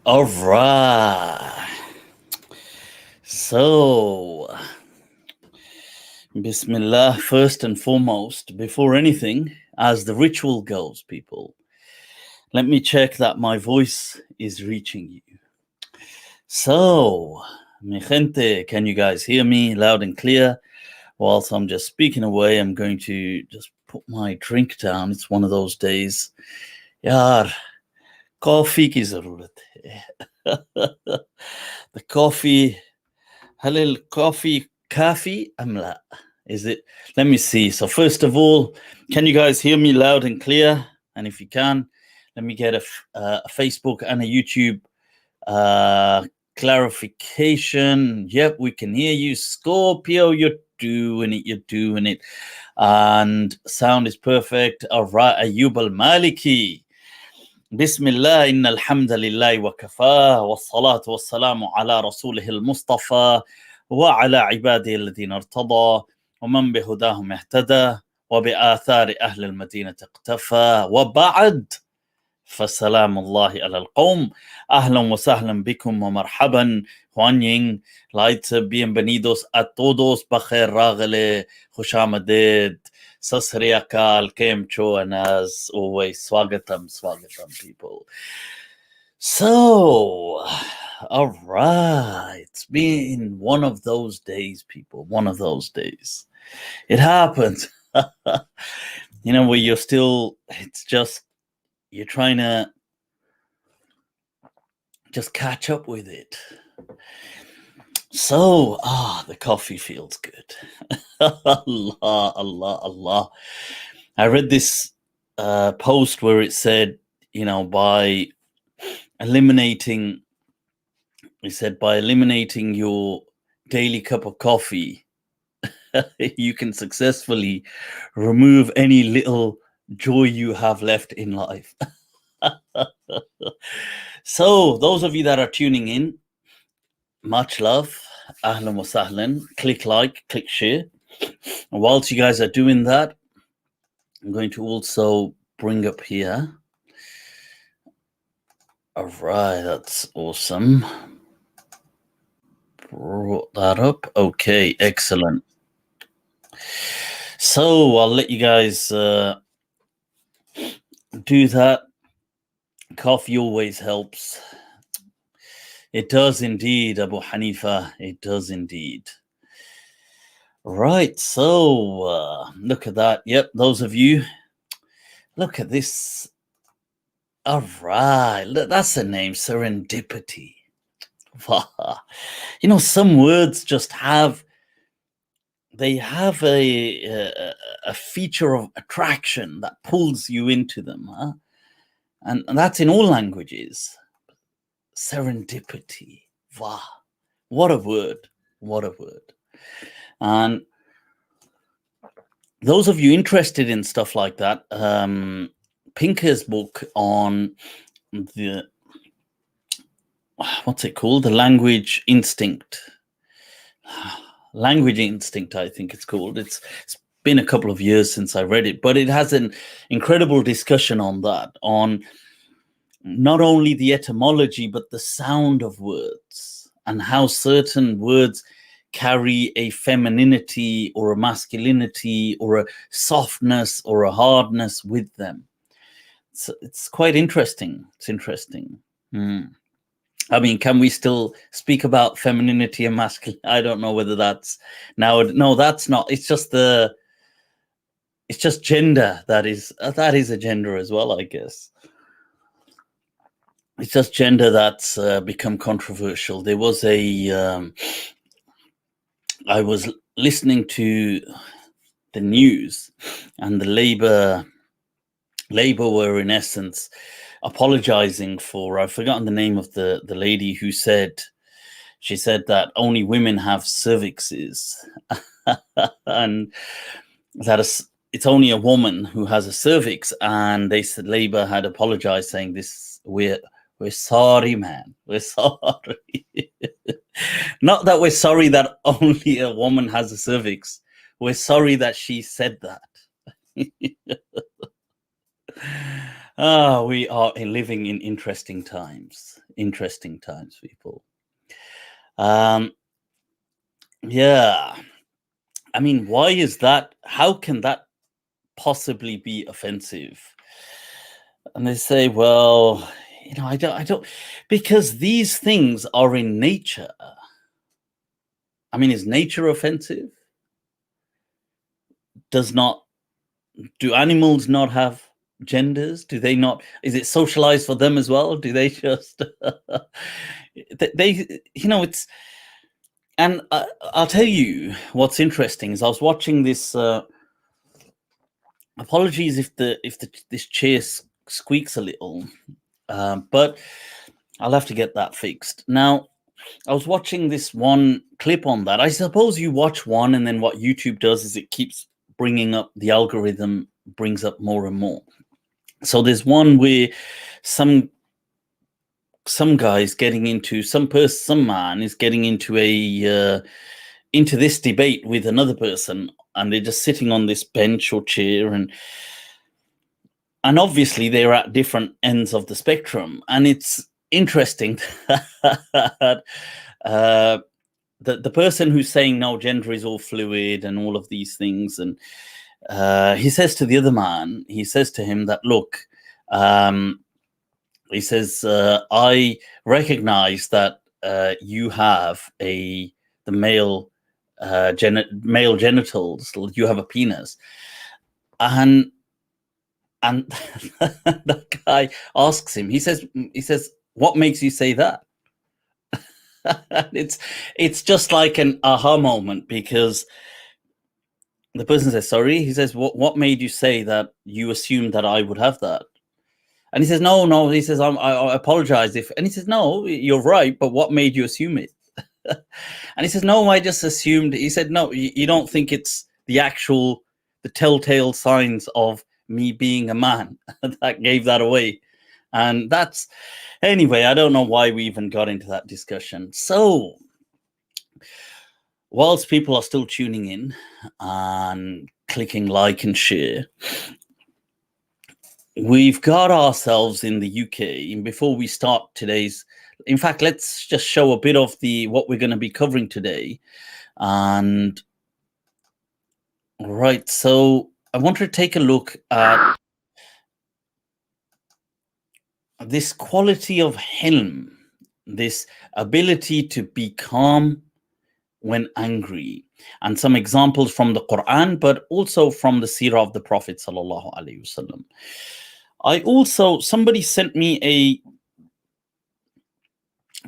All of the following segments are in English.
All right. So, Bismillah, first and foremost, before anything, as the ritual goes, people, let me check that my voice is reaching you. So, mi gente, can you guys hear me loud and clear? Whilst I'm just speaking away, I'm going to just put my drink down. It's one of those days. Yaar, coffee ki zarurat hai. The coffee, halal coffee, kafi amla. Is it? Let me see. So first of all, can you guys hear me loud and clear? And if you can, let me get a Facebook and a YouTube clarification. Yep, we can hear you. Scorpio, you're doing it. You're doing it. And sound is perfect. All right, Ayyub al-Maliki. بسم الله إن الحمد لله وكفاه والصلاة والسلام على رسوله المصطفى وعلى عباده الذين ارتضى ومن بهداهم اهتدى وبآثار أهل المدينة اقتفى وبعد فسلام الله على القوم. أهلا وسهلا بكم ومرحبا. Juanying, Layth, bienvenidos a todos. Bakher Ragale, Khushamadid, Sasriyakal, Kemcho, and as always, Swagatam, people. So, all right. It's been one of those days, people. One of those days. It happens. Where you're still, it's just, you're trying to just catch up with it. So, the coffee feels good. Allah, Allah, Allah. I read this post where it said, by eliminating your daily cup of coffee, you can successfully remove any little joy you have left in life. So, those of you that are tuning in, much love. Ahlan wa sahlan. Click like, click share. And whilst you guys are doing that, I'm going to also bring up here. All right, that's awesome. Brought that up. Okay, excellent. So I'll let you guys do that. Coffee always helps. It does indeed, Abu Hanifa. It does indeed. Right, so look at that. Yep, those of you, look at this. All right, that's the name, serendipity. Some words just have a feature of attraction that pulls you into them, huh? And that's in all languages. Serendipity. Wow, what a word! What a word! And those of you interested in stuff like that, Pinker's book on the what's it called? The language instinct. Language instinct, I think it's called. It's been a couple of years since I read it, but it has an incredible discussion on that, on not only the etymology, but the sound of words and how certain words carry a femininity or a masculinity or a softness or a hardness with them. It's quite interesting. It's interesting. I mean, can we still speak about femininity and masculinity? I don't know whether that's now. No, that's not. It's just gender. That is a gender as well, I guess. It's just gender that's become controversial. There was I was listening to the news, and the Labour were in essence apologizing for, I've forgotten the name of the lady who said, she said that only women have cervixes and that it's only a woman who has a cervix. And they said Labour had apologized, saying this, we're sorry, man. We're sorry. Not that we're sorry that only a woman has a cervix. We're sorry that she said that. We are living in interesting times. Interesting times, people. Yeah. I mean, why is that? How can that possibly be offensive? And they say, well, I don't, because these things are in nature. I mean, is nature offensive? Do animals not have genders? Do they not? Is it socialized for them as well? Do they just, it's, and I'll tell you what's interesting is I was watching this, apologies if this chair squeaks a little, but I'll have to get that fixed. Now, I was watching this one clip on that. I suppose you watch one, and then what YouTube does is it keeps bringing up, the algorithm brings up more and more. So there's one where some guy's getting into, some man is getting into into this debate with another person, and they're just sitting on this bench or chair, and obviously they're at different ends of the spectrum. And it's interesting that the person who's saying no, gender is all fluid and all of these things, and he says to the other man, he says to him that, look, he says, I recognize that you have the male genitals, you have a penis, and that guy asks him, he says, what makes you say that? It's just like an aha moment, because the person says, sorry. He says, what made you say that? You assumed that I would have that? And he says, no. He says, I apologize if. And he says, no, you're right, but what made you assume it? And he says, no, I just assumed. He said, no, you don't think it's the telltale signs of me being a man that gave that away. And that's, anyway, I don't know why we even got into that discussion. So whilst people are still tuning in and clicking like and share, we've got ourselves in the UK. And before we start today's, in fact, let's just show a bit of what we're going to be covering today. And right, so I want to take a look at this quality of Hilm, this ability to be calm when angry, and some examples from the Quran, but also from the seerah of the Prophet sallallahu alaihi wasallam. Somebody sent me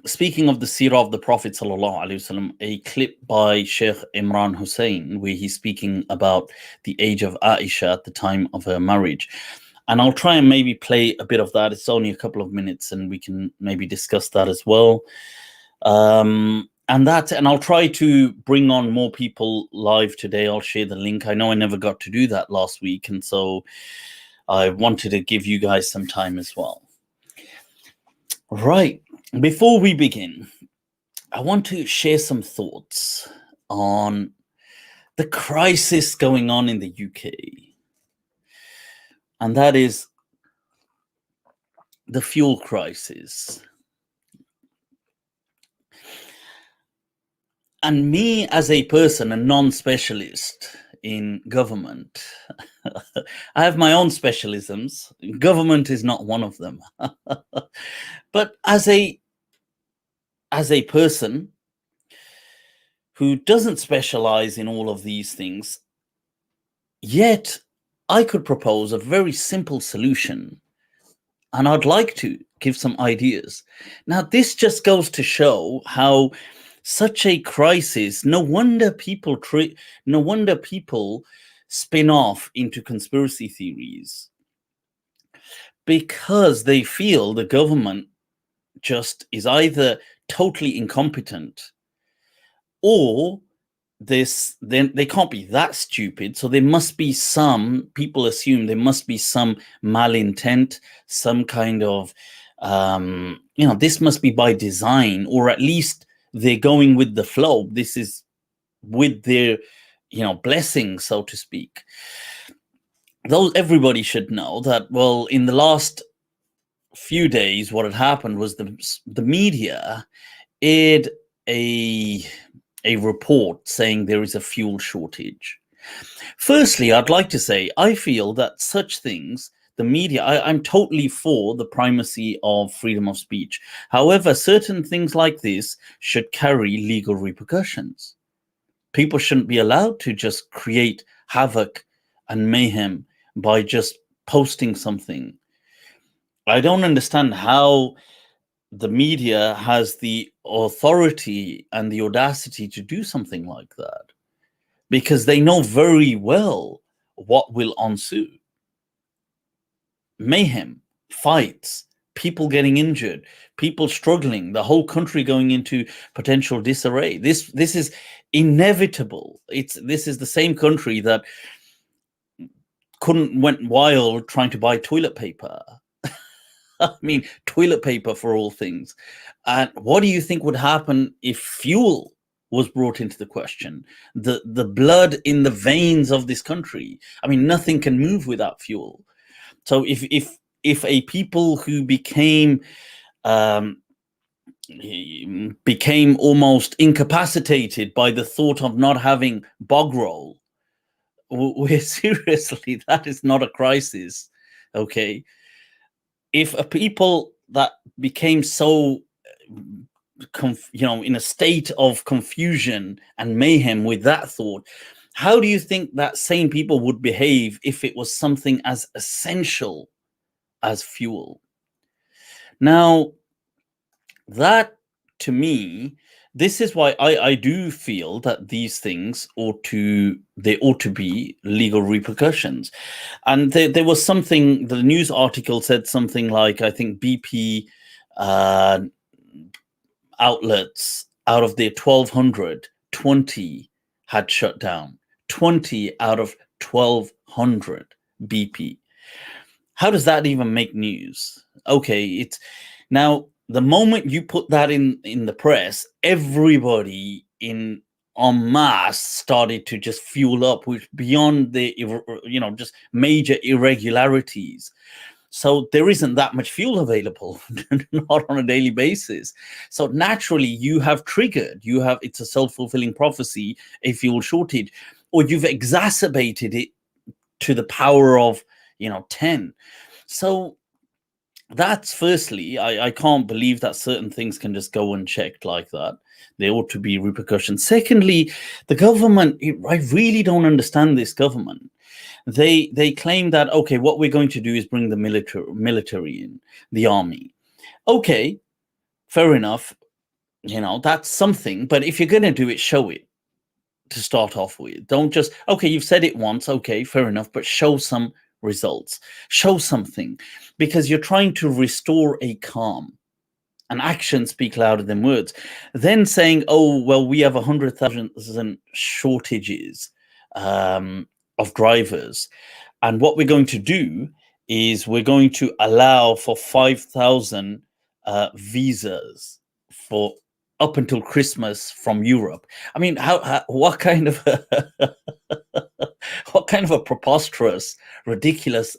speaking of the seerah of the Prophet sallallahu alaihi wasallam, a clip by Sheikh Imran Hussein, where he's speaking about the age of Aisha at the time of her marriage. And I'll try and maybe play a bit of that. It's only a couple of minutes, and we can maybe discuss that as well. And I'll try to bring on more people live today. I'll share the link. I know I never got to do that last week, and so I wanted to give you guys some time as well. Right. Before we begin, I want to share some thoughts on the crisis going on in the UK. And that is the fuel crisis. And me as a person, a non-specialist in government, I have my own specialisms. Government is not one of them. But as a person who doesn't specialize in all of these things, yet I could propose a very simple solution, and I'd like to give some ideas. Now, this just goes to show how such a crisis, no wonder people spin off into conspiracy theories, because they feel the government just is either totally incompetent, or then they can't be that stupid. So there must be people assume there must be some malintent, some kind of, this must be by design, or at least they're going with the flow. This is with their, blessing, so to speak. everybody should know that, well, in the last few days, what had happened was the media aired a report saying there is a fuel shortage. Firstly, I'd like to say I feel that such things, the media, I'm totally for the primacy of freedom of speech. However, certain things like this should carry legal repercussions. People shouldn't be allowed to just create havoc and mayhem by just posting something. I don't understand how the media has the authority and the audacity to do something like that, because they know very well what will ensue. Mayhem, fights, people getting injured, people struggling, the whole country going into potential disarray. This is inevitable. This is the same country that went wild trying to buy toilet paper. I mean, toilet paper for all things. And what do you think would happen if fuel was brought into the question? The blood in the veins of this country. I mean, nothing can move without fuel. So if a people who became almost incapacitated by the thought of not having bog roll, we're seriously, that is not a crisis. Okay. If a people that became so, in a state of confusion and mayhem with that thought, how do you think that same people would behave if it was something as essential as fuel? Now, that, to me, this is why I do feel that these things ought to be legal repercussions. And there was something, the news article said something like, I think BP outlets, out of their 1,200, 20 had shut down. 20 out of 1,200 BP. How does that even make news? Okay, it's now, the moment you put that in the press, everybody en masse started to just fuel up, which beyond the just major irregularities. So there isn't that much fuel available, not on a daily basis. So naturally, you have triggered, it's a self-fulfilling prophecy, a fuel shortage, or you've exacerbated it to the power of 10. So that's, firstly, I can't believe that certain things can just go unchecked like that. There ought to be repercussions. Secondly, the government, I really don't understand this government. They claim that, okay, what we're going to do is bring the military in, the army. Okay, fair enough. That's something. But if you're going to do it, show it to start off with. Don't just, okay, you've said it once. Okay, fair enough. But show some results. Show something. Because you're trying to restore a calm. And actions speak louder than words. Then saying, oh, well, we have 100,000 shortages of drivers. And what we're going to do is we're going to allow for 5,000 visas for up until Christmas from Europe. I mean, what kind of what kind of a preposterous, ridiculous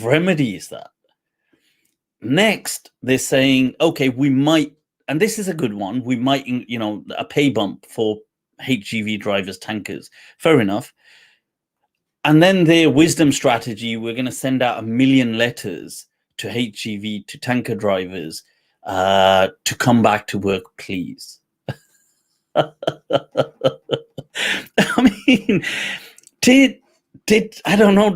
remedy is that? Next, they're saying, okay, we might, and this is a good one, we might, a pay bump for HGV drivers, tankers. Fair enough. And then their wisdom strategy, we're going to send out 1 million letters to HGV, to tanker drivers, to come back to work, please. I mean, did I don't know,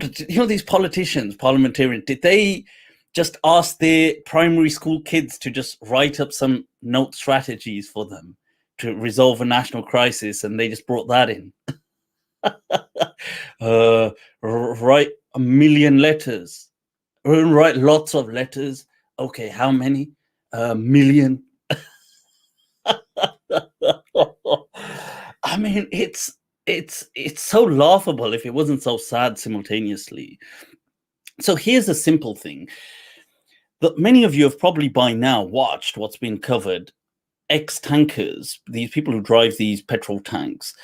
these politicians, parliamentarians, did they just ask their primary school kids to just write up some note strategies for them to resolve a national crisis, and they just brought that in? Write 1 million letters. Write lots of letters. Okay, how many? 1 million. I mean, it's so laughable if it wasn't so sad simultaneously. So here's a simple thing that many of you have probably by now watched what's been covered. Ex-tankers, these people who drive these petrol tanks,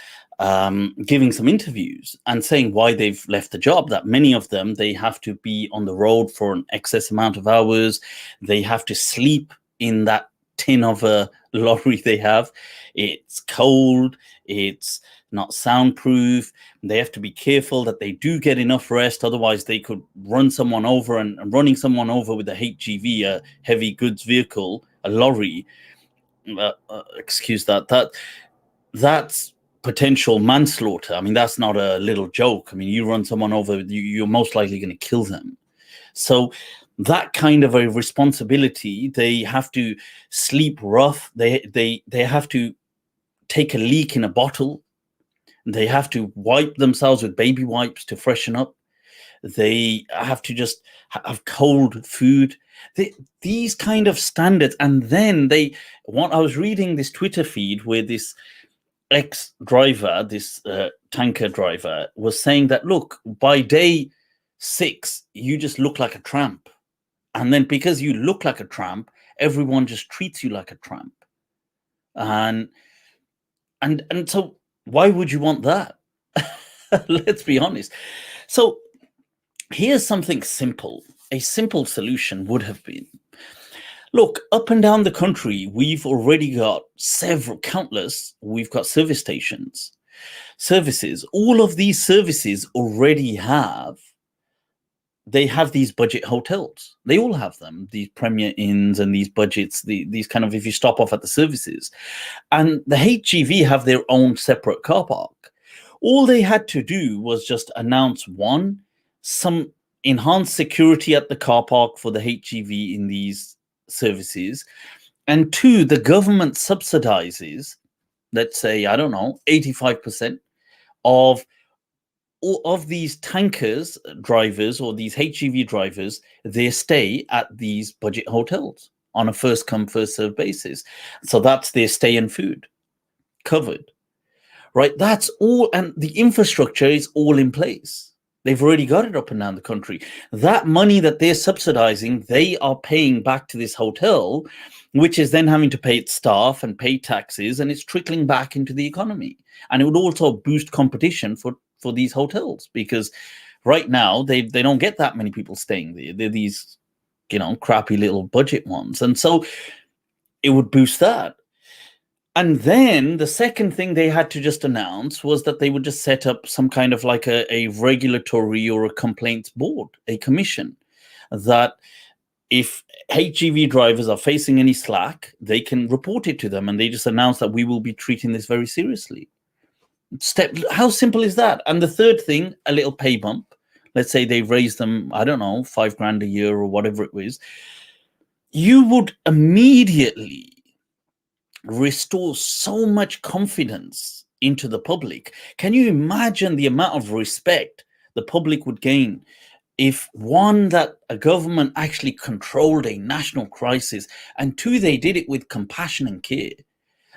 giving some interviews and saying why they've left the job, that many of them, they have to be on the road for an excess amount of hours. They have to sleep in that tin of a lorry they have. It's cold. It's not soundproof. They have to be careful that they do get enough rest. Otherwise, they could run someone over, and running someone over with a HGV, a heavy goods vehicle, a lorry, excuse that's potential manslaughter. I mean, that's not a little joke. I mean, you run someone over, you're most likely going to kill them. So that kind of a responsibility, they have to sleep rough. They have to take a leak in a bottle. They have to wipe themselves with baby wipes to freshen up. They have to just have cold food. These kind of standards. And then I was reading this Twitter feed where this ex-driver, this tanker driver, was saying that, look, by day 6, you just look like a tramp. And then because you look like a tramp, everyone just treats you like a tramp. And so why would you want that? Let's be honest. So here's something simple. A simple solution would have been, look, up and down the country, we've already got we've got service stations, services. All of these services already have these budget hotels. They all have them, these Premier Inns and these budgets, these kind of, if you stop off at the services. And the HGV have their own separate car park. All they had to do was just announce, one, some enhanced security at the car park for the HGV in these services, and two, the government subsidizes, let's say, I don't know, 85% of these tankers drivers or these HGV drivers, their stay at these budget hotels on a first come first served basis. So that's their stay and food covered, right? That's all, and the infrastructure is all in place. They've already got it up and down the country. That money that they're subsidizing, they are paying back to this hotel, which is then having to pay its staff and pay taxes, and it's trickling back into the economy. And it would also boost competition for these hotels, because right now they don't get that many people staying there. They're these, crappy little budget ones. And so it would boost that. And then the second thing they had to just announce was that they would just set up some kind of like a regulatory or a complaints board, a commission, that if HGV drivers are facing any slack, they can report it to them, and they just announce that we will be treating this very seriously. How simple is that? And the third thing, a little pay bump. Let's say they raise them, I don't know, $5,000 a year or whatever it was. You would immediately restore so much confidence into the public. Can you imagine the amount of respect the public would gain if, one, that a government actually controlled a national crisis, and two, they did it with compassion and care?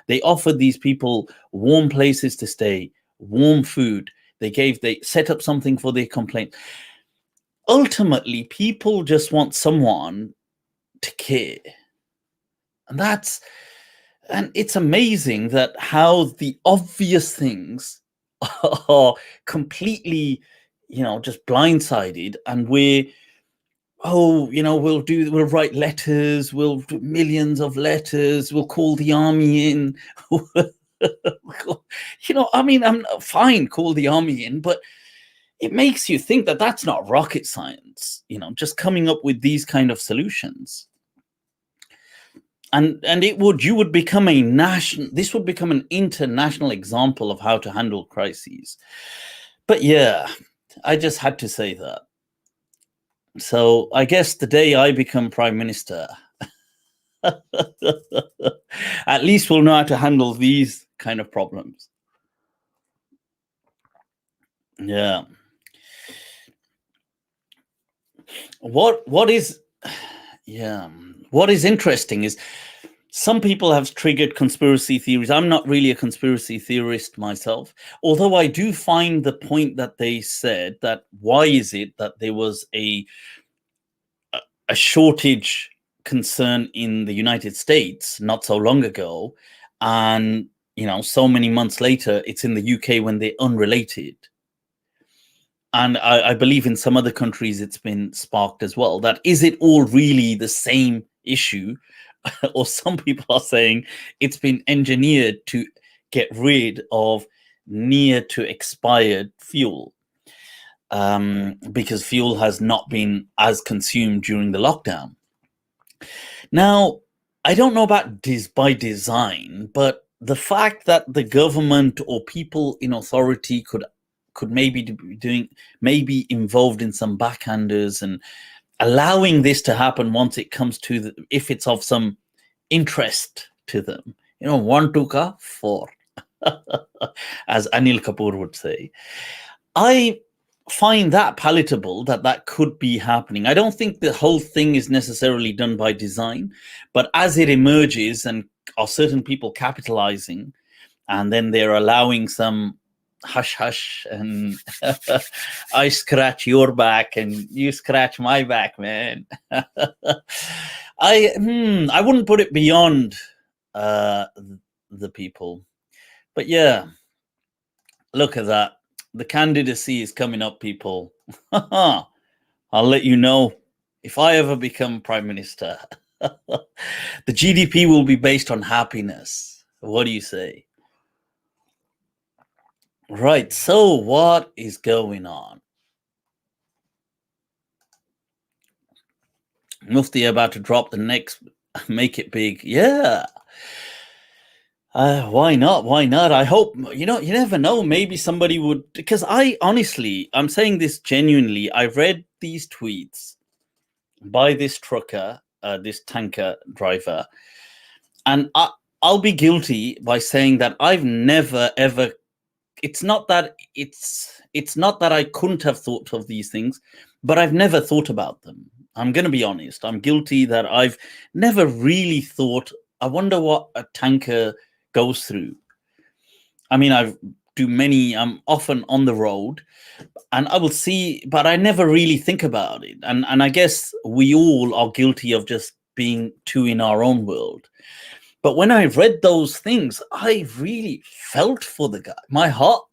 They offered these people warm places to stay, warm food. They set up something for their complaint. Ultimately, people just want someone to care. And it's amazing that how the obvious things are completely, just blindsided, and we'll write letters, we'll do millions of letters, we'll call the army in. I'm fine, call the army in, but it makes you think that that's not rocket science, just coming up with these kind of solutions. And you would become this would become an international example of how to handle crises. But yeah, I just had to say that. So I guess the day I become prime minister, at least we'll know how to handle these kind of problems. Yeah. What is interesting is some people have triggered conspiracy theories. I'm not really a conspiracy theorist myself, although I do find the point that they said, that why is it that there was a shortage concern in the United States not so long ago, and so many months later, it's in the UK when they're unrelated. And I believe in some other countries it's been sparked as well. That is it all really the same issue? Or some people are saying it's been engineered to get rid of near to expired fuel, because fuel has not been as consumed during the lockdown. Now, I don't know about this by design, but the fact that the government or people in authority could maybe maybe involved in some backhanders and allowing this to happen once it comes to if it's of some interest to them. One tuka four, as Anil Kapoor would say. I find that palatable, that could be happening. I don't think the whole thing is necessarily done by design, but as it emerges and are certain people capitalizing, and then they're allowing some hush hush and I scratch your back and you scratch my back, man. I wouldn't put it beyond the people, but yeah, look at that. The candidacy is coming up, people. I'll let you know if I ever become prime minister. The GDP will be based on happiness. What do you say? Right, so what is going on? Mufti about to drop the next, make it big. Yeah. Why not? Why not? I hope, you never know. Maybe somebody would, because I'm saying this genuinely. I read these tweets by this trucker, this tanker driver, and I'll be guilty by saying that I've never ever. It's not that I couldn't have thought of these things, but I've never thought about them. I'm going to be honest. I'm guilty that I've never really thought, I wonder what a tanker goes through. I mean, I'm often on the road and I will see, but I never really think about it. And I guess we all are guilty of just being too in our own world. But when I read those things, I really felt for the guy. My heart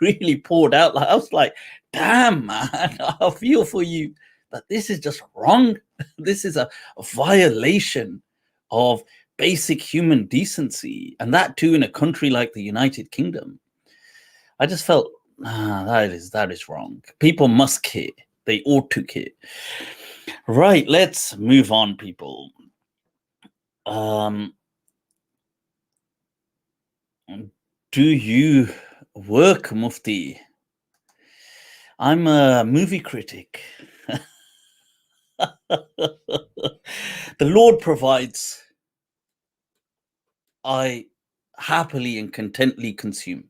really poured out. I was like, damn, man, I feel for you. That this is just wrong. This is a violation of basic human decency. And that too in a country like the United Kingdom. I just felt, that is wrong. People must care. They ought to care. Right, let's move on, people. Do you work, Mufti? I'm a movie critic. The Lord provides. I happily and contently consume.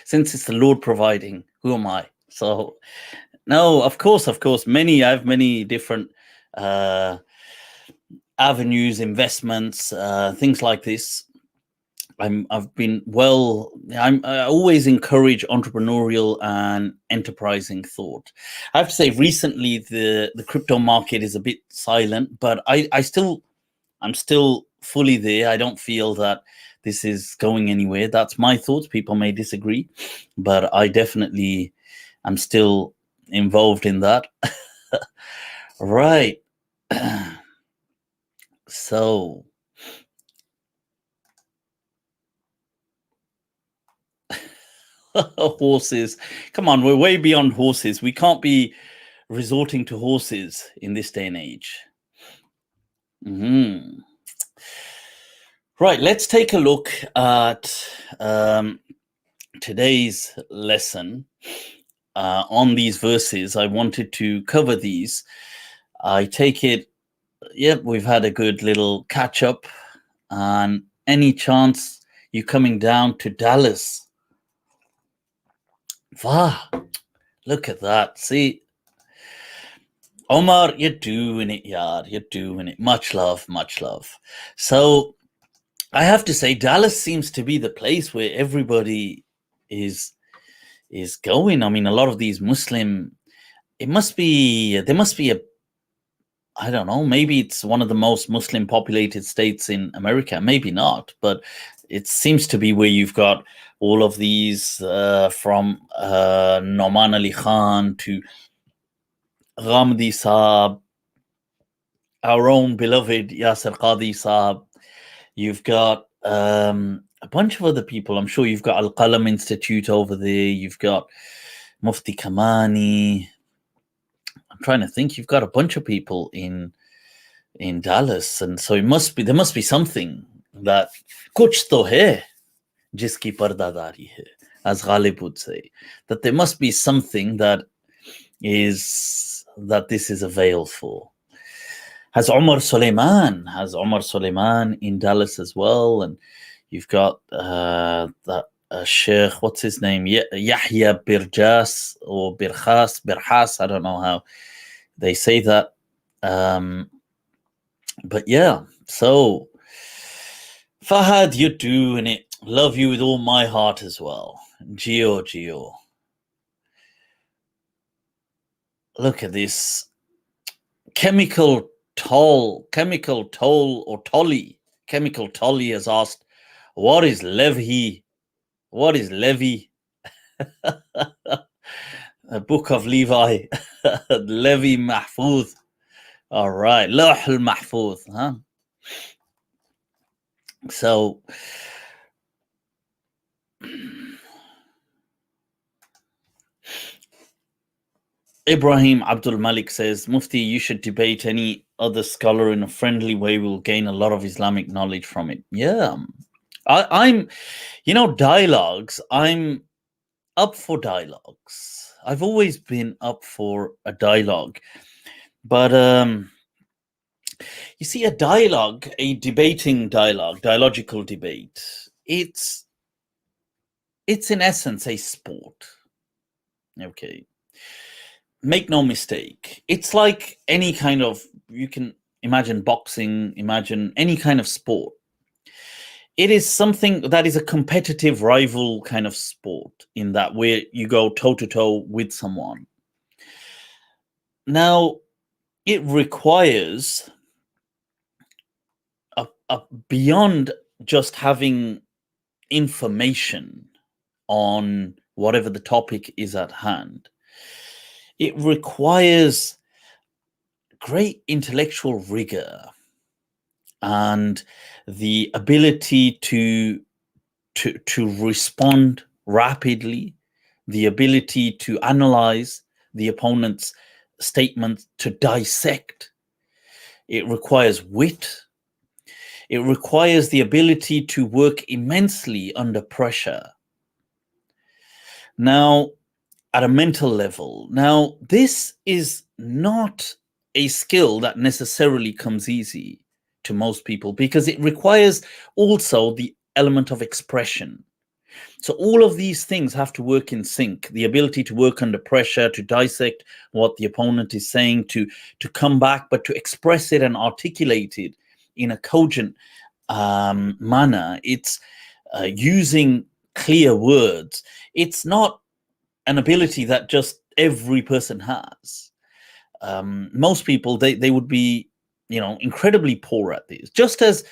Since it's the Lord providing, who am I? So, no, of course, I have many different avenues, investments, things like this. I always encourage entrepreneurial and enterprising thought. I have to say, recently the crypto market is a bit silent, but I'm still fully there. I don't feel that this is going anywhere. That's my thoughts. People may disagree, but I definitely am still involved in that. Right. So horses. Come on, we're way beyond horses. We can't be resorting to horses in this day and age. Right, let's take a look at today's lesson on these verses. I wanted to cover these. I take it, we've had a good little catch up. And any chance you coming down to Dallas? Wow, look at that. See, Omar, you're doing it, yard. You're doing it. Much love, much love. So I have to say, Dallas seems to be the place where everybody is going. I mean, a lot of these Muslim, there must be I don't know, maybe it's one of the most Muslim populated states in America. Maybe not, but it seems to be where you've got all of these from Noman Ali Khan to Ghamdi Saab, our own beloved Yasir Qadi Saab. You've got a bunch of other people. I'm sure you've got Al Qalam Institute over there. You've got Mufti Kamani. I'm trying to think. You've got a bunch of people in Dallas, and so there must be something that kuch to hai jiski pardadari hai, as Ghalib would say, that there must be something that this is a veil for. Has Omar Suleiman in Dallas as well, and you've got that Sheikh, what's his name, Yahya Birjas or Birhas, I don't know how they say that, but yeah. So Fahad, you're doing it. Love you with all my heart as well. Gio. Look at this. Chemical Toll has asked, what is Levi? What is Levi? The Book of Levi. Levi Mahfuz. All right. Lawh al-Mahfuz. Huh? So Ibrahim Abdul Malik says, Mufti, you should debate any other scholar in a friendly way. We'll gain a lot of Islamic knowledge from it. Yeah. I'm dialogues. I'm up for dialogues. I've always been up for a dialogue. But you see, a dialogue, a debating dialogue, dialogical debate, it's in essence a sport. Okay. Make no mistake. It's like any kind of, you can imagine boxing, imagine any kind of sport. It is something that is a competitive rival kind of sport, in that where you go toe to toe with someone. Now, it requires beyond just having information on whatever the topic is at hand. It requires great intellectual rigor and the ability to respond rapidly, the ability to analyze the opponent's statement, to dissect. It requires wit. It requires the ability to work immensely under pressure. Now, at a mental level. Now, this is not a skill that necessarily comes easy to most people, because it requires also the element of expression. So all of these things have to work in sync. The ability to work under pressure, to dissect what the opponent is saying, to come back, but to express it and articulate it in a cogent manner. It's using clear words. It's not an ability that just every person has. Most people, they would be, incredibly poor at this. Just as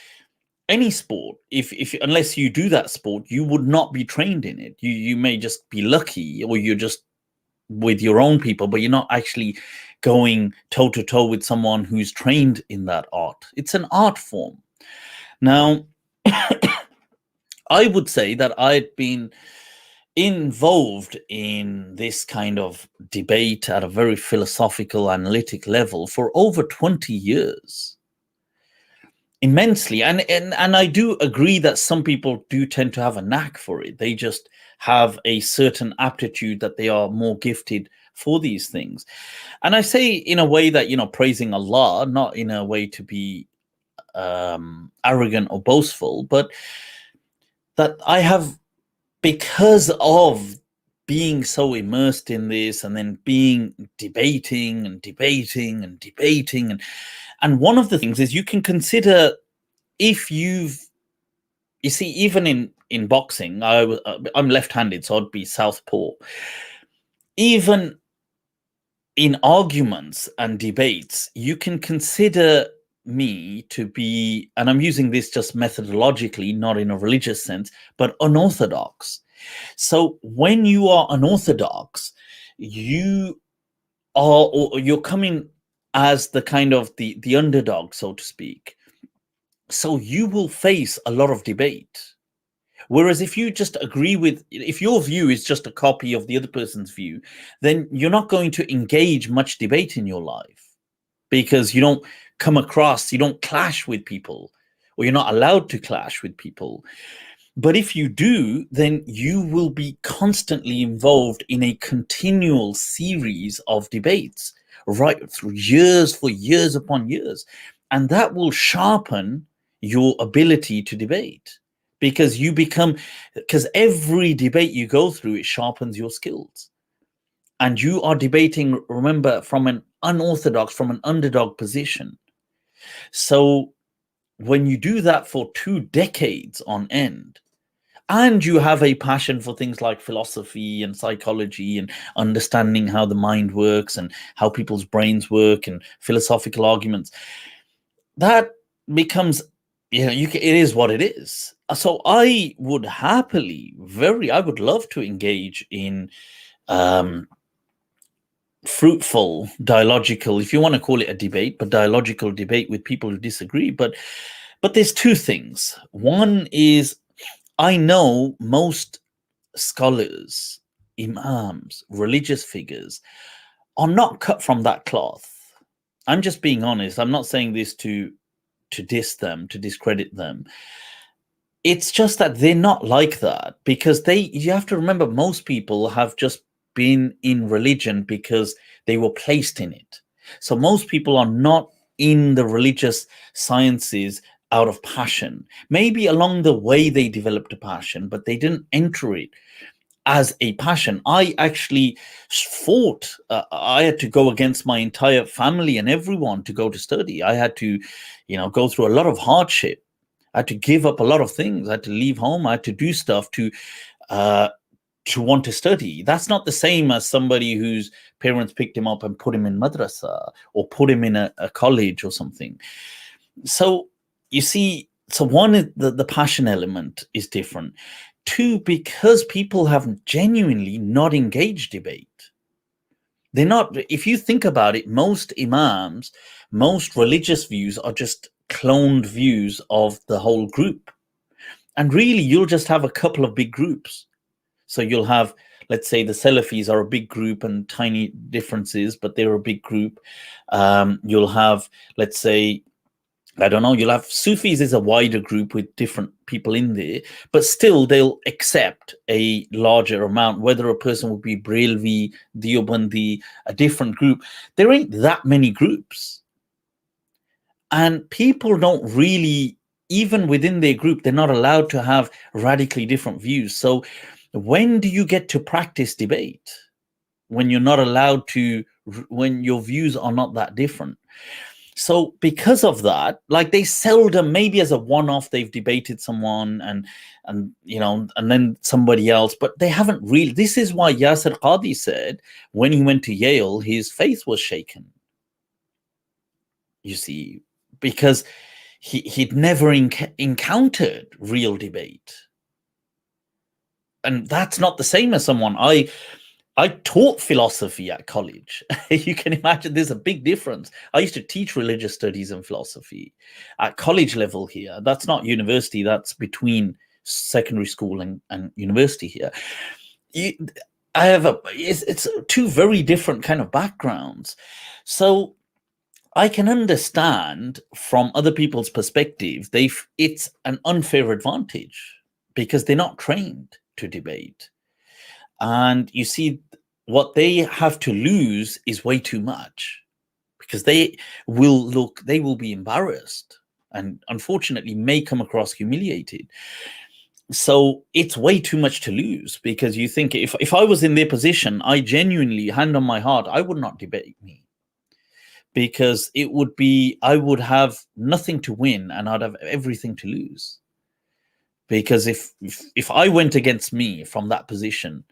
any sport, if unless you do that sport, you would not be trained in it. You may just be lucky, or you're just with your own people, but you're not actually going toe to toe with someone who's trained in that art. It's an art form. Now, I would say that I'd been involved in this kind of debate at a very philosophical, analytic level for over 20 years. Immensely. And I do agree that some people do tend to have a knack for it. They just have a certain aptitude, that they are more gifted for these things. And I say in a way that, praising Allah, not in a way to be arrogant or boastful, but that I have, because of being so immersed in this, and then debating, and one of the things is, you can consider, if you see, even in boxing, I'm left-handed, so I'd be southpaw. Even in arguments and debates, you can consider me to be, and I'm using this just methodologically, not in a religious sense, but unorthodox. So when you are unorthodox, you are, or you're coming as the kind of the underdog, so to speak. So you will face a lot of debate. Whereas if you just agree with, if your view is just a copy of the other person's view, then you're not going to engage much debate in your life, because you don't come across, you don't clash with people, or you're not allowed to clash with people. But if you do, then you will be constantly involved in a continual series of debates, right through years, for years upon years. And that will sharpen your ability to debate, because you become, because every debate you go through, it sharpens your skills. And you are debating, remember, from an unorthodox, from an underdog position. So when you do that for 2 decades on end, and you have a passion for things like philosophy and psychology and understanding how the mind works and how people's brains work and philosophical arguments, that becomes, it is what it is. So I would happily, I would love to engage in fruitful dialogical, if you want to call it a debate, but dialogical debate with people who disagree. But there's 2 things. One is, I know most scholars, imams, religious figures are not cut from that cloth. I'm just being honest. I'm not saying this to diss them, to discredit them. It's just that they're not like that, because you have to remember, most people have just been in religion because they were placed in it. So most people are not in the religious sciences out of passion. Maybe along the way they developed a passion, but they didn't enter it as a passion. I actually fought. I had to go against my entire family and everyone to go to study. I had to, go through a lot of hardship. I had to give up a lot of things. I had to leave home. I had to do stuff to want to study. That's not the same as somebody whose parents picked him up and put him in madrasa or put him in a college or something. So you see, so one is the passion element is different. 2, because people have genuinely not engaged debate. They're not, if you think about it, most imams, most religious views are just cloned views of the whole group. And really, you'll just have a couple of big groups. So you'll have, let's say, the Salafis are a big group and tiny differences, but they're a big group. You'll have, let's say, I don't know, you'll have Sufis is a wider group with different people in there, but still they'll accept a larger amount, whether a person would be Brelvi, Deobandi, a different group. There ain't that many groups. And people don't really, even within their group, they're not allowed to have radically different views. So when do you get to practice debate? When you're not allowed to, when your views are not that different. So because of that, like, they seldom, maybe as a one-off, they've debated someone and then somebody else, but they haven't really. This is why Yasir Qadi said when he went to Yale, his faith was shaken. You see, because he'd never encountered real debate. And that's not the same as someone. I taught philosophy at college. You can imagine there's a big difference. I used to teach religious studies and philosophy at college level here. That's not university. That's between secondary school and university here. I have it's 2 very different kind of backgrounds. So I can understand from other people's perspective, it's an unfair advantage because they're not trained to debate. And you see, what they have to lose is way too much, because they will be embarrassed and unfortunately may come across humiliated. So it's way too much to lose, because you think, if I was in their position, I genuinely, hand on my heart, I would not debate me, because I would have nothing to win and I'd have everything to lose. Because if I went against me from that position,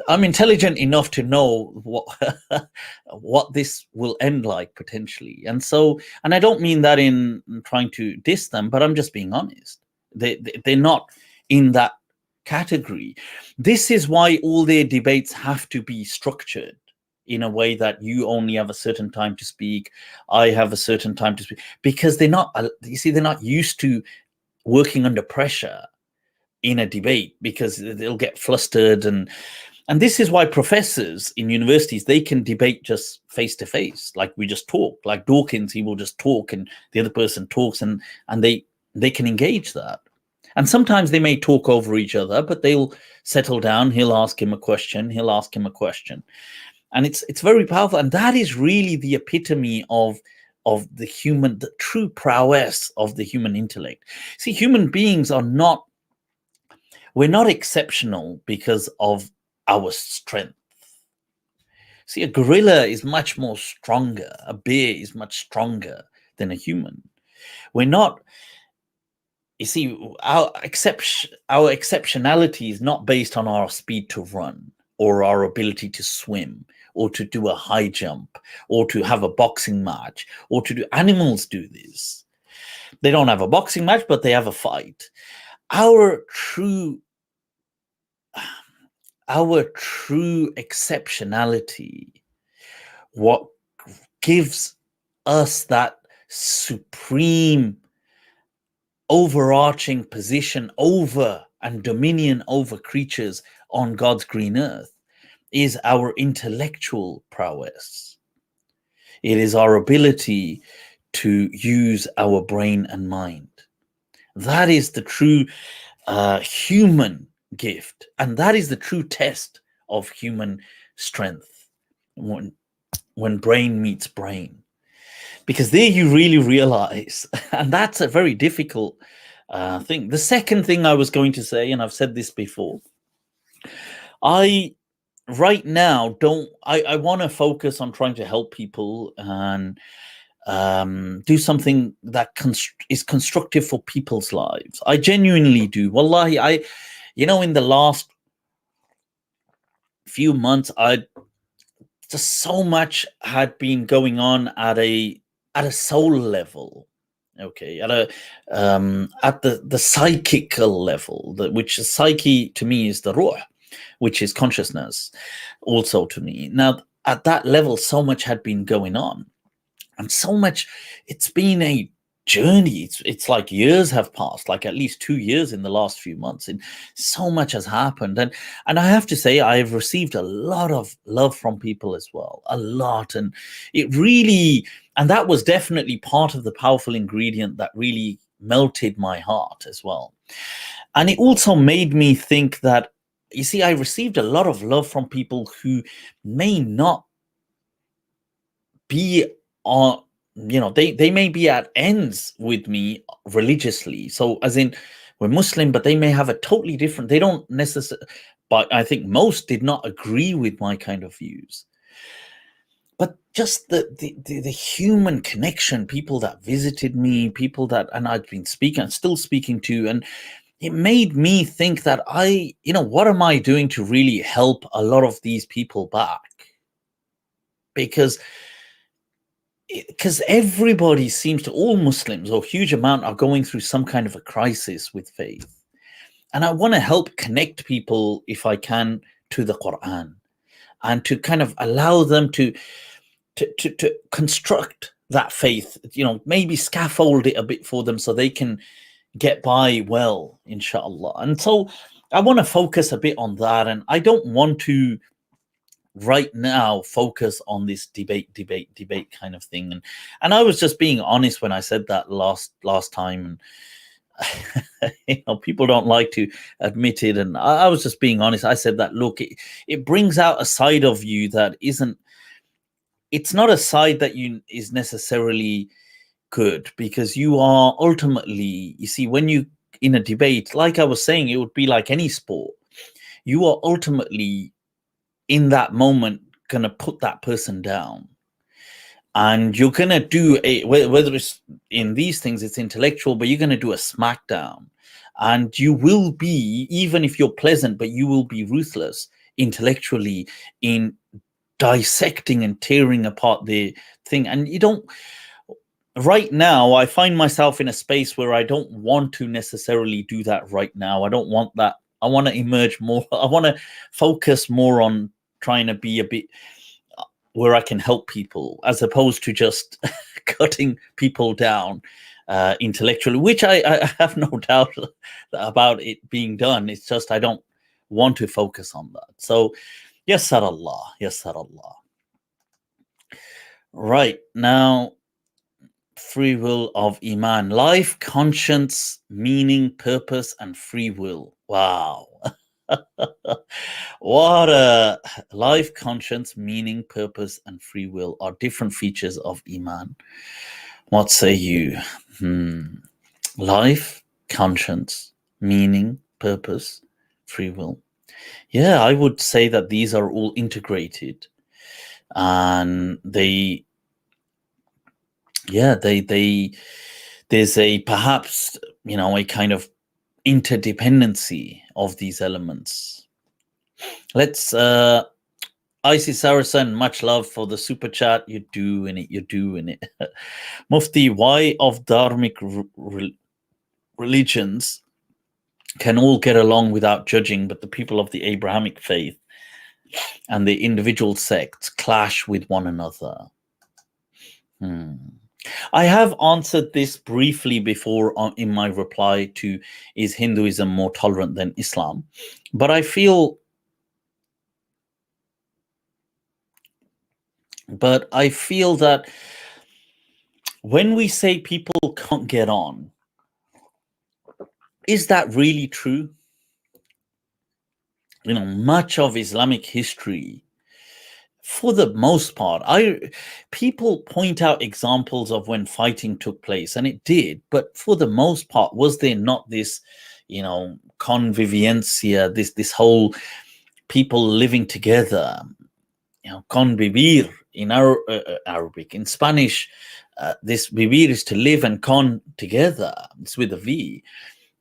I'm intelligent enough to know what this will end like potentially. And so, and I don't mean that in trying to diss them, but I'm just being honest. They're not in that category. This is why all their debates have to be structured in a way that you only have a certain time to speak, I have a certain time to speak, because they're not, you see, they're not used to working under pressure in a debate, because they'll get flustered. And this is why professors in universities, they can debate just face to face, like we just talk. Like Dawkins, he will just talk and the other person talks, and they can engage that. And sometimes they may talk over each other, but they'll settle down. He'll ask him a question, he'll ask him a question. And it's very powerful. And that is really the epitome of the human, the true prowess of the human intellect. See, human beings are not, we're not exceptional because of our strength. See, a gorilla is much more stronger. A bear is much stronger than a human. We're not, you see, our exceptionality is not based on our speed to run or our ability to swim or to do a high jump or to have a boxing match or to do, animals do this. They don't have a boxing match, but they have a fight. Our true exceptionality, what gives us that supreme overarching position over and dominion over creatures on God's green earth, is our intellectual prowess. It is our ability to use our brain and mind. That is the true human gift, and that is the true test of human strength, when brain meets brain, because there you really realize, and that's a very difficult thing. The second thing I was going to say, and I've said this before, I right now I want to focus on trying to help people and do something that is constructive for people's lives. I genuinely do. Wallahi, in the last few months, just so much had been going on at a soul level, okay, at the psychical level, which is psyche to me is the ruh, which is consciousness also to me. Now, at that level, so much had been going on, and so much, it's been a journey. It's like years have passed, like at least 2 years in the last few months, and so much has happened. And I have to say, I've received a lot of love from people as well, a lot. And it really, and that was definitely part of the powerful ingredient that really melted my heart as well. And it also made me think that, you see, I received a lot of love from people who may not be on, they may be at ends with me religiously. So as in, we're Muslim, but they may have a totally different, they don't necessarily, but I think most did not agree with my kind of views. But just the human connection, people that visited me, people that, and I've been speaking, still speaking to, and it made me think that what am I doing to really help a lot of these people back? Because everybody seems to, all Muslims, or huge amount, are going through some kind of a crisis with faith. And I want to help connect people, if I can, to the Quran, and to kind of allow them to construct that faith, maybe scaffold it a bit for them so they can get by well, inshallah. And so I want to focus a bit on that. And I don't want to right now focus on this debate kind of thing. And I was just being honest when I said that last time. And people don't like to admit it, and I was just being honest. I said that, look, it brings out a side of you that isn't, it's not a side that is necessarily good, because you are ultimately, you see, when you in a debate, like I was saying, it would be like any sport. You are ultimately in that moment gonna put that person down, and you're gonna do whether it's in these things, it's intellectual, but you're gonna do a smackdown, and you will be, even if you're pleasant, but you will be ruthless intellectually in dissecting and tearing apart the thing. And you don't, right now, I find myself in a space where I don't want to necessarily do that right now. I don't want that. I want to emerge more. I want to focus more on trying to be a bit where I can help people, as opposed to just cutting people down intellectually, which I have no doubt about it being done. It's just I don't want to focus on that. So, yes, Allah. Yes, Allah. Right now, free will of Iman, life, conscience, meaning, purpose, and free will. Wow. What a life, conscience, meaning, purpose, and free will are different features of Iman. What say you? Life, conscience, meaning, purpose, free will. Yeah, I would say that these are all integrated, and there's a perhaps, a kind of interdependency of these elements. Let's Icy Saracen, much love for the super chat. You're doing it. Mufti, why of dharmic religions can all get along without judging, but the people of the Abrahanic faith and the individual sects clash with one another? I have answered this briefly before in my reply to is Hinduism more tolerant than Islam, but I feel that when we say people can't get on, is that really true? Much of Islamic history, for the most part, people point out examples of when fighting took place, and it did, but for the most part, was there not this, convivencia, this whole people living together, convivir in our Arabic. In Spanish, this vivir is to live, and con together, it's with a V.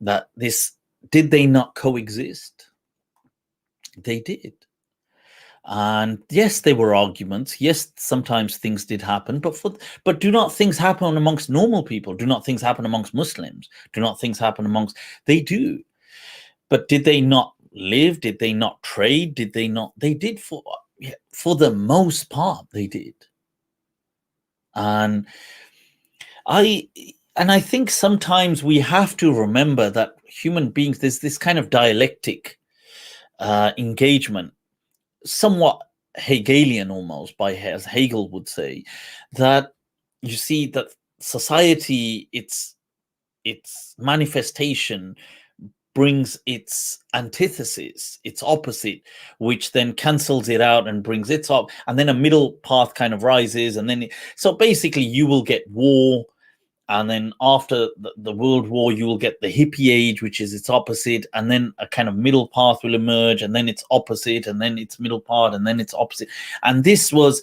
That this, did they not coexist? They did. And yes, there were arguments. Yes, sometimes things did happen, but do not things happen amongst normal people? Do not things happen amongst Muslims? Do not things happen amongst? They do. But did they not live? Did they not trade? Did they not? They did for the most part. They did. And I think sometimes we have to remember that human beings, there's this kind of dialectic engagement, somewhat Hegelian almost, as Hegel would say, that you see that society, its manifestation brings its antithesis, its opposite, which then cancels it out and brings its up, and then a middle path kind of rises, and then so basically you will get war, and then after the World War you will get the hippie age, which is its opposite, and then a kind of middle path will emerge, and then it's opposite, and then it's middle path, and then it's opposite. And this was,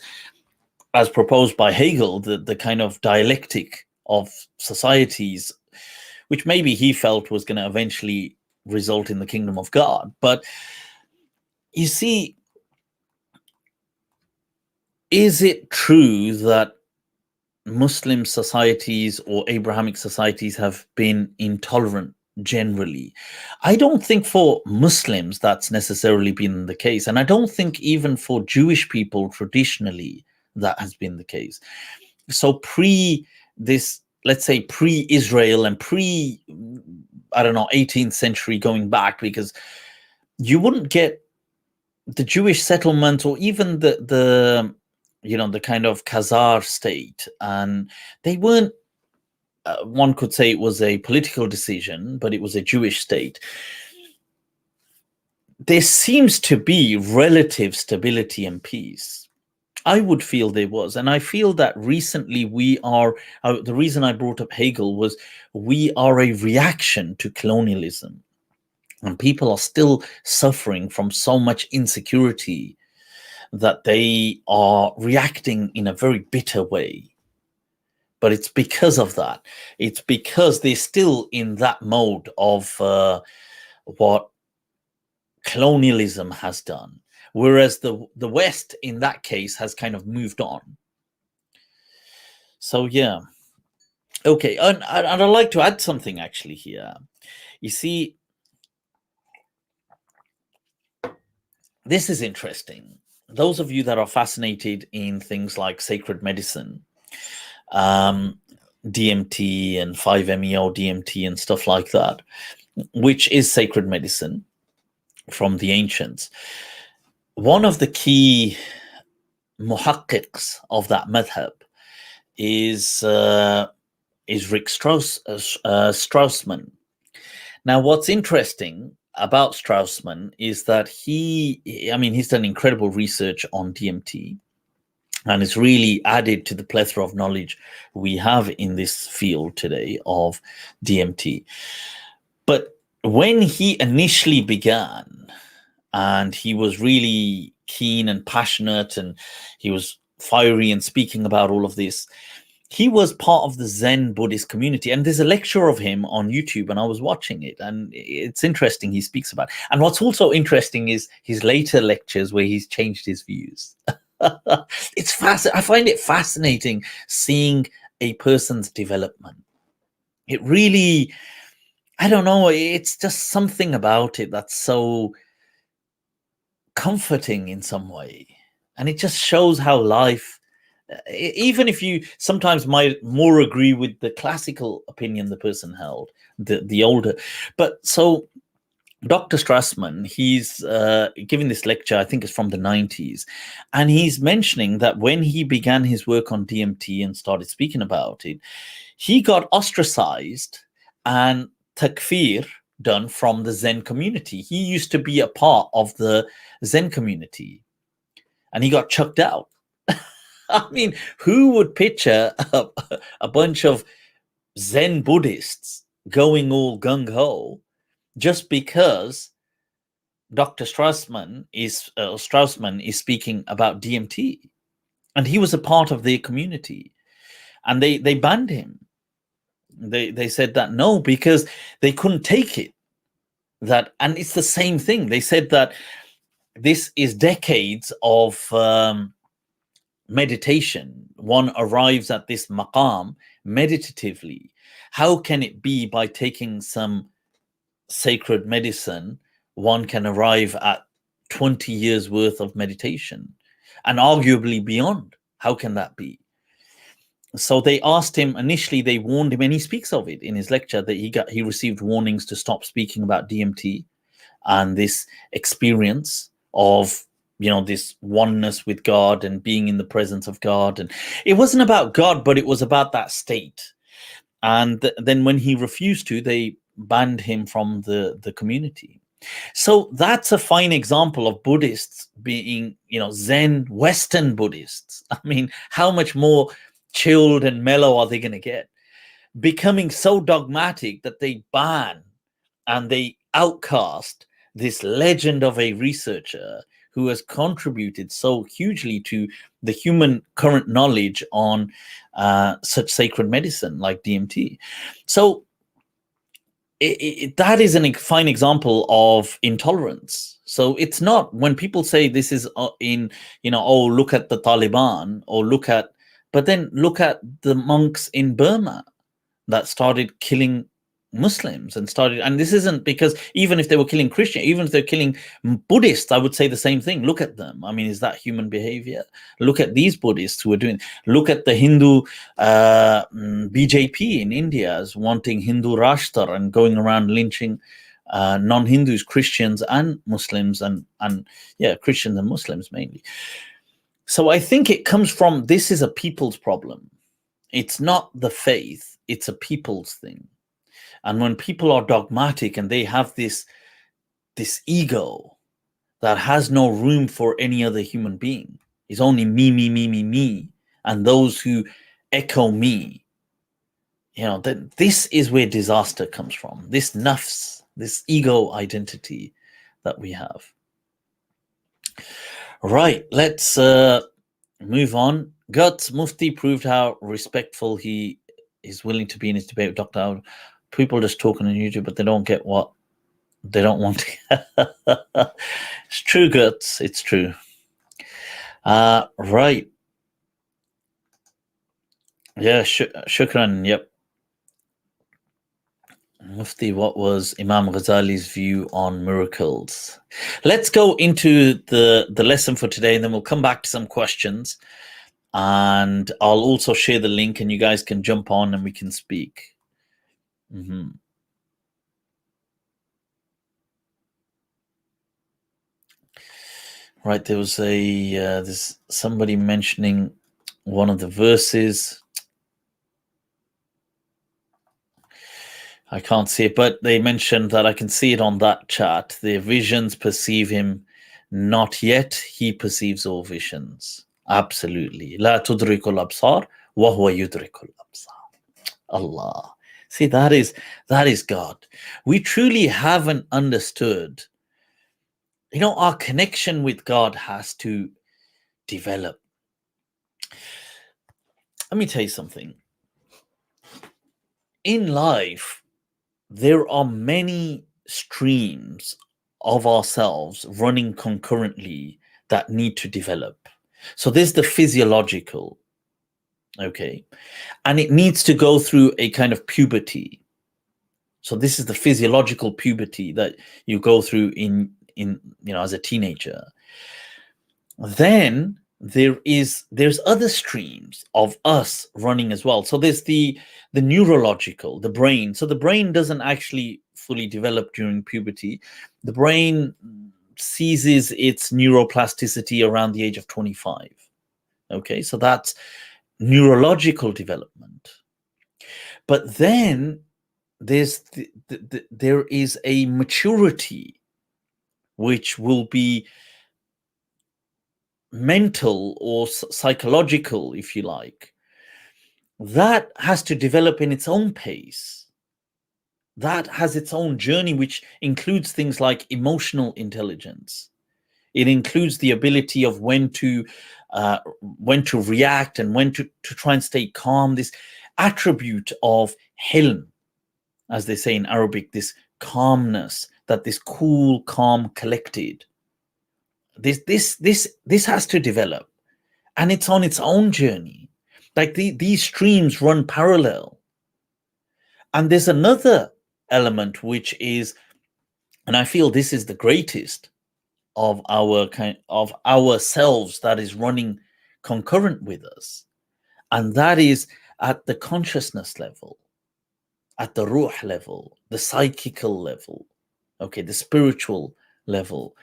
as proposed by Hegel, the kind of dialectic of societies, which maybe he felt was going to eventually result in the kingdom of God. But you see, is it true that Muslim societies or Abrahamic societies have been intolerant generally? I don't think for Muslims that's necessarily been the case. And I don't think even for Jewish people traditionally that has been the case. So let's say pre-Israel and 18th century going back, because you wouldn't get the Jewish settlement or even the kind of Khazar state, and they weren't, one could say it was a political decision, but it was a Jewish state. There seems to be relative stability and peace. I would feel there was, and I feel that recently the reason I brought up Hegel was we are a reaction to colonialism, and people are still suffering from so much insecurity that they are reacting in a very bitter way. But it's because of that. It's because they're still in that mode of what colonialism has done, whereas the West in that case has kind of moved on. So yeah, okay, and I'd like to add something actually here. You see, this is interesting. Those of you that are fascinated in things like sacred medicine, DMT and 5-MeO DMT and stuff like that, which is sacred medicine from the ancients. One of the key muhaqqiqs of that madhab is Rick Straussman. Now, what's interesting about Straussman is that he's done incredible research on DMT, and it's really added to the plethora of knowledge we have in this field today of DMT. But when he initially began, and he was really keen and passionate, and he was fiery and speaking about all of this, he was part of the Zen Buddhist community. And there's a lecture of him on YouTube, and I was watching it, and it's interesting. He speaks about it. And what's also interesting is his later lectures where he's changed his views. It's fascinating. I find it fascinating seeing a person's development. It really, I don't know, it's just something about it that's so comforting in some way. And it just shows how life, even if you sometimes might more agree with the classical opinion the person held, the older. But so Dr. Strassman, he's giving this lecture, I think it's from the 90s, and he's mentioning that when he began his work on DMT and started speaking about it, he got ostracized and takfir done from the Zen community. He used to be a part of the Zen community, and he got chucked out. I mean, who would picture a bunch of Zen Buddhists going all gung-ho just because Dr. Straussman is speaking about DMT, and he was a part of their community, and they banned him. They said that no, because they couldn't take it. That, and it's the same thing. They said that this is decades of meditation. One arrives at this maqam meditatively. How can it be by taking some sacred medicine one can arrive at 20 years worth of meditation, and arguably beyond? How can that be? So they asked him initially, they warned him, and he speaks of it in his lecture, that he received warnings to stop speaking about DMT and this experience of, this oneness with God and being in the presence of God. And it wasn't about God, but it was about that state. And then when he refused to, they banned him from the community. So that's a fine example of Buddhists being, Zen Western Buddhists. I mean, how much more chilled and mellow are they going to get? Becoming so dogmatic that they ban and they outcast this legend of a researcher who has contributed so hugely to the human current knowledge on such sacred medicine like DMT. So that is a fine example of intolerance. So it's not, when people say this is look at the Taliban, or but then look at the monks in Burma that started killing Muslims and this isn't because, even if they were killing Christians, even if they're killing Buddhists, I would say the same thing. Look at them. I mean, is that human behavior? Look at these Buddhists who are doing, look at the Hindu BJP in India as wanting Hindu Rashtra and going around lynching non-Hindus, Christians and Muslims, and Christians and Muslims mainly. So I think it comes from, this is a people's problem. It's not the faith, it's a people's thing. And when people are dogmatic and they have this ego that has no room for any other human being, it's only me, me, me, me, me, and those who echo me, then this is where disaster comes from. This nafs, this ego identity that we have. Right, let's move on. Guts Mufti proved how respectful he is willing to be in his debate with Dr. People just talking on YouTube, but they don't get what They don't want to. It's true, Guts. It's true. Right. Yeah, shukran. Yep. Mufti, what was Imam Ghazali's view on miracles? Let's go into the lesson for today, and then we'll come back to some questions. And I'll also share the link, and you guys can jump on and we can speak. Right, there was there's somebody mentioning one of the verses. I can't see it, but they mentioned that I can see it on that chat. Their visions perceive him not yet, he perceives all visions. Absolutely. La tudrikul absar wa huwa yudrikul absar. Allah. See, that is God. We truly haven't understood. Our connection with God has to develop. Let me tell you something. In life, there are many streams of ourselves running concurrently that need to develop. So there's the physiological, okay, and it needs to go through a kind of puberty. So this is the physiological puberty that you go through in as a teenager. Then there's other streams of us running as well. So there's the neurological, the brain. So the brain doesn't actually fully develop during puberty. The brain seizes its neuroplasticity around the age of 25. Okay, so that's neurological development. But then there is a maturity which will be mental or psychological, if you like. That has to develop in its own pace. That has its own journey, which includes things like emotional intelligence. It includes the ability of when to react and when to try and stay calm. This attribute of Hilm, as they say in Arabic, this calmness, that this cool, calm, collected. This has to develop, and it's on its own journey. Like these streams run parallel. And there's another element which is, and I feel this is the greatest of ourselves that is running concurrent with us, and that is at the consciousness level, at the ruh level, the psychical level, okay, the spiritual level.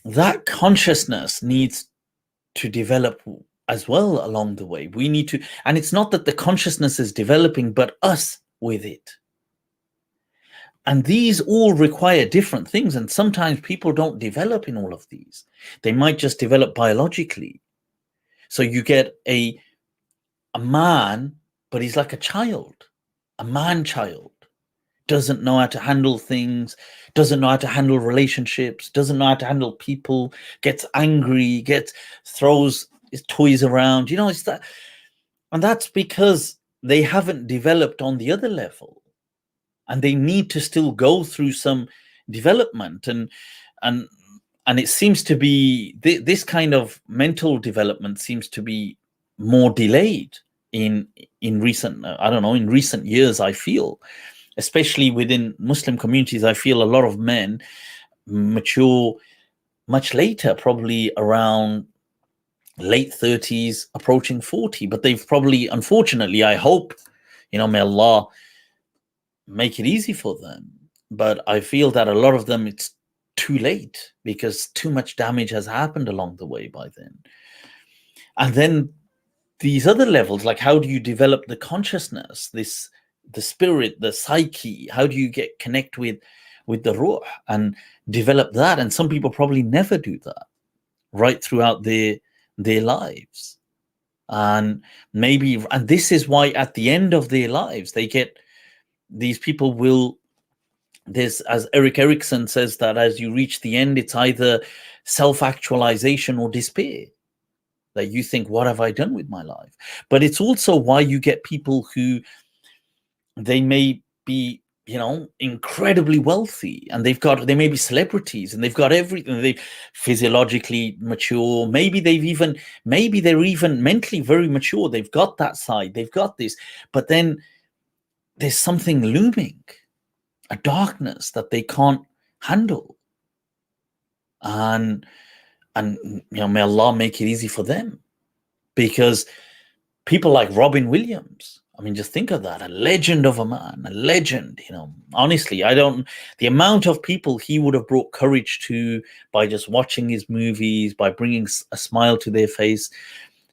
That consciousness needs to develop as well along the way. We need to, and it's not that the consciousness is developing, but us with it. And these all require different things. And sometimes people don't develop in all of these. They might just develop biologically. So you get a man, but he's like a child, a man-child. Doesn't know how to handle things, doesn't know how to handle relationships, doesn't know how to handle people, gets angry, throws his toys around. It's that. And that's because they haven't developed on the other level. And they need to still go through some development. And it seems to be this kind of mental development seems to be more delayed in recent, in recent years, I feel. Especially within Muslim communities, I feel a lot of men mature much later, probably around late 30s, approaching 40. But they've probably, unfortunately, I hope, may Allah make it easy for them. But I feel that a lot of them, it's too late because too much damage has happened along the way by then. And then these other levels, like how do you develop the consciousness, the spirit, the psyche? How do you connect with the ruh and develop that? And some people probably never do that right throughout their lives. And this is why at the end of their lives, these people will, as Erik Erikson says, that as you reach the end, it's either self-actualization or despair. That you think, what have I done with my life? But it's also why you get people who, they may be incredibly wealthy, and they may be celebrities, and they've got everything. They physiologically mature. Maybe they're even mentally very mature. They've got that side. They've got this, but then there's something looming, a darkness that they can't handle, and may Allah make it easy for them, because people like Robin Williams, I mean, just think of that, a legend of a man, a legend, honestly, the amount of people he would have brought courage to by just watching his movies, by bringing a smile to their face,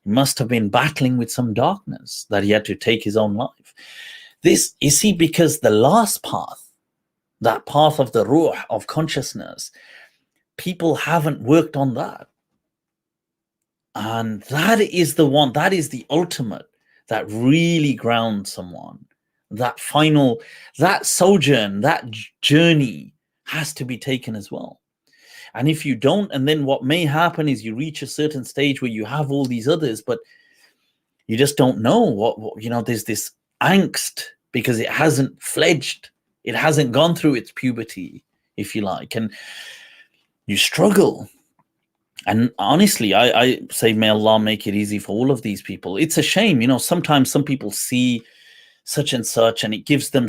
he must have been battling with some darkness that he had to take his own life. This, you see, because the last path, that path of the ruh, of consciousness, people haven't worked on that. And that is the one, that is the ultimate, that really grounds someone. That sojourn, that journey has to be taken as well. And if you don't, and then what may happen is you reach a certain stage where you have all these others, but you just don't know what there's this angst because it hasn't fledged. It hasn't gone through its puberty, if you like, and you struggle. And honestly, I say, may Allah make it easy for all of these people. It's a shame, sometimes some people see such and such, and it gives them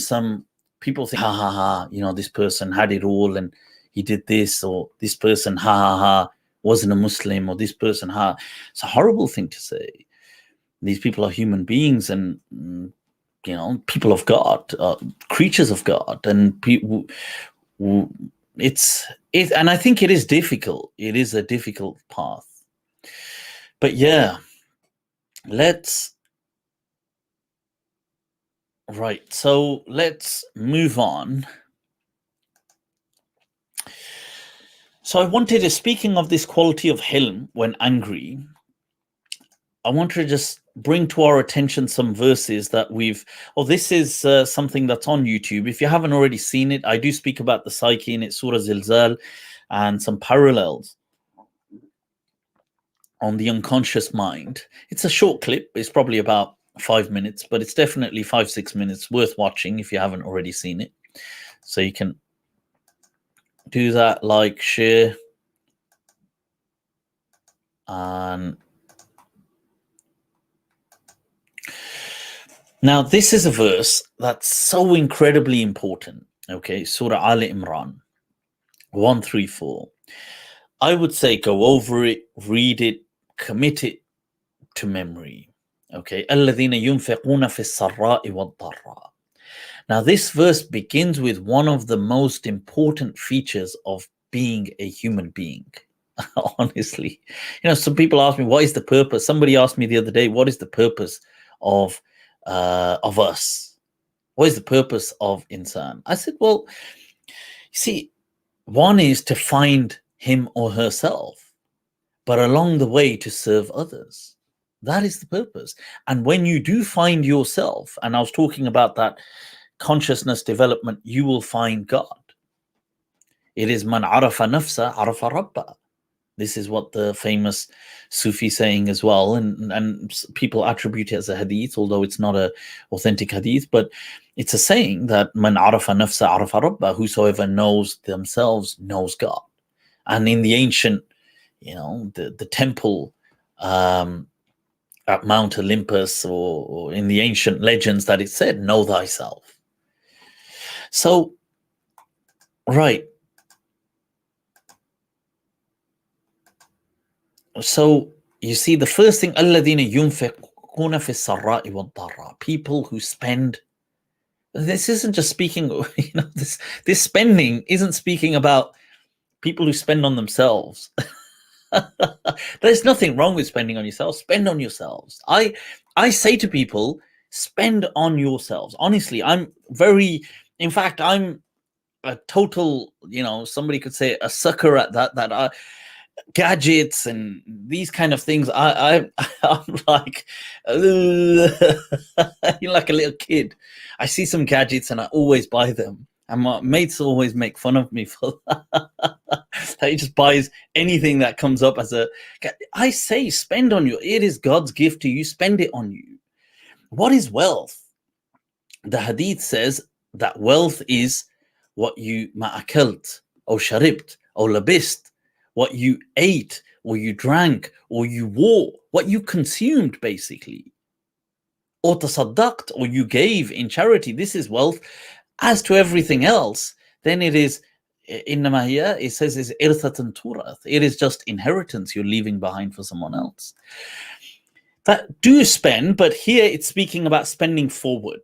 people think, ha ha ha, this person had it all and he did this, or this person, ha ha ha, wasn't a Muslim, or this person, ha. It's a horrible thing to say. These people are human beings, and people of God, creatures of God, and people. And I think it is difficult. It is a difficult path. But yeah, so let's move on. So I wanted to, speaking of this quality of Hilm when angry, I wanted to just bring to our attention some verses that this is something that's on YouTube. If you haven't already seen it, I do speak about the psyche in it, Surah Zilzal, and some parallels on the unconscious mind. It's a short clip. It's probably about 5 minutes, but it's definitely 5-6 minutes worth watching if you haven't already seen it. So you can do that, like, share, and now this is a verse that's so incredibly important. Okay, Surah Al Imran 134. I would say go over it, read it, commit it to memory. Okay, الذين ينفقون في السراء والضراء. Now this verse begins with one of the most important features of being a human being. Honestly, some people ask me, what is the purpose? Somebody asked me the other day, what is the purpose of us? What is the purpose of insan? I said, well, see, one is to find him or herself, but along the way to serve others. That is the purpose. And when you do find yourself, and I was talking about that consciousness development, you will find God. It is man arafa nafsa arafa rabba. This is what the famous Sufi saying as well, and people attribute it as a hadith, although it's not an authentic hadith, but it's a saying that man arafa nafsa arafa rabba, whosoever knows themselves knows God. And in the ancient, the temple at Mount Olympus, or in the ancient legends, that it said, know thyself. So, right. So you see, the first thing, الَّذِينَ يُنْفِقُونَ فِي السَّرَّاءِ وَالضَّرَّاء, people who spend. This isn't just speaking, this spending isn't speaking about people who spend on themselves. There's nothing wrong with spending on yourself. Spend on yourselves. I say to people, spend on yourselves. Honestly, I'm a total, somebody could say a sucker at that gadgets and these kind of things. I'm like, like a little kid. I see some gadgets and I always buy them. And my mates always make fun of me for that. He just buys anything that comes up as I say, spend on you. It is God's gift to you. Spend it on you. What is wealth? The hadith says, that wealth is what you ma'akalt, or sharibt, or labist, what you ate, or you drank, or you wore, what you consumed, basically. Or tasaddaqt, or you gave in charity. This is wealth. As to everything else, then it is, innama hiya, it says, is irthatan turath. It is just inheritance you're leaving behind for someone else. That do spend, but here it's speaking about spending forward,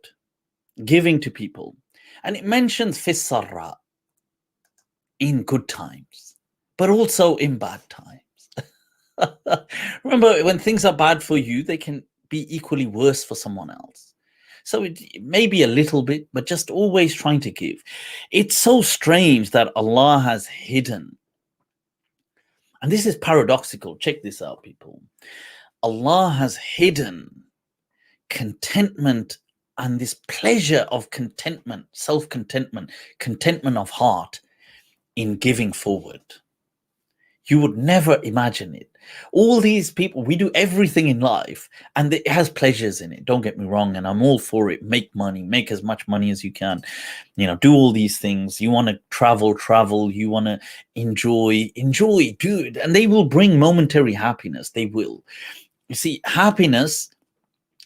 giving to people. And it mentions fissarra, in good times, but also in bad times. Remember, when things are bad for you, they can be equally worse for someone else. So it may be a little bit, but just always trying to give. It's so strange that Allah has hidden, and this is paradoxical. Check this out, people. Allah has hidden contentment and this pleasure of contentment, self-contentment, contentment of heart in giving forward. You would never imagine it. All these people, we do everything in life and it has pleasures in it. Don't get me wrong. And I'm all for it. Make money, make as much money as you can, do all these things. You want to travel. You want to enjoy, do it. And they will bring momentary happiness. They will. You see, happiness,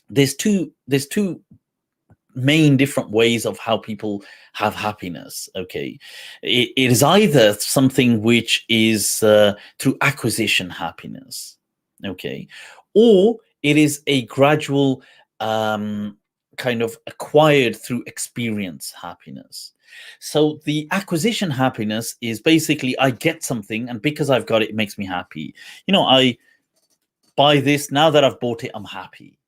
there's two main different ways of how people have happiness. Okay, it is either something which is through acquisition happiness, okay, or it is a gradual kind of acquired through experience happiness. So the acquisition happiness is basically I get something, and because I've got it, it makes me happy. I buy this, now that I've bought it, I'm happy.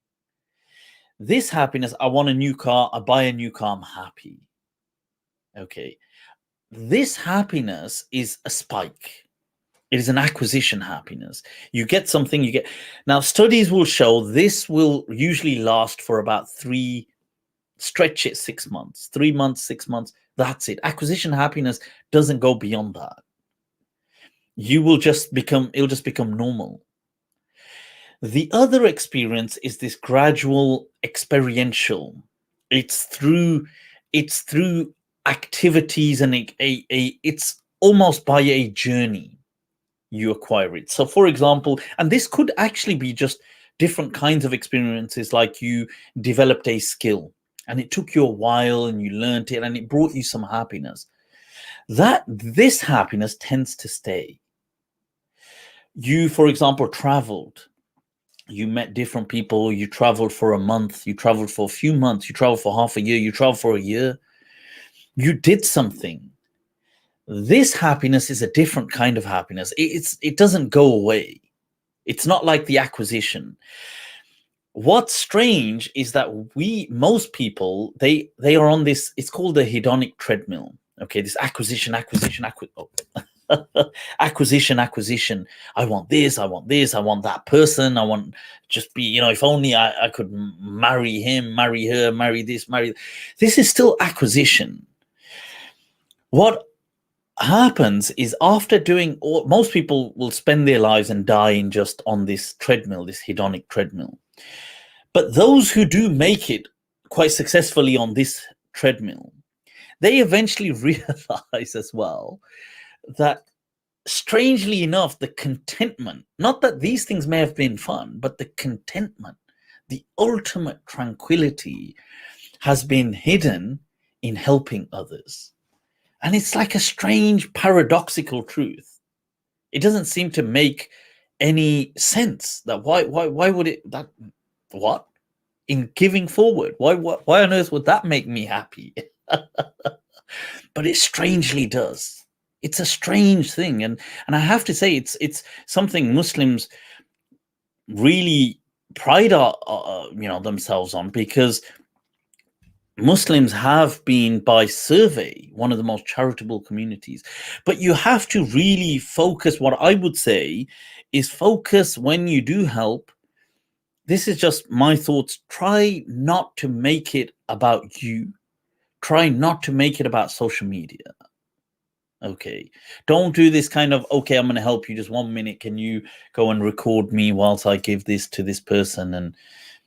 This happiness, I want a new car, I buy a new car, I'm happy. Okay. This happiness is a spike. It is an acquisition happiness. You get something, Now, studies will show this will usually last for about 6 months, 3 months, 6 months. That's it. Acquisition happiness doesn't go beyond that. It'll just become normal. The other experience is this gradual experiential. It's through activities, and it's almost by a journey you acquire it. So for example, and this could actually be just different kinds of experiences, like you developed a skill and it took you a while and you learned it and it brought you some happiness. This happiness tends to stay. You, for example, traveled. You met different people, you traveled for a month, you traveled for a few months, you traveled for half a year, you traveled for a year. You did something. This happiness is a different kind of happiness. It doesn't go away. It's not like the acquisition. What's strange is that most people, they are on this, it's called the hedonic treadmill. Okay, this acquisition. Acquisition. I want this, I want that person, I want just be, if only I could marry him, marry her, marry this. This is still acquisition. What happens is, after doing most people will spend their lives and die just on this treadmill, this hedonic treadmill. But those who do make it quite successfully on this treadmill, they eventually realize as well that, strangely enough, the contentment, not that these things may have been fun, but the contentment, the ultimate tranquility, has been hidden in helping others. And it's like a strange paradoxical truth. It doesn't seem to make any sense. That why would it, that what in giving forward, why on earth would that make me happy? But it strangely does. It's a strange thing, and I have to say, it's something Muslims really pride themselves on, because Muslims have been, by survey, one of the most charitable communities. But you have to really focus. What I would say is focus when you do help. This is just my thoughts. Try not to make it about you. Try not to make it about social media. Okay, don't do this kind of, okay, I'm going to help you, just 1 minute, can you go and record me whilst I give this to this person? And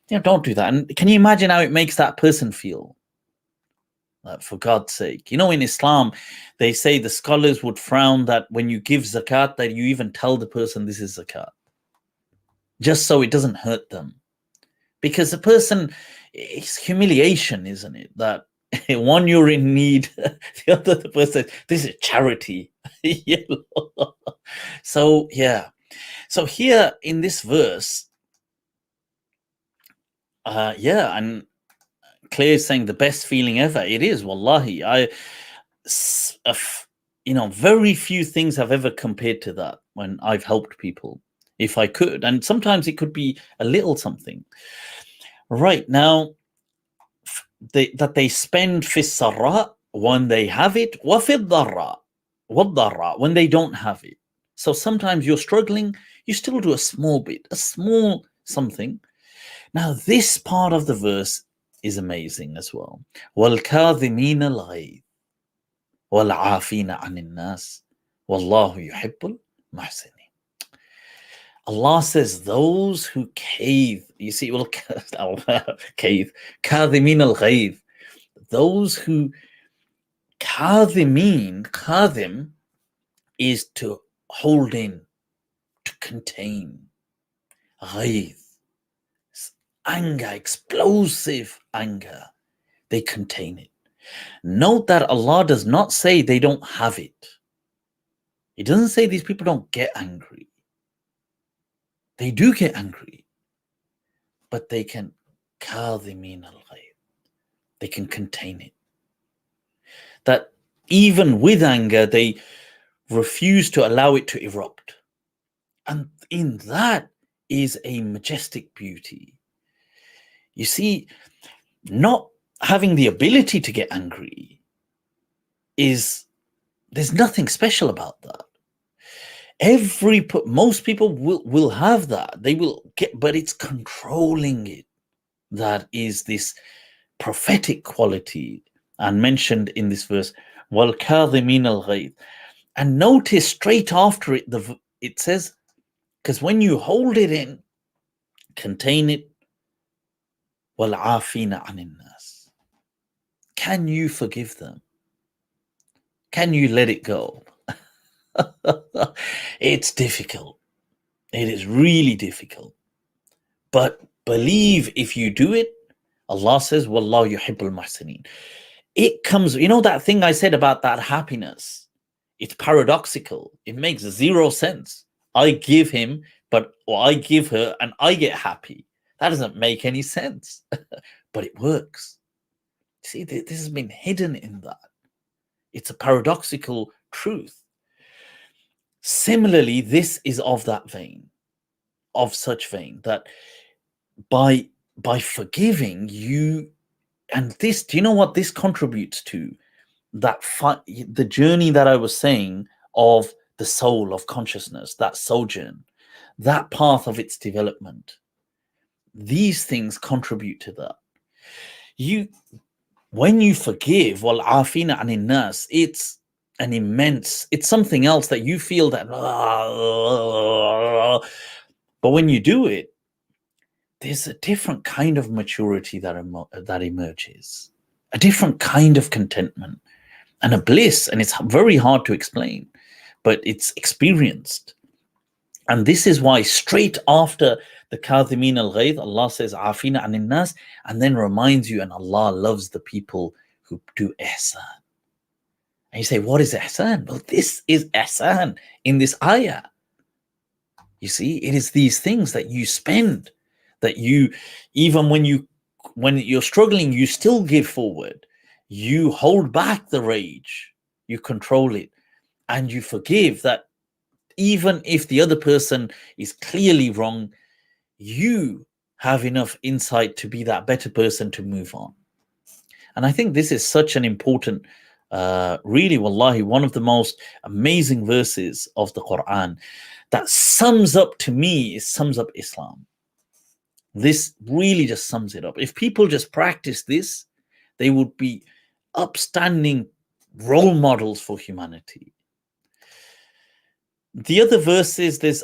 don't do that. And can you imagine how it makes that person feel? For God's sake. In Islam, they say the scholars would frown that when you give zakat, that you even tell the person this is zakat, just so it doesn't hurt them. Because the person, it's humiliation, isn't it? That one, you're in need, the other, the person, this is charity. So, yeah. So here in this verse, and Claire is saying the best feeling ever. It is, wallahi. Very few things have ever compared to that when I've helped people, if I could. And sometimes it could be a little something. Right now, that they spend fi sarra when they have it, wa fi dharra when they don't have it. So sometimes you're struggling, you still do a small bit, a small something. Now this part of the verse is amazing as well. وَالْكَاظِمِينَ الْغَيْظَ وَالْعَافِينَ عَنِ النَّاسِ وَاللَّهُ يُحِبُّ الْمُحْسِنِينَ. Allah says those who cave, you see, cave, كَاظِمِينَ الْغَيْظَ, those who, kadhim is to hold in, to contain. Ghayth, anger, explosive anger, they contain it. Note that Allah does not say they don't have it. He doesn't say these people don't get angry. They do get angry, but they can kadhimin al-ghayth, they can contain it. That even with anger, they refuse to allow it to erupt. And in that is a majestic beauty. You see, not having the ability to get angry there's nothing special about that. Most people will have that. They will get, but it's controlling it that is this prophetic quality and mentioned in this verse, وَالْكَاظِمِينَ الْغَيْظَ. And notice straight after it, it says, because when you hold it in, contain it, وَالْعَافِينَ عَنِ النَّاسِ. Can you forgive them? Can you let it go? It's difficult. It is really difficult. But believe if you do it, Allah says, وَاللَّهُ يُحِبُّ الْمُحْسِنِينَ. It comes, that thing I said about that happiness, it's paradoxical. It makes zero sense. I give him, or I give her, and I get happy. That doesn't make any sense, but it works. See, this has been hidden in that. It's a paradoxical truth. Similarly, this is of that vein, of such vein, that by forgiving you, and this, do you know what this contributes to? That the journey that I was saying of the soul, of consciousness, that sojourn, that path of its development. These things contribute to that. When you forgive, وَالْعَافِينَ عَنِ النَّاسِ, it's an immense, it's something else that you feel that, but when you do it, there's a different kind of maturity that emerges, a different kind of contentment and a bliss, and it's very hard to explain, but it's experienced. And this is why straight after the kadhimin al-ghayth, Allah says afina anin nas, and then reminds you, and Allah loves the people who do ihsan. And you say, what is ihsan? Well, this is ihsan in this ayah. You see, it is these things that you spend, that you, even when you're struggling, you still give forward. You hold back the rage, you control it, and you forgive. That even if the other person is clearly wrong, you have enough insight to be that better person to move on. And I think this is such an important, really, wallahi, one of the most amazing verses of the Quran that sums up Islam. This really just sums it up. If people just practice this, they would be upstanding role models for humanity. The other verses, there's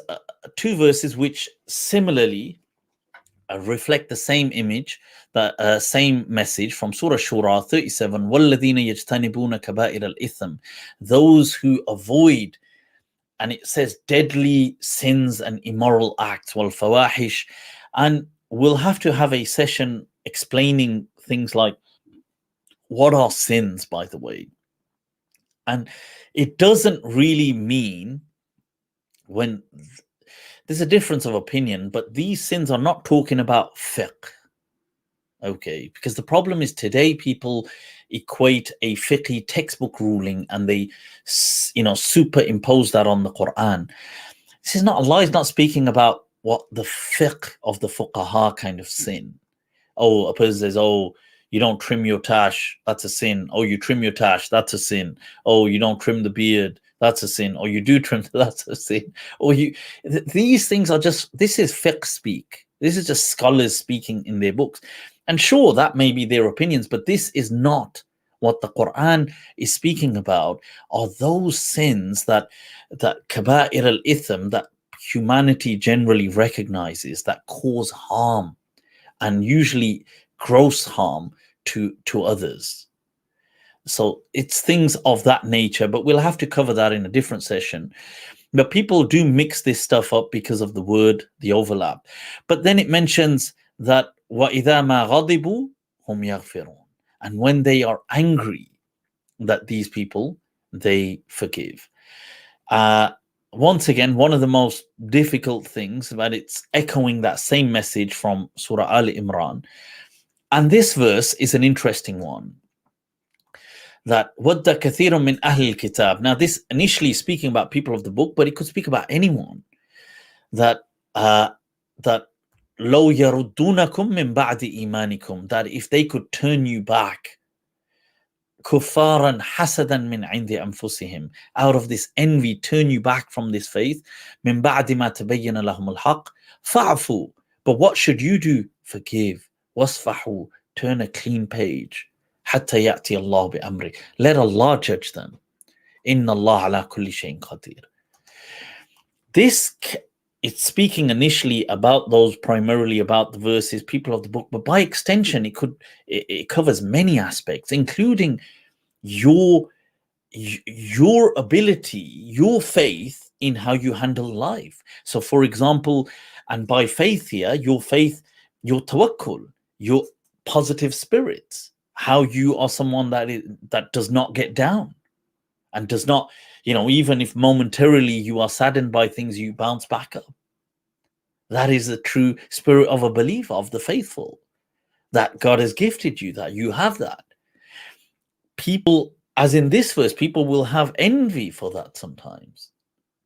two verses which similarly reflect the same image, the same message from Surah Shura 37. وَالَّذِينَ يَجْتَنِبُونَ كَبَائِرَ الْإِثْمِ, those who avoid, and it says deadly sins and immoral acts, وَالْفَوَاحِشِ. And we'll have to have a session explaining things like what are sins, by the way. And it doesn't really mean, when there's a difference of opinion, but these sins are not talking about fiqh. Okay, because the problem is today people equate a fiqh textbook ruling and they, superimpose that on the Quran. This is not, Allah is not speaking about what the fiqh of the fuqaha kind of sin. Oh, a person says, oh, you don't trim your tash, that's a sin. Oh, you trim your tash, that's a sin. Oh, you don't trim the beard, that's a sin. Or you do trim, that's a sin. Or these things are just, this is fiqh speak. This is just scholars speaking in their books. And sure, that may be their opinions, but this is not what the Quran is speaking about. Are those sins that kaba'ir al-ithm, that humanity generally recognizes, that cause harm, and usually gross harm to others. So it's things of that nature, but we'll have to cover that in a different session. But people do mix this stuff up because of the word, the overlap. But then it mentions that وَإِذَا مَا غَضِبُوا هُمْ يَغْفِرُونَ, and when they are angry, that these people, they forgive. Once again, one of the most difficult things, but it's echoing that same message from Surah Al Imran. And this verse is an interesting one. That وَدَّ كَثِيرٌ مِّنْ أَهْلِ الْكِتَابِ. Now this initially speaking about people of the book, but it could speak about anyone. That لَوْ يَرُدُّونَكُمْ مِّن بَعْدِ إِيمَانِكُمْ, that if they could turn you back, كُفَّارًا حَسَدًا مِّنْ عِنْدِ أَنفُسِهِمْ, out of this envy, turn you back from this faith, مِّن بَعْدِ مَا تَبَيَّنَ لَهُمُ الْحَقِّ فَاعْفُوا. But what should you do? Forgive. وَاصْفَحُوا, turn a clean page. حَتَّى يَأْتِيَ اللَّهُ بِأَمْرِهِ, let Allah judge them. إِنَّ اللَّهَ عَلَى كُلِّ شَيْءٍ قَدِيرٌ. This, it's speaking initially about those, primarily about the verses, people of the book, but by extension, it covers many aspects, including your ability, your faith in how you handle life. So, for example, and by faith here, your faith, your tawakkul, your positive spirits, how you are someone that does not get down and does not, even if momentarily you are saddened by things, you bounce back up. That is the true spirit of a believer, of the faithful, that God has gifted you, that you have that. People, as in this verse, people will have envy for that sometimes,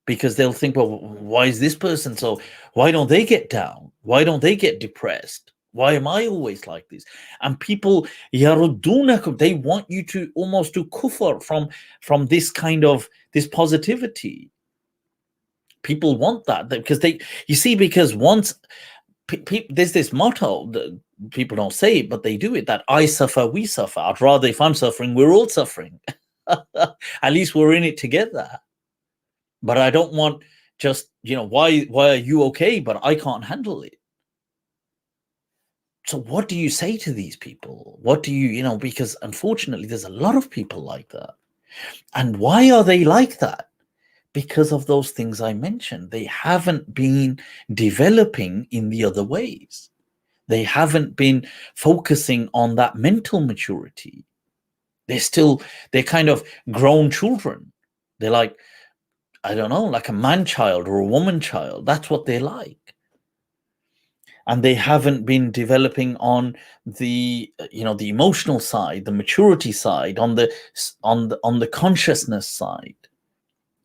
because they'll think, well, why is this person so? Why don't they get down? Why don't they get depressed? Why am I always like this? And people, yarudunakum, they want you to almost do kufr from this kind of, this positivity. People want that because because once there's this motto that people don't say it, but they do it, that I suffer, we suffer. I'd rather, if I'm suffering, we're all suffering. At least we're in it together. But I don't want just, why are you okay, but I can't handle it. So what do you say to these people? What do you, because unfortunately there's a lot of people like that. And why are they like that? Because of those things I mentioned. They haven't been developing in the other ways. They haven't been focusing on that mental maturity. They're kind of grown children. They're like, I don't know, like a man child or a woman child. That's what they're like. And they haven't been developing on the, the emotional side, the maturity side, on the consciousness side,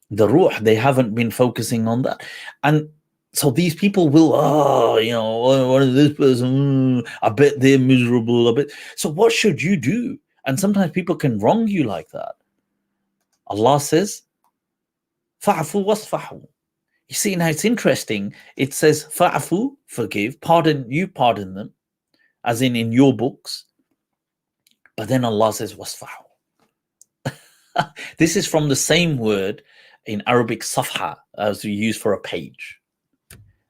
the ruh. They haven't been focusing on that. And so these people will, what is this person? I bet they're miserable. So what should you do? And sometimes people can wrong you like that. Allah says, fa'fu wasfahu. You see, now it's interesting. It says, fa'fu, forgive, pardon them, as in your books. But then Allah says, wasfahu. This is from the same word in Arabic, safha, as we use for a page.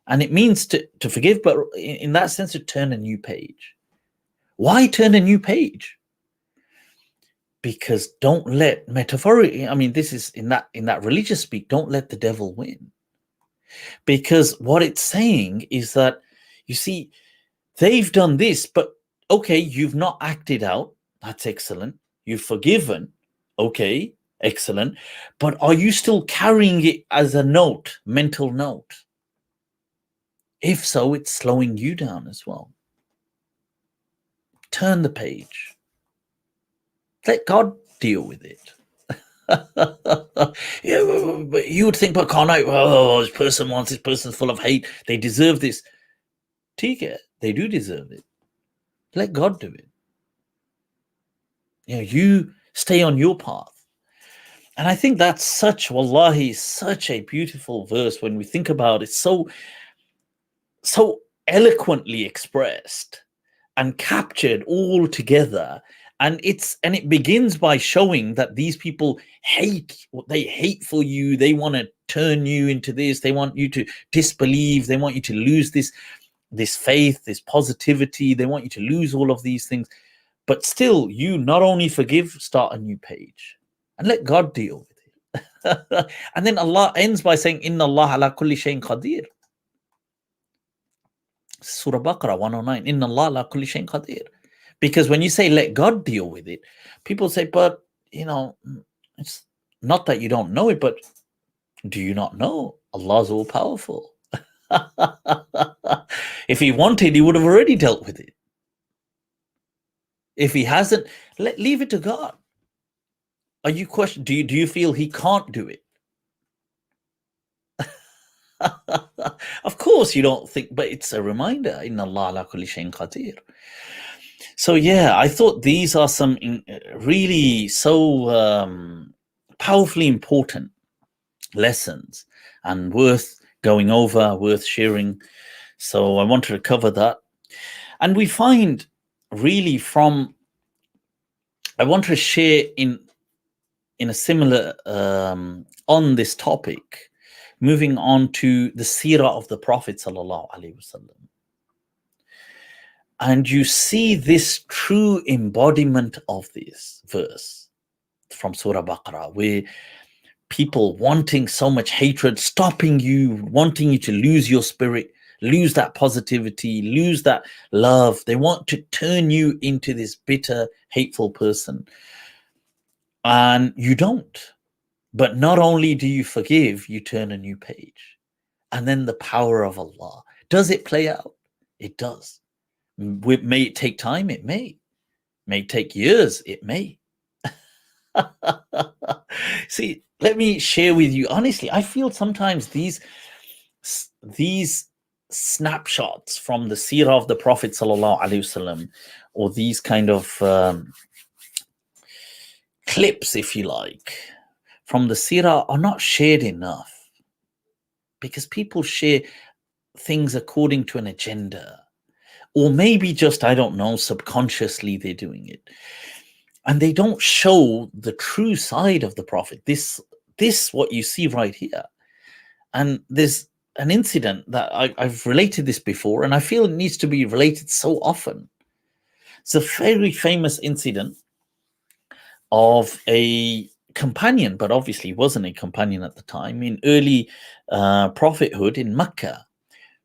And it means to forgive, but in that sense, to turn a new page. Why turn a new page? Because don't let metaphorically, I mean, this is in that religious speak, don't let the devil win. Because what it's saying is that, you see, they've done this, but okay, you've not acted out. That's excellent. You've forgiven. Okay, excellent. But are you still carrying it as a note, mental note? If so, it's slowing you down as well. Turn the page. Let God deal with it. Yeah, but you would think, but can't I? Oh, this person wants, this person's full of hate. They deserve this. Take it. They do deserve it. Let God do it. You stay on your path. And I think that's such, wallahi, such a beautiful verse when we think about it. So eloquently expressed and captured all together. And it begins by showing that these people hate for you. They want to turn you into this. They want you to disbelieve. They want you to lose this faith, this positivity. They want you to lose all of these things. But still, you not only forgive, start a new page and let God deal with it. And then Allah ends by saying, Inna Allah ala kulli shayin qadir. Surah Baqarah 109. Inna Allah ala kulli shayin qadir. Because when you say let God deal with it, people say, but it's not that you don't know it, but do you not know Allah's all powerful? If he wanted, he would have already dealt with it. If he hasn't, leave it to God. Are you question? Do you feel he can't do it? Of course you don't think, but it's a reminder. Inna Allah ala kulli shayin qadir. So yeah, I thought these are some really so powerfully important lessons and worth going over, worth sharing. So I wanted to cover that. And we find really I want to share in a similar on this topic, moving on to the seerah of the Prophet sallallahu alaihi wasallam. And you see this true embodiment of this verse from Surah Baqarah, where people wanting so much hatred, stopping you, wanting you to lose your spirit, lose that positivity, lose that love. They want to turn you into this bitter, hateful person. And you don't. But not only do you forgive, you turn a new page. And then the power of Allah. Does it play out? It does. May it take time? It may. May it take years? It may. See, let me share with you, honestly, I feel sometimes these snapshots from the seerah of the Prophet sallallahu alaihi wasallam, or these kind of clips, if you like, from the seerah are not shared enough, because people share things according to an agenda, or maybe just, I don't know, subconsciously they're doing it. And they don't show the true side of the Prophet. This what you see right here. And there's an incident that I've related this before, and I feel it needs to be related so often. It's a very famous incident of a companion, but obviously wasn't a companion at the time, in early prophethood in Mecca.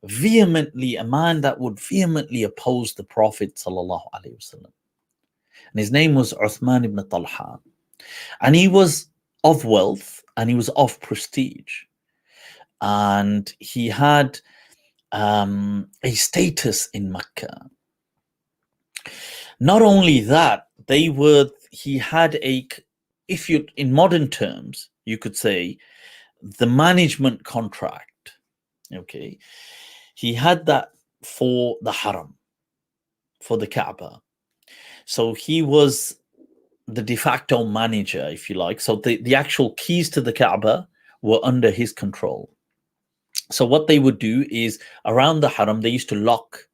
A man that would vehemently oppose the Prophet sallallahu alaihi wasallam. And his name was Uthman ibn Talha. And he was of wealth and he was of prestige. And he had a status in Mecca. Not only that, he had in modern terms, you could say, the management contract. Okay. He had that for the Haram, for the Kaaba. So he was the de facto manager, if you like. So the actual keys to the Kaaba were under his control. So what they would do is, around the Haram, they used to lock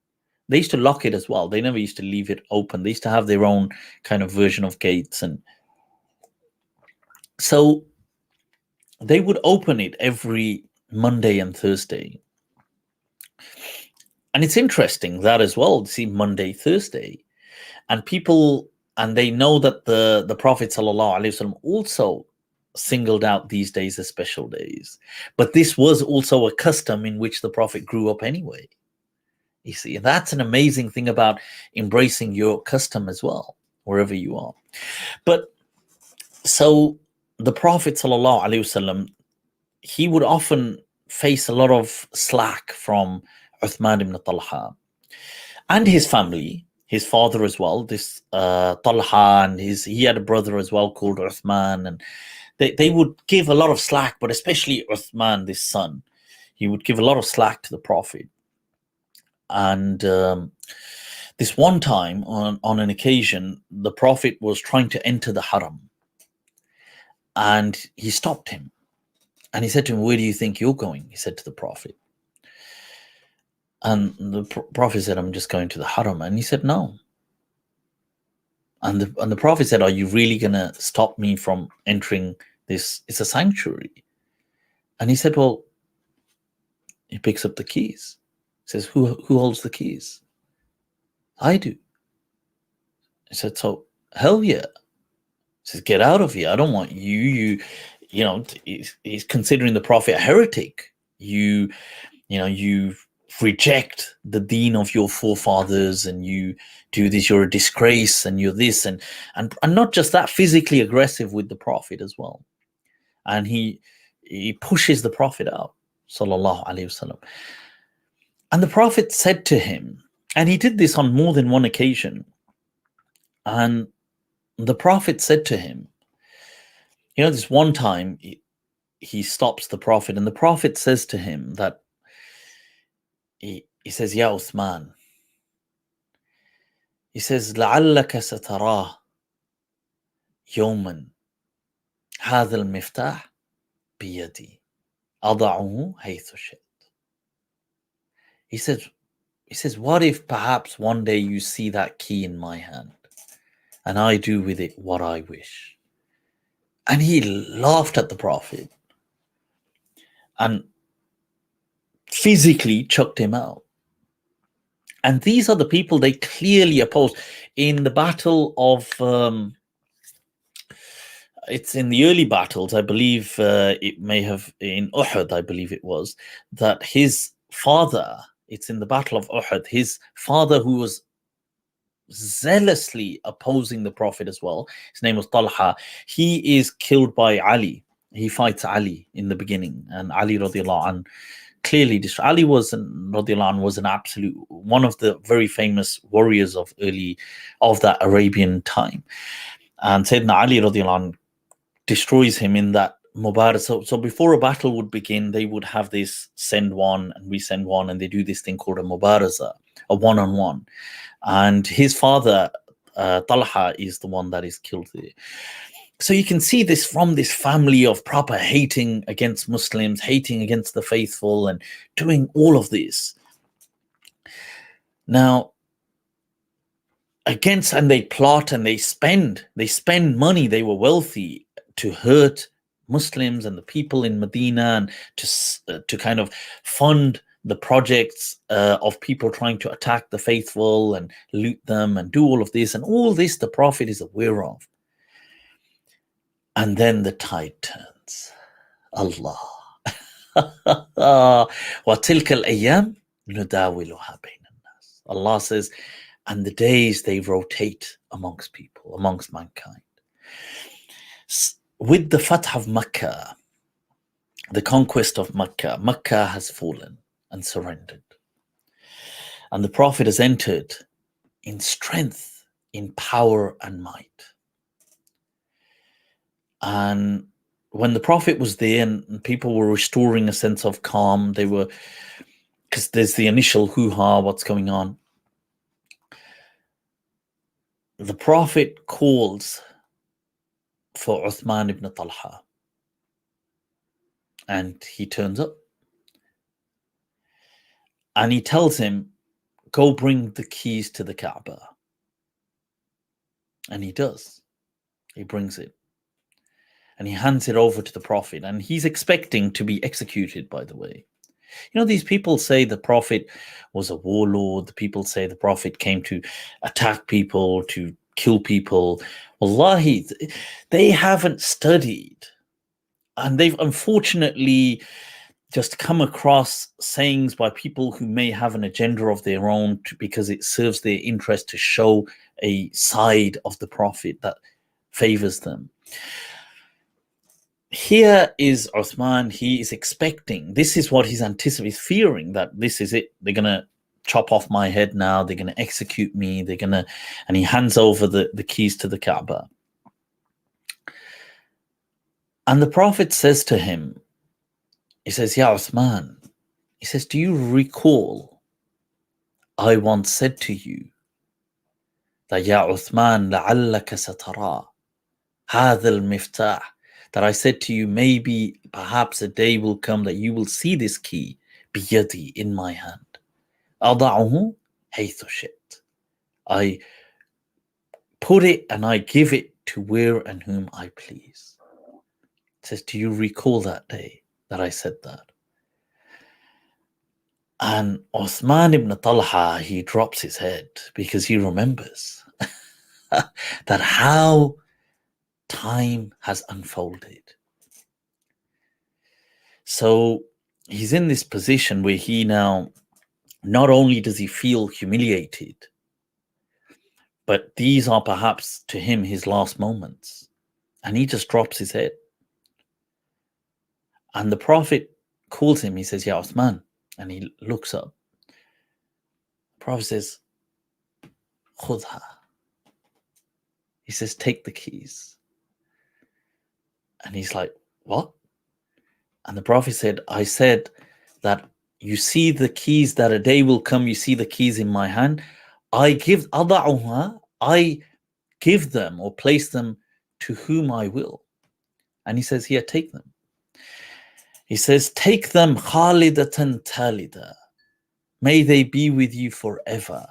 it as well. They never used to leave it open. They used to have their own kind of version of gates. And so they would open it every Monday and Thursday. And it's interesting that as well, see Monday, Thursday, and people, and they know that the Prophet ﷺ also singled out these days as special days. But this was also a custom in which the Prophet grew up anyway. You see, that's an amazing thing about embracing your custom as well, wherever you are. But so the Prophet ﷺ, he would often face a lot of slack from Uthman ibn Talha and his family, his father as well, this Talha, and he had a brother as well called Uthman, and they would give a lot of slack, but especially Uthman, this son, he would give a lot of slack to the Prophet. And this one time, on an occasion, the Prophet was trying to enter the haram, and he stopped him. And he said to him, "Where do you think you're going?" He said to the Prophet. And the Prophet said, "I'm just going to the haram." And he said, "No." And the Prophet said, "Are you really going to stop me from entering this? It's a sanctuary." And he said, "Well," he picks up the keys. He says, who holds the keys?" "I do." He said, "So, hell yeah." He says, "Get out of here. I don't want you. You know, he's considering the Prophet a heretic. You reject the deen of your forefathers, and you do this. You're a disgrace, and you're this, and not just that, physically aggressive with the Prophet as well. And he pushes the Prophet out, sallallahu alaihi wasallam. And the Prophet said to him, and he did this on more than one occasion, and the Prophet said to him, this one time he stops the Prophet, and the Prophet says to him that he says, "Ya Uthman," he says, "لعلك ستراه يوما هذا المفتاح بيدي أضعه حيث شئت." He says, "What if perhaps one day you see that key in my hand, and I do with it what I wish?" And he laughed at the Prophet and physically chucked him out. And these are the people they clearly oppose. In the battle of, it's in the early battles, I believe it may have, in Uhud, I believe it was, that his father, it's in the Battle of Uhud, his father, who was zealously opposing the Prophet as well, his name was Talha, he is killed by Ali. He fights Ali in the beginning, and Ali radiallahu anhu clearly Ali was an absolute one of the very famous warriors of that Arabian time. And Sayyidina Ali radiallahu anhu destroys him in that Mubarak. So before a battle would begin, they would have this send one and we send one, and they do this thing called a Mubaraza, a one-on-one. And his father, Talha, is the one that is killed there. So you can see this from this family of proper hating against Muslims, hating against the faithful, and doing all of this. Now, and they plot and they spend money. They were wealthy to hurt Muslims and the people in Medina, and to kind of fund the projects of people trying to attack the faithful and loot them and do all of this. And all this the Prophet is aware of. And then the tide turns. Allah. وَتِلْكَ الْأَيَّامِ نُدَاوِلُهَا بَيْنَ النَّاسِ. Allah says, and the days, they rotate amongst people, amongst mankind. With the Fath of Makkah, the conquest of Makkah, Makkah has fallen and surrendered. And the Prophet has entered in strength, in power and might. And when the Prophet was there and people were restoring a sense of calm, because there's the initial hoo-ha, what's going on. The Prophet calls for Uthman ibn Talha, and he turns up. And he tells him, "Go bring the keys to the Kaaba." And he does. He brings it. And he hands it over to the Prophet. And he's expecting to be executed, by the way. These people say the Prophet was a warlord. The people say the Prophet came to attack people, to kill people. Wallahi, they haven't studied. And they've unfortunately just come across sayings by people who may have an agenda of their own because it serves their interest to show a side of the Prophet that favors them. Here is Uthman. He is expecting, this is what he's anticipating, he's fearing that this is it. They're going to chop off my head now. They're going to execute me. And he hands over the keys to the Kaaba. And the Prophet says to him, he says, Ya Uthman, he says, do you recall I once said to you that Ya Uthman, لَعَلَّكَ سَتَرَى هَذَا الْمِفْتَاحِ, that I said to you, maybe perhaps a day will come that you will see this key, بِيَدِي, in my hand. أَضَعُهُ حَيْثُ شِئْتَ, I put it and I give it to where and whom I please. It says, do you recall that day that I said that? And Uthman ibn Talha, he drops his head because he remembers that how time has unfolded. So he's in this position where he now, not only does he feel humiliated, but these are perhaps to him his last moments. And he just drops his head. And the Prophet calls him, he says, Ya Uthman. And he looks up. The Prophet says, Khudha. He says, take the keys. And he's like, what? And the Prophet said, I said that you see the keys, that a day will come, you see the keys in my hand. I give them or place them to whom I will. And he says, here, take them. He says, take them, khalidatan talida. May they be with you forever.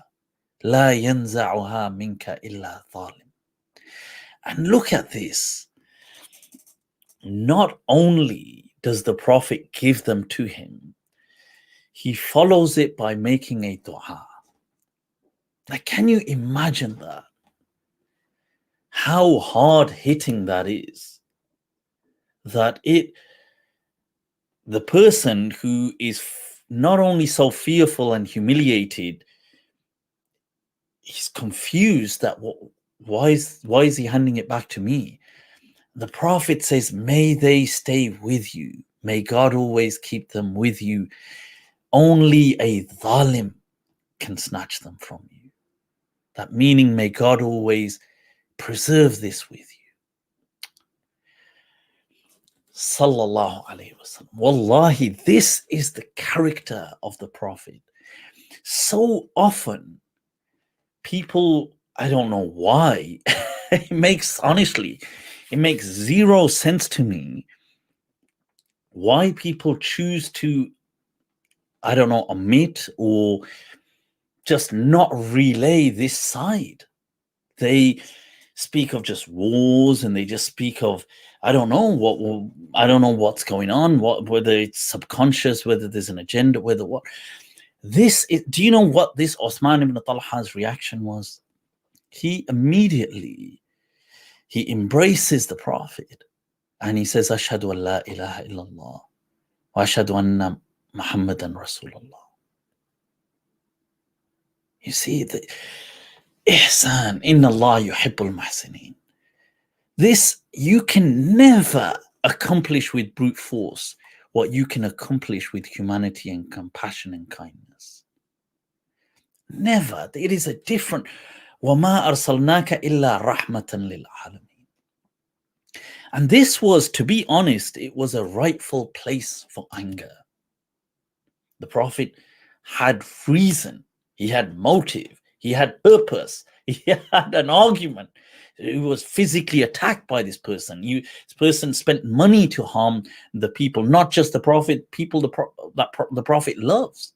La yanza'uha minka illa zalim. And look at this. Not only does the Prophet give them to him, he follows it by making a dua. Like, can you imagine that? How hard hitting that is. That the person who is not only so fearful and humiliated, he's confused that why is he handing it back to me? The Prophet says, may they stay with you. May God always keep them with you. Only a dhalim can snatch them from you. That meaning, may God always preserve this with you. Sallallahu alayhi wasallam. Wallahi, this is the character of the Prophet. So often, people, I don't know why, it makes zero sense to me why people choose to, I don't know, omit or just not relay this side. They speak of just wars, and they just speak of, I don't know what's going on, whether it's subconscious, whether there's an agenda, whether what. Do you know what this Uthman ibn Talha's reaction was? He immediately, he embraces the Prophet and he says, Ashhadu an la ilaha illallah wa ashhadu anna Muhammadan Rasulullah. You see, the ihsan, inna Allah yuhibbul muhsinin. This, you can never accomplish with brute force what you can accomplish with humanity and compassion and kindness. Never. It is a different. وَمَا أَرْسَلْنَاكَ إِلَّا رَحْمَةً لِلْعَالَمِينَ. And this was, to be honest, it was a rightful place for anger. The Prophet had reason, he had motive, he had purpose, he had an argument. He was physically attacked by this person. This person spent money to harm the people, not just the Prophet, people that the Prophet loves,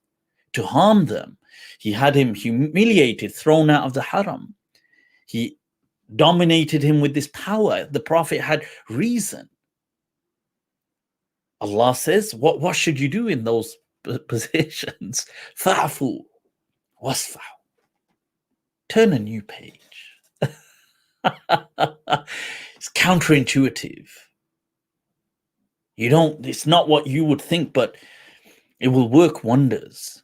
to harm them. He had him humiliated, thrown out of the haram. He dominated him with this power. The Prophet had reason. Allah says, what should you do in those positions. Fa'fu wasfa'u. Turn a new page. It's counterintuitive. It's not what you would think, but it will work wonders.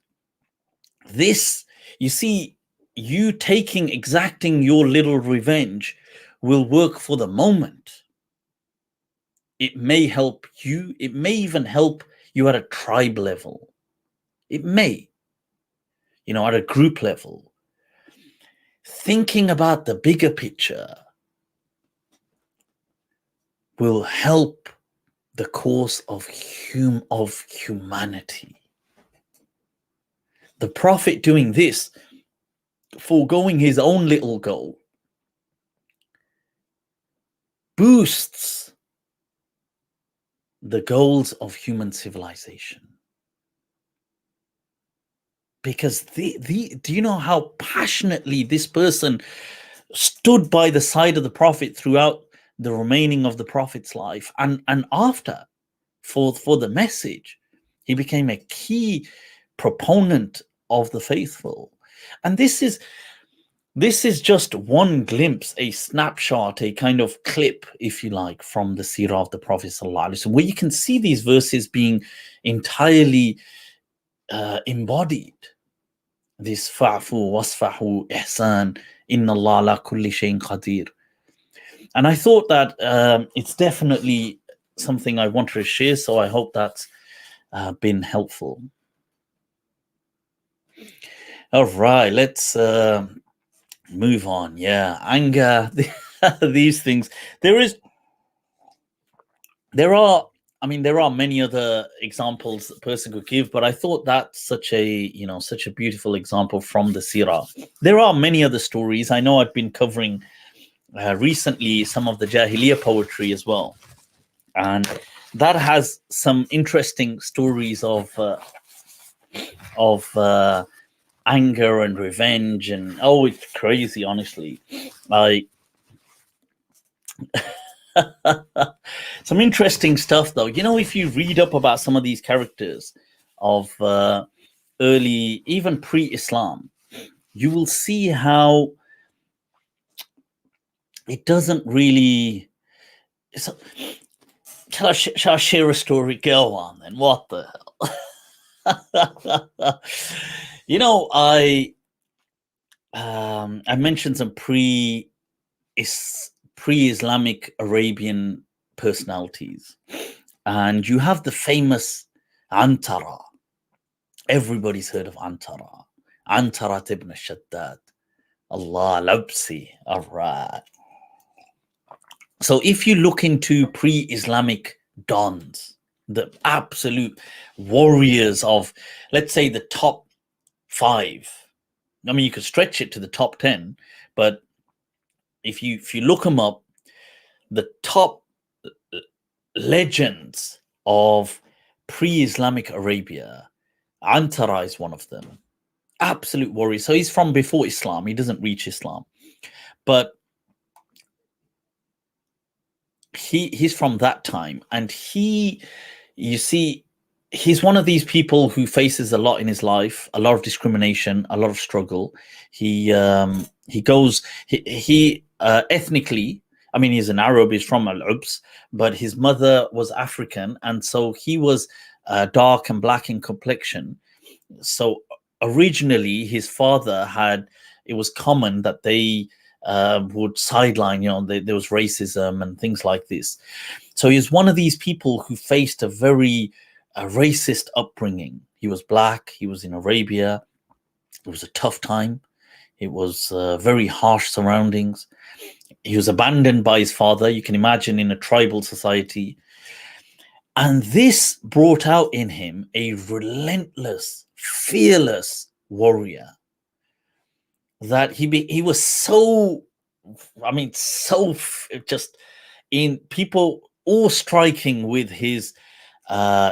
This, you see, you exacting your little revenge will work for the moment. It may help you. It may even help you at a tribe level. It may, at a group level. Thinking about the bigger picture will help the cause of humanity. The Prophet doing this, foregoing his own little goal, boosts the goals of human civilization. Because do you know how passionately this person stood by the side of the Prophet throughout the remaining of the Prophet's life, and after, for the message? He became a key proponent of the faithful. And this is just one glimpse, a snapshot, a kind of clip, if you like, from the seerah of the Prophet ﷺ, where you can see these verses being entirely embodied. This fa'fu wasfahu ihsan inna Allah la kulli shayin qadir. And I thought that it's definitely something I wanted to share, so I hope that's been helpful. All right, let's move on. Yeah, anger, these things. There are many other examples a person could give, but I thought that's such a beautiful example from the seerah. There are many other stories. I know I've been covering recently some of the Jahiliyyah poetry as well, and that has some interesting stories of anger and revenge, and it's crazy, honestly. Some interesting stuff, though. If you read up about some of these characters of early, even pre-Islam, you will see how it doesn't really. Shall I share a story? Go on, then. What the hell? I mentioned some pre-Islamic Arabian personalities, and you have the famous Antarah. Everybody's heard of Antarah. Antarah ibn Shaddad. Allah labsi. All right. So if you look into pre-Islamic dons, the absolute warriors of, let's say, the top 5. I mean, you could stretch it to the top 10, but if you look them up, the top legends of pre-Islamic Arabia, Antarah is one of them. Absolute warrior. So he's from before Islam. He doesn't reach Islam, but he's from that time, and you see, he's one of these people who faces a lot in his life, a lot of discrimination, a lot of struggle. He ethnically, I mean, he's an Arab, he's from Al-Ubs, but his mother was African, and so he was dark and black in complexion. So originally his father it was common that they would sideline, there was racism and things like this. So he's one of these people who faced a very racist upbringing. He was black, he was in Arabia. It was a tough time. It was very harsh surroundings. He was abandoned by his father, you can imagine, in a tribal society. And this brought out in him a relentless, fearless warrior. That he was so just in people awe striking with his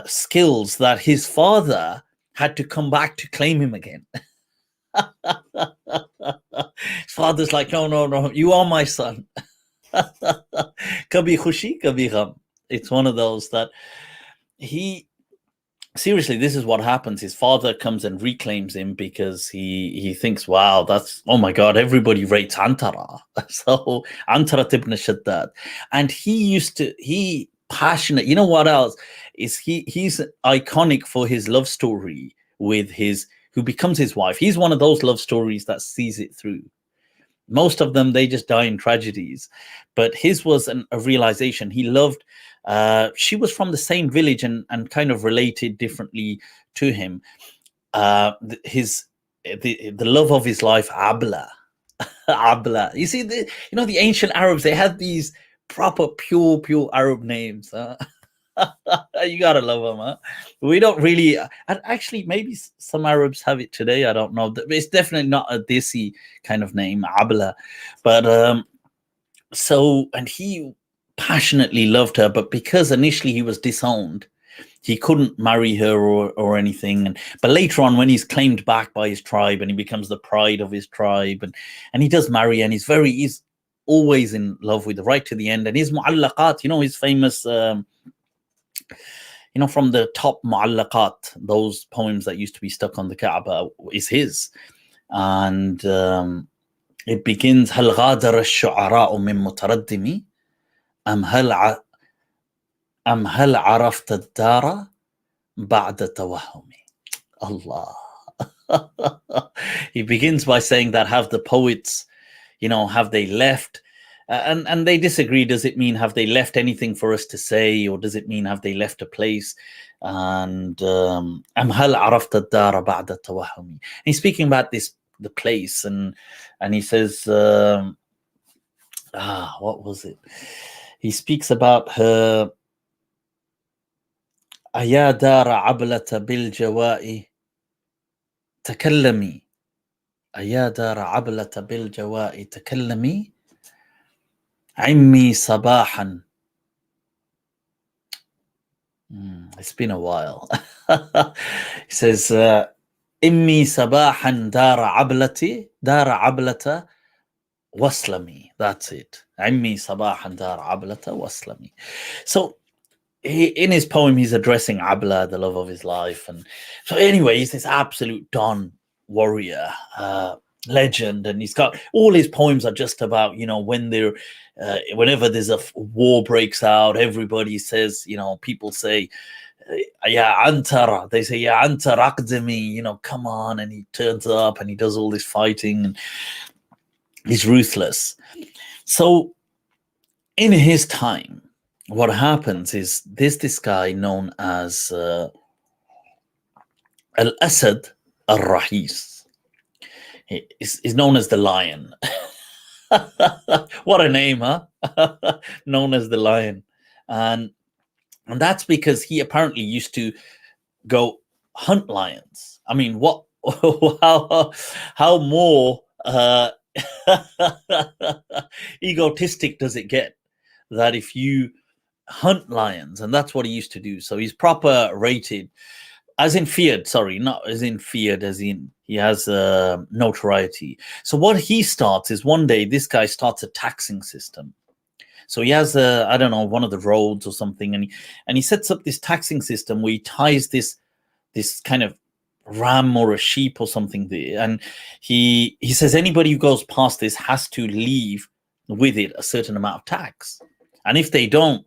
skills that his father had to come back to claim him again. His father's like, no, you are my son. Kabhi khushi, kabhi gham. It's one of those that he seriously, this is what happens. His father comes and reclaims him because he thinks, wow, that's, oh my God, everybody rates Antarah. So Antarah ibn Shaddad. And he passionate, you know what else? Is he's iconic for his love story with his, who becomes his wife. He's one of those love stories that sees it through. Most of them, they just die in tragedies, but his was a realization. He loved, she was from the same village and kind of related differently to him. The love of his life, Abla. Abla. You see, the ancient Arabs, they had these proper pure Arab names. You gotta love them, huh? We don't really, and actually, maybe some Arabs have it today. I don't know. It's definitely not a Desi kind of name, Abla. But so, and he passionately loved her, but because initially he was disowned, he couldn't marry her or anything. But later on, when he's claimed back by his tribe and he becomes the pride of his tribe, and he does marry, and he's always in love with her right to the end. And his mu'allaqat, his famous, from the top mu'allaqat, those poems that used to be stuck on the Kaaba, is his. And it begins, هل غادر الشعراء من متردمي أم هل عرفت الدار بعد توهمي. Allah. He begins by saying that, have the poets, have they left? And they disagree. Does it mean have they left anything for us to say, or does it mean have they left a place? And أم هل عرفت الدار بعد توهمي. He's speaking about the place, and he says, what was it? He speaks about her. أيا دار عبلة بالجواء تكلمي. أيا دار عبلة بالجواء تكلمي عمي صباحا. It's been a while. He says, إمي صباحا دار عبلة واسلمي. That's it. عمي صباحا دار عبلة واسلمي. So in his poem, he's addressing Abla, the love of his life. And so anyway, he's this absolute Don warrior, legend. And he's got all his poems are just about, when they're, whenever there's a war breaks out, everybody says, people say, yeah, Antarah. They say, yeah, Antarah aqdami, come on. And he turns up and he does all this fighting, and he's ruthless. So in his time, what happens is this guy known as Al-Asad al-Rahis. He's known as the lion. What a name, huh? Known as the lion. And that's because he apparently used to go hunt lions. I mean, what? How more egotistic does it get that if you hunt lions? And that's what he used to do. So he's proper rated, as in feared, sorry, not as in feared, as in he has notoriety. So what he starts is, one day this guy starts a taxing system. So he has I don't know, one of the roads or something, and he sets up this taxing system where he ties this kind of ram or a sheep or something there, and he says anybody who goes past this has to leave with it a certain amount of tax, and if they don't,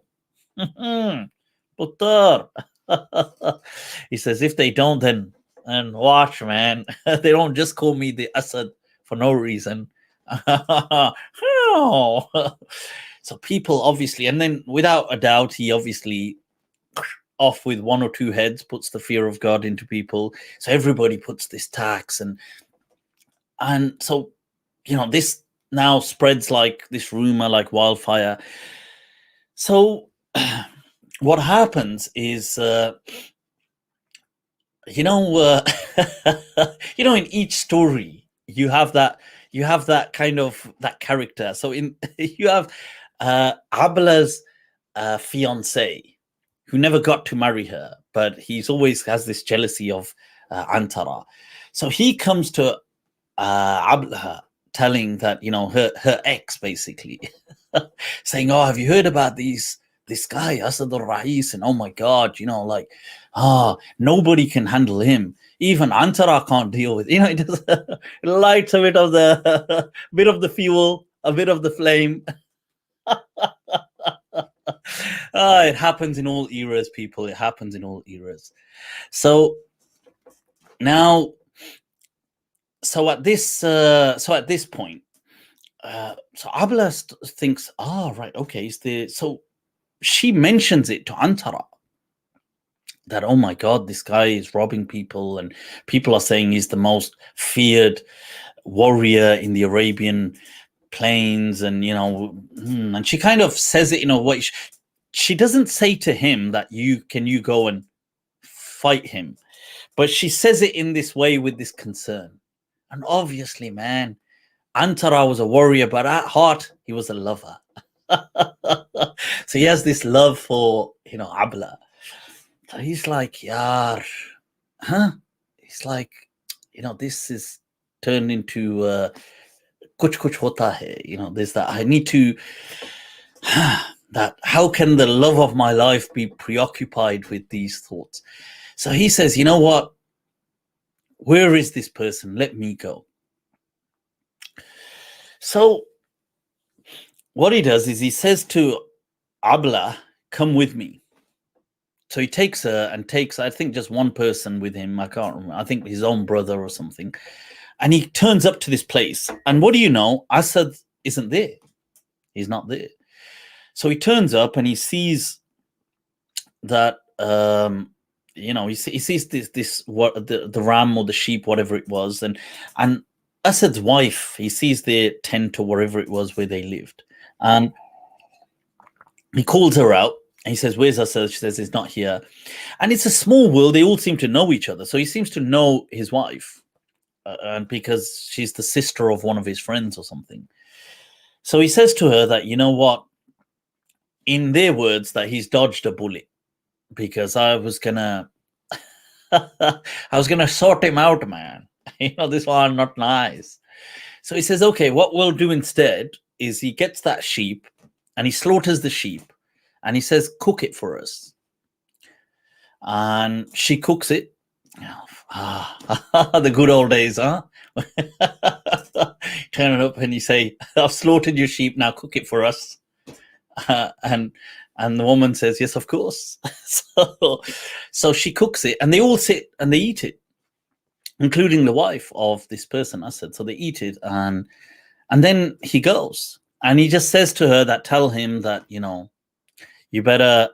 he says if they don't, then, and watch, man, they don't just call me the Asad for no reason. So people obviously, and then without a doubt, he obviously off with one or two heads, puts the fear of God into people. So everybody puts this tax, and so this now spreads like this rumor like wildfire. So what happens is in each story you have that kind of that character. So you have Abla's fiance, who never got to marry her, but he's always has this jealousy of Antarah. So he comes to Abla, telling that her ex, basically saying, oh, have you heard about these this guy, Asad al-Rais, and oh my God, like, nobody can handle him. Even Antarah can't deal with, it just lights a bit of the bit of the fuel, a bit of the flame. It happens in all eras, people. It happens in all eras. So now, so at this point, so Abla thinks, right, okay, so she mentions it to Antarah that, oh my God, this guy is robbing people, and people are saying he's the most feared warrior in the Arabian plains, and and she kind of says it in a way. She doesn't say to him that you go and fight him, but she says it in this way with this concern. And obviously, man, Antarah was a warrior, but at heart he was a lover. So he has this love for Abla. So he's like, Yar, huh? He's like, this is turned into kuch kuch hota hai. There's that. I need to. That how can the love of my life be preoccupied with these thoughts? So he says, you know what? Where is this person? Let me go. So what he does is he says to Abla, come with me. So he takes her and takes, I think, just one person with him. I can't remember. I think his own brother or something. And he turns up to this place. And what do you know? Asad isn't there. He's not there. So he turns up and he sees that, he sees the ram or the sheep, whatever it was. And Asad's wife, he sees their tent or wherever it was where they lived. And he calls her out. And he says, where's Asad? She says, he's not here. And it's a small world. They all seem to know each other. So he seems to know his wife, and because she's the sister of one of his friends or something. So he says to her that, you know what, in their words, that he's dodged a bullet, because I was gonna sort him out, man. This one not nice. So he says, okay, what we'll do instead is he gets that sheep and he slaughters the sheep. And he says, cook it for us. And she cooks it. The good old days, huh? Turn it up and you say, I've slaughtered your sheep, now cook it for us. And the woman says, yes, of course. So she cooks it, and they all sit and they eat it, including the wife of this person, Asad. So they eat it, and then he goes. And he just says to her that, tell him that, you better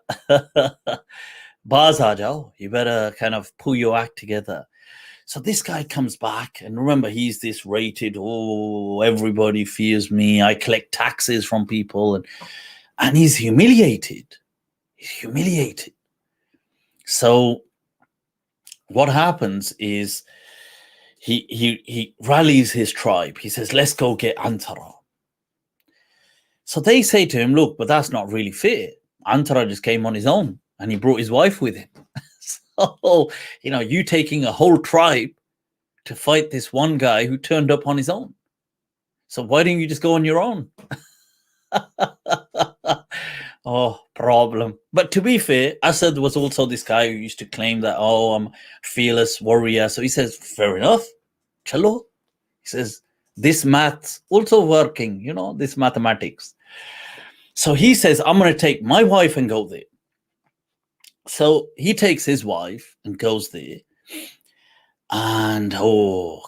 baz aa jao, you better kind of pull your act together. So this guy comes back, and remember, he's this rated, everybody fears me, I collect taxes from people, and he's humiliated. He's humiliated. So what happens is he rallies his tribe. He says, let's go get Antarah. So they say to him, look, but that's not really fair. Antarah just came on his own, and he brought his wife with him. So, you taking a whole tribe to fight this one guy who turned up on his own. So why didn't you just go on your own? Problem. But to be fair, Asad was also this guy who used to claim that, I'm a fearless warrior. So he says, fair enough. Chalo. He says, this math's also working, this mathematics. So he says, I'm going to take my wife and go there. So he takes his wife and goes there. And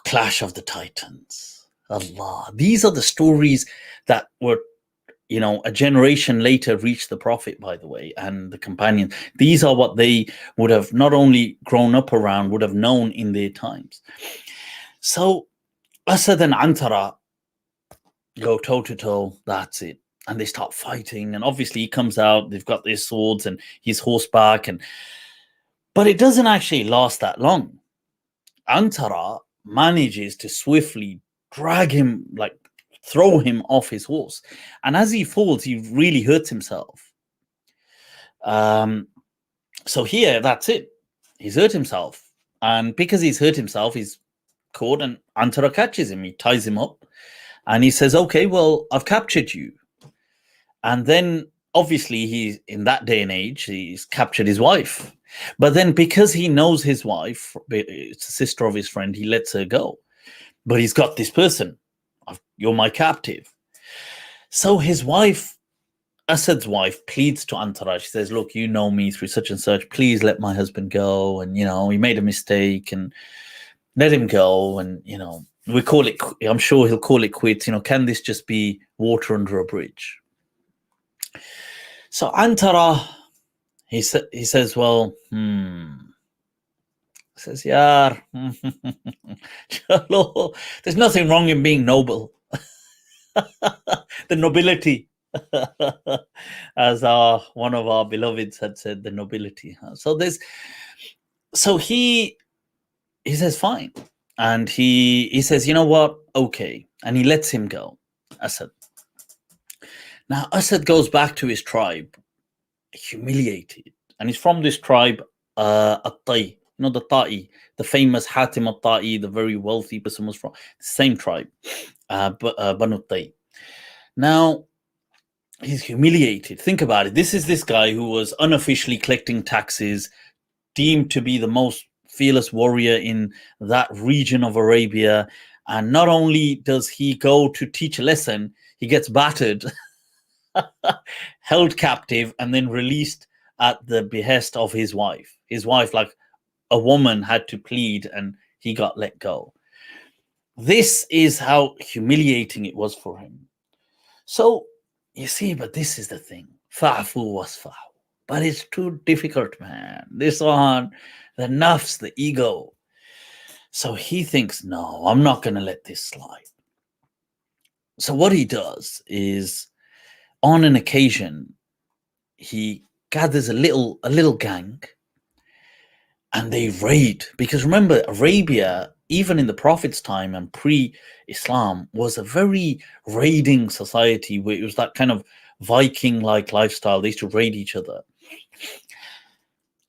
clash of the titans. Allah. These are the stories that were, a generation later reached the Prophet, by the way, and the companions. These are what they would have not only grown up around, would have known in their times. So Asad and Antarah go toe to toe. That's it. And they start fighting. And obviously he comes out, they've got their swords and he's horseback. But it doesn't actually last that long. Antarah manages to swiftly drag him, throw him off his horse. And as he falls, he really hurts himself. So here, that's it. He's hurt himself. And because he's hurt himself, he's caught, and Antarah catches him. He ties him up. And he says, okay, well, I've captured you. And then, obviously he's in that day and age, he's captured his wife. But then because he knows his wife, it's the sister of his friend, he lets her go. But he's got this person. You're my captive. So his wife, Asad's wife, pleads to Antarah. She says, look, you know me through such and such. Please let my husband go. And, he made a mistake and let him go. And, we call it, I'm sure he'll call it quits. Can this just be water under a bridge? So Antarah, he says, well, says, Yar, there's nothing wrong in being noble. The nobility, as one of our beloveds had said, the nobility. So he says, fine. And he says, you know what? Okay. And he lets him go, Asad. Now, Asad goes back to his tribe, humiliated. And he's from this tribe, At-Tai, the Ta'i, the famous Hatim At-Tai, the very wealthy person was from the same tribe, Banu Tai. Now, he's humiliated. Think about it. This is this guy who was unofficially collecting taxes, deemed to be the most fearless warrior in that region of Arabia. And not only does he go to teach a lesson, he gets battered, held captive, and then released at the behest of his wife. His wife, like a woman, had to plead and he got let go. This is how humiliating it was for him. So, you see, but this is the thing. Fa'fu wasfa'u. But it's too difficult, man. This one, the nafs, the ego. So he thinks, no, I'm not going to let this slide. So what he does is, on an occasion, he gathers a little gang and they raid. Because remember, Arabia, even in the Prophet's time and pre-Islam, was a very raiding society where it was that kind of Viking-like lifestyle. They used to raid each other.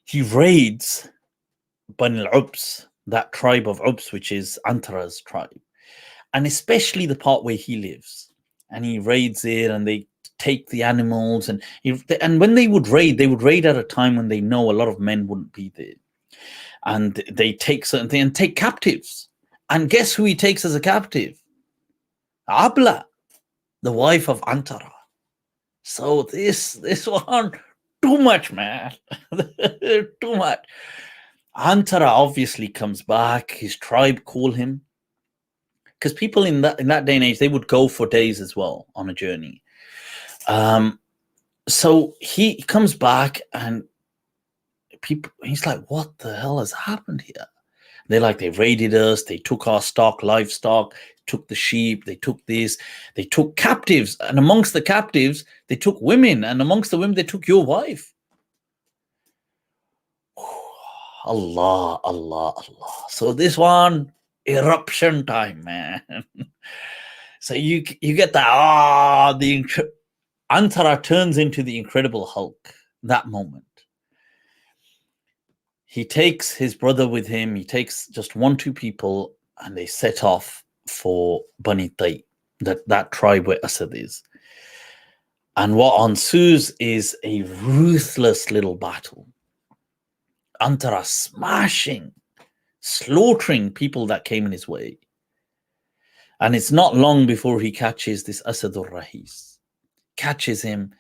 He raids Bani al-Ubs, that tribe of Ubs, which is Antarah's tribe, and especially the part where he lives. And he raids it, and they take the animals. And when they would raid at a time when they know a lot of men wouldn't be there. And they take certain things and take captives. And guess who he takes as a captive? Abla, the wife of Antarah. So this one, too much, man. Too much. Antarah obviously comes back. His tribe call him. Because people in that day and age, they would go for days as well on a journey. So he comes back and he's like, what the hell has happened here? They're like, they raided us, they took our livestock, took the sheep, they took this, they took captives, and amongst the captives, they took women, and amongst the women, they took your wife. Allah, Allah, Allah. So this one, eruption time, man. So you get that, Antarah turns into the Incredible Hulk that moment. He takes his brother with him. He takes just 1-2 people, and they set off for Bani Tai, that tribe where Asad is. And what ensues is a ruthless little battle. Antarah smashing, slaughtering people that came in his way. And it's not long before he catches this Asadur Rahis, catches him,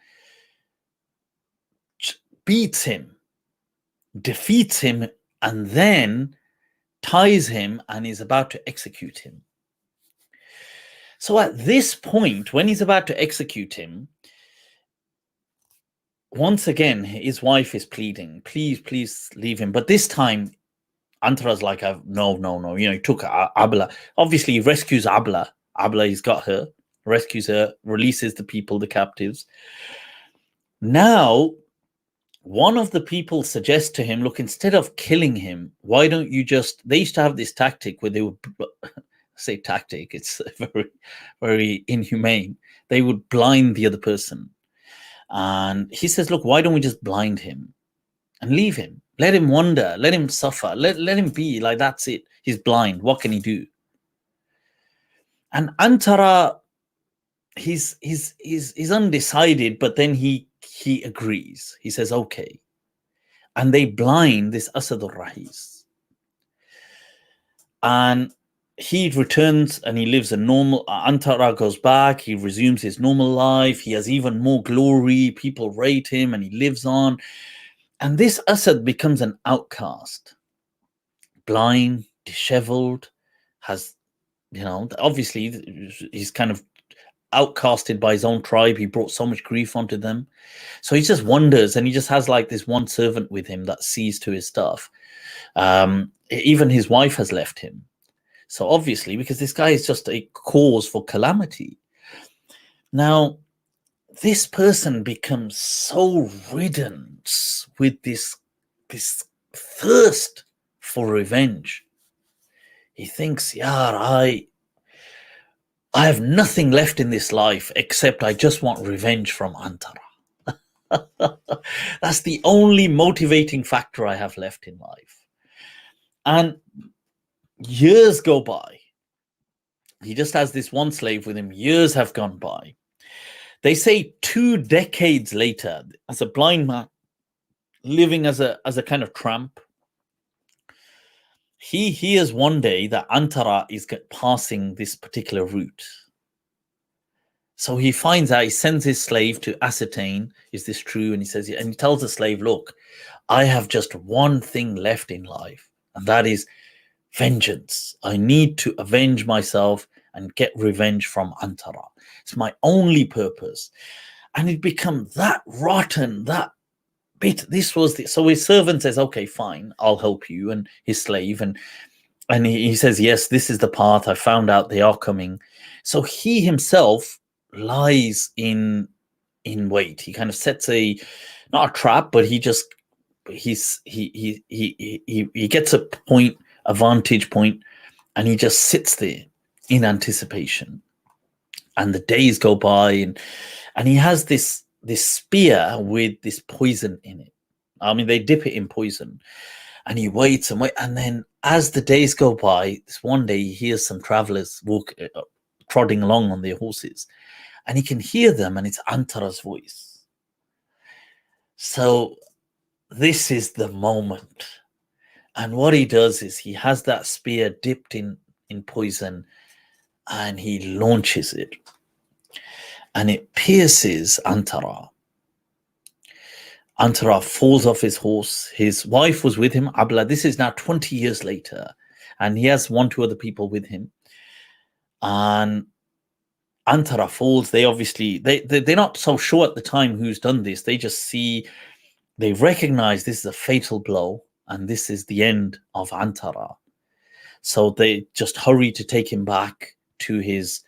beats him, defeats him, and then ties him and is about to execute him. So at this point, when he's about to execute him, once again, his wife is pleading, please leave him. But this time, Antarah's like, no. He took Abla. Obviously, he rescues Abla. Abla, he's got her, rescues her, releases the people, the captives. Now, one of the people suggests to him, look, instead of killing him, why don't you they used to have this tactic where they would, say tactic, it's very, very inhumane. They would blind the other person. And he says, look, why don't we just blind him and leave him? Let him wander, let him suffer, let him be, like, that's it. He's blind. What can he do? And Antarah, he's undecided, but then he he agrees. He says, okay. And they blind this Asad al-Rahis. And he returns and he lives a normal, Antarah goes back, he resumes his normal life, he has even more glory, people rate him, and he lives on. And this Asad becomes an outcast, blind, disheveled, has, obviously he's kind of outcasted by his own tribe. He brought so much grief onto them. So he just wanders, and he just has like this one servant with him that sees to his stuff. Even his wife has left him. So obviously, because this guy is just a cause for calamity. Now, this person becomes so ridden with this thirst for revenge. He thinks, I have nothing left in this life except I just want revenge from Antarah. That's the only motivating factor I have left in life. And years go by. He just has this one slave with him. Years have gone by. They say 2 decades later, as a blind man living as a kind of tramp, he hears one day that Antarah is passing this particular route. So he finds out, he sends his slave to ascertain, is this true? And he says, and he tells the slave, look, I have just one thing left in life, and that is vengeance. I need to avenge myself and get revenge from Antarah. It's my only purpose. And it become that rotten, that bit. This was so his servant says, okay, fine, I'll help you. And his slave, and he says, yes, this is the path. I found out they are coming. So he himself lies in wait. He kind of sets not a trap, but he gets a vantage point, and he just sits there in anticipation. And the days go by, and he has this spear with this poison in it. I mean, they dip it in poison, and he waits and waits. And then as the days go by, this one day he hears some travelers trotting along on their horses, and he can hear them, and it's Antarah's voice. So this is the moment. And what he does is he has that spear dipped in poison, and he launches it. And it pierces Antarah. Antarah falls off his horse. His wife was with him, Abla. This is now 20 years later. And he has 1-2 other people with him. And Antarah falls. They obviously, they're not so sure at the time who's done this. They just they recognize this is a fatal blow, and this is the end of Antarah. So they just hurry to take him back to his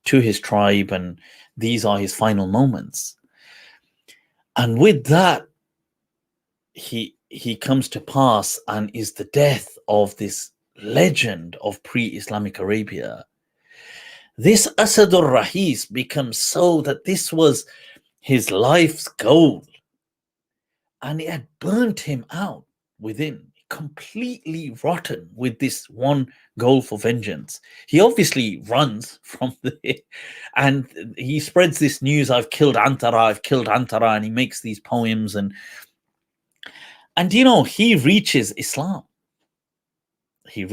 tribe, and these are his final moments. And with that, he comes to pass, and is the death of this legend of pre-Islamic Arabia. This Asad al-Rahis becomes so that this was his life's goal, and it had burnt him out within, completely rotten with this one goal for vengeance. He obviously runs from there, and he spreads this news, I've killed Antarah, and he makes these poems, and he reaches Islam. He's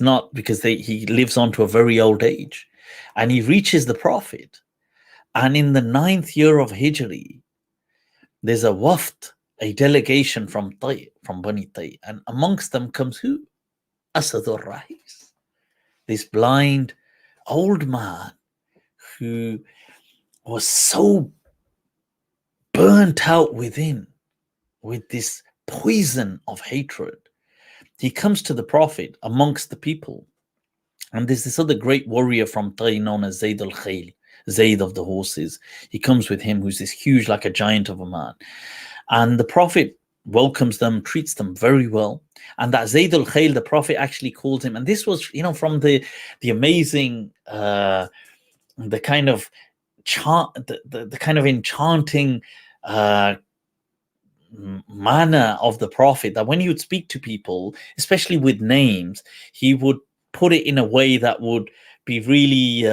not, because he lives on to a very old age, and he reaches the Prophet. And in the 9th year of Hijri, there's a waft, a delegation from Bani Tay, and amongst them comes who? Asad al-Rahis, this blind old man who was so burnt out within with this poison of hatred. He comes to the Prophet amongst the people, and there's this other great warrior from Tay known as Zayd al-Khayl, Zayd of the horses. He comes with him, who's this huge, like a giant of a man. And the Prophet welcomes them, treats them very well. And that Zayd al-Khayl, the Prophet actually called him, and this was, from the amazing, the kind of the kind of enchanting manner of the Prophet, that when he would speak to people, especially with names, he would put it in a way that would be really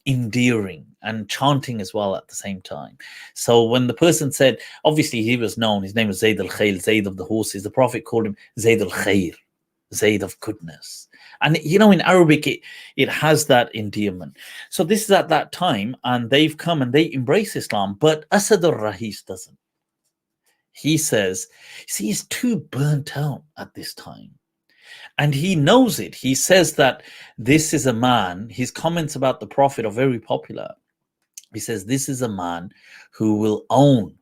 endearing and chanting as well at the same time. So when the person said, obviously he was known, his name was Zayd al-Khayl, Zayd of the horses. The Prophet called him Zayd al-Khair, Zayd of goodness. And in Arabic, it has that endearment. So this is at that time, and they've come and they embrace Islam, but Asad al-Rahis doesn't. He says, see, he's too burnt out at this time. And he knows it. He says that this is a man, his comments about the Prophet are very popular. He says, this is a man who will own.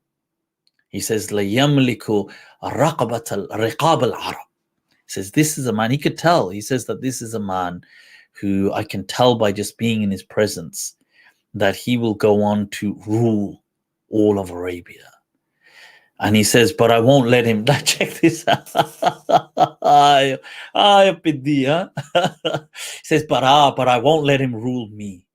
He says, لَيَمْلِكُ رَقَبَةَ الْرِقَابَ الْعَرَبِ. He says, this is a man, he could tell. He says that this is a man who I can tell by just being in his presence that he will go on to rule all of Arabia. And he says, but I won't let him. Check this out. He says, but I won't let him rule me.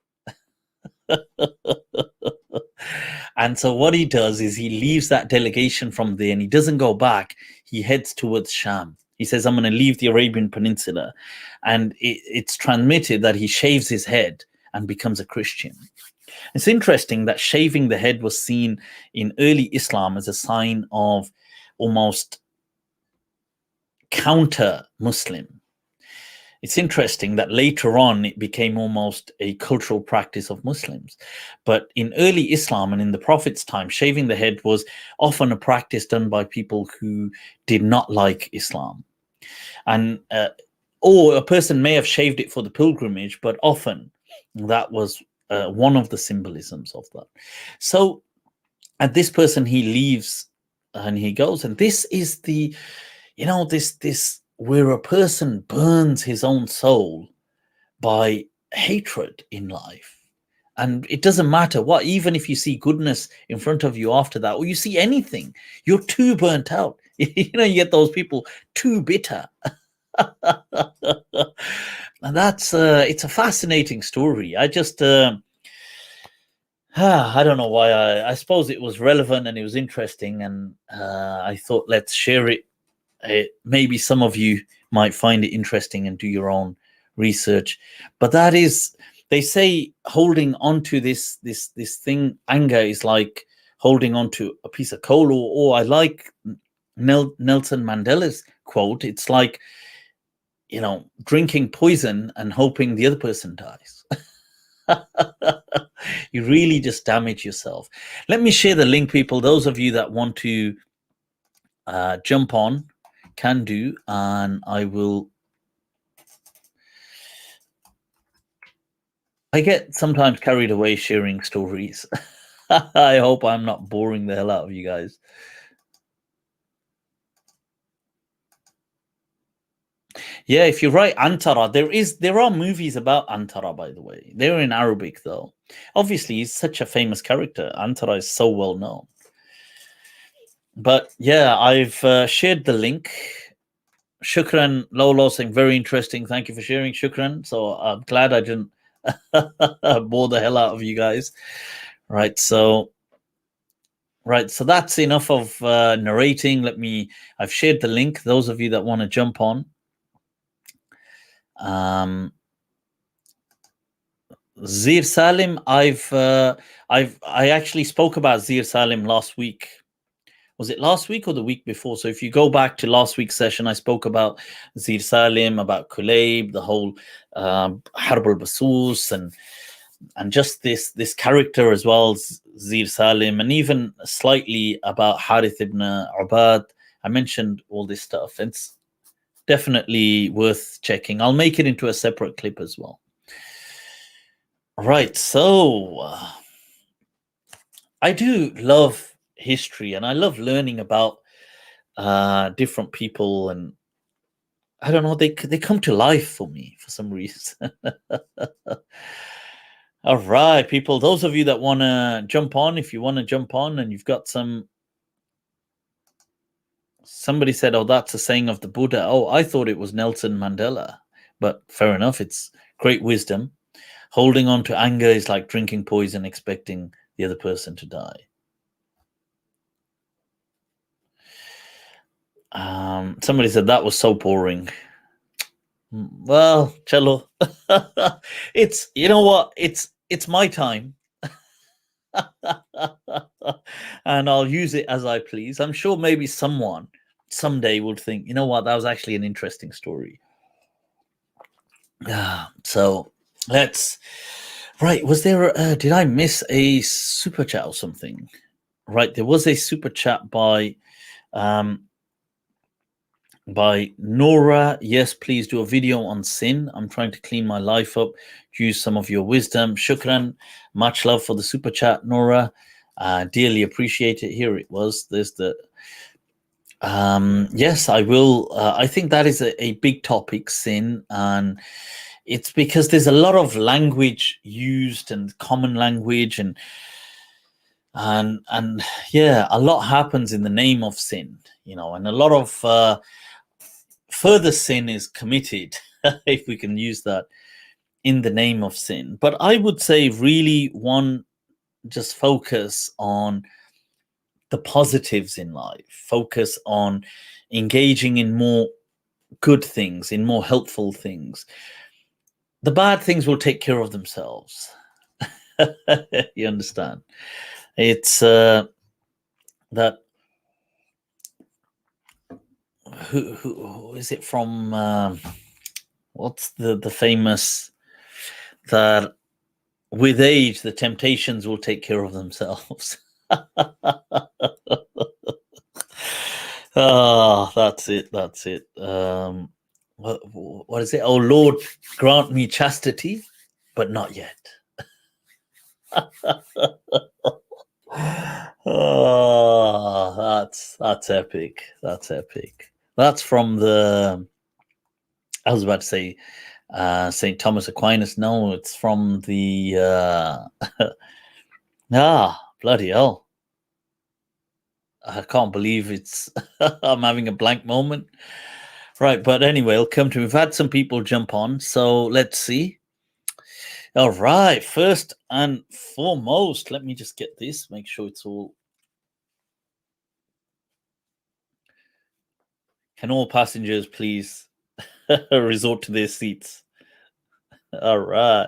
And so what he does is he leaves that delegation from there and he doesn't go back. He heads towards Sham. He says, I'm going to leave the Arabian Peninsula. And it's transmitted that he shaves his head and becomes a Christian. It's interesting that shaving the head was seen in early Islam as a sign of almost counter-Muslim. It's interesting that later on it became almost a cultural practice of Muslims. But in early Islam and in the Prophet's time, shaving the head was often a practice done by people who did not like Islam. And or a person may have shaved it for the pilgrimage, but often that was one of the symbolisms of that. So at this person, he leaves and he goes, and this is the, this where a person burns his own soul by hatred in life. And it doesn't matter what, even if you see goodness in front of you after that, or you see anything, you're too burnt out. You get those people too bitter. And that's it's a fascinating story. I just I don't know why. I suppose it was relevant and it was interesting, and I thought let's share it. Maybe some of you might find it interesting and do your own research. But that is, they say, holding on to this thing, anger is like holding on to a piece of coal, or I like Nelson Mandela's quote. It's like, drinking poison and hoping the other person dies. You really just damage yourself. Let me share the link, people. Those of you that want to jump on can do, and I get sometimes carried away sharing stories. I hope I'm not boring the hell out of you guys. Yeah, if you write Antarah, there are movies about Antarah, by the way. They're in Arabic, though. Obviously, he's such a famous character. Antarah is so well known. But yeah, I've shared the link. Shukran, Lolo, saying very interesting. Thank you for sharing, Shukran. So I'm glad I didn't bore the hell out of you guys. Right, so that's enough of narrating. I've shared the link. Those of you that want to jump on. Zir Salim, I actually spoke about Zir Salim last week. Was it last week or the week before? So if you go back to last week's session, I spoke about Zir Salim, about Kulayb, the whole Harb al-Basus, and just this character as well, Zir Salim, and even slightly about Harith ibn Ubad. I mentioned all this stuff. It's definitely worth checking. I'll make it into a separate clip as well. Right, so I do love history and I love learning about different people, and I don't know, they come to life for me for some reason. All right, people, those of you that want to jump on, if you want to jump on and you've got somebody said, oh, that's a saying of the Buddha. Oh, I thought it was Nelson Mandela, but fair enough. It's great wisdom. Holding on to anger is like drinking poison, expecting the other person to die. Somebody said that was so boring. Well, cello, it's, you know what? It's my time. And I'll use it as I please. I'm sure maybe someone someday will think, you know what, that was actually an interesting story. So let's. Right, was there? Did I miss a super chat or something? Right, there was a super chat by Nora. Yes, please do a video on sin. I'm trying to clean my life up. Use some of your wisdom. Shukran. Much love for the super chat, Nora. Dearly appreciate it. Here it was. There's the. Yes, I will. I think that is a big topic, sin, and it's because there's a lot of language used and common language and yeah, a lot happens in the name of sin, you know, and a lot of further sin is committed, if we can use that, in the name of sin. But I would say really one, just focus on the positives in life, focus on engaging in more good things, in more helpful things. The bad things will take care of themselves. You understand? It's that who is it from? What's the famous that with age the temptations will take care of themselves. Oh, that's it. What is it? Oh Lord, grant me chastity, but not yet. Oh, that's epic. That's epic. That's from the. I was about to say St. Thomas Aquinas. No, it's from the. Bloody hell! I can't believe it's. I'm having a blank moment. Right, but anyway, it'll come to. We've had some people jump on, so let's see. All right, first and foremost, let me just get this. Make sure it's all. Can all passengers please resort to their seats? All right.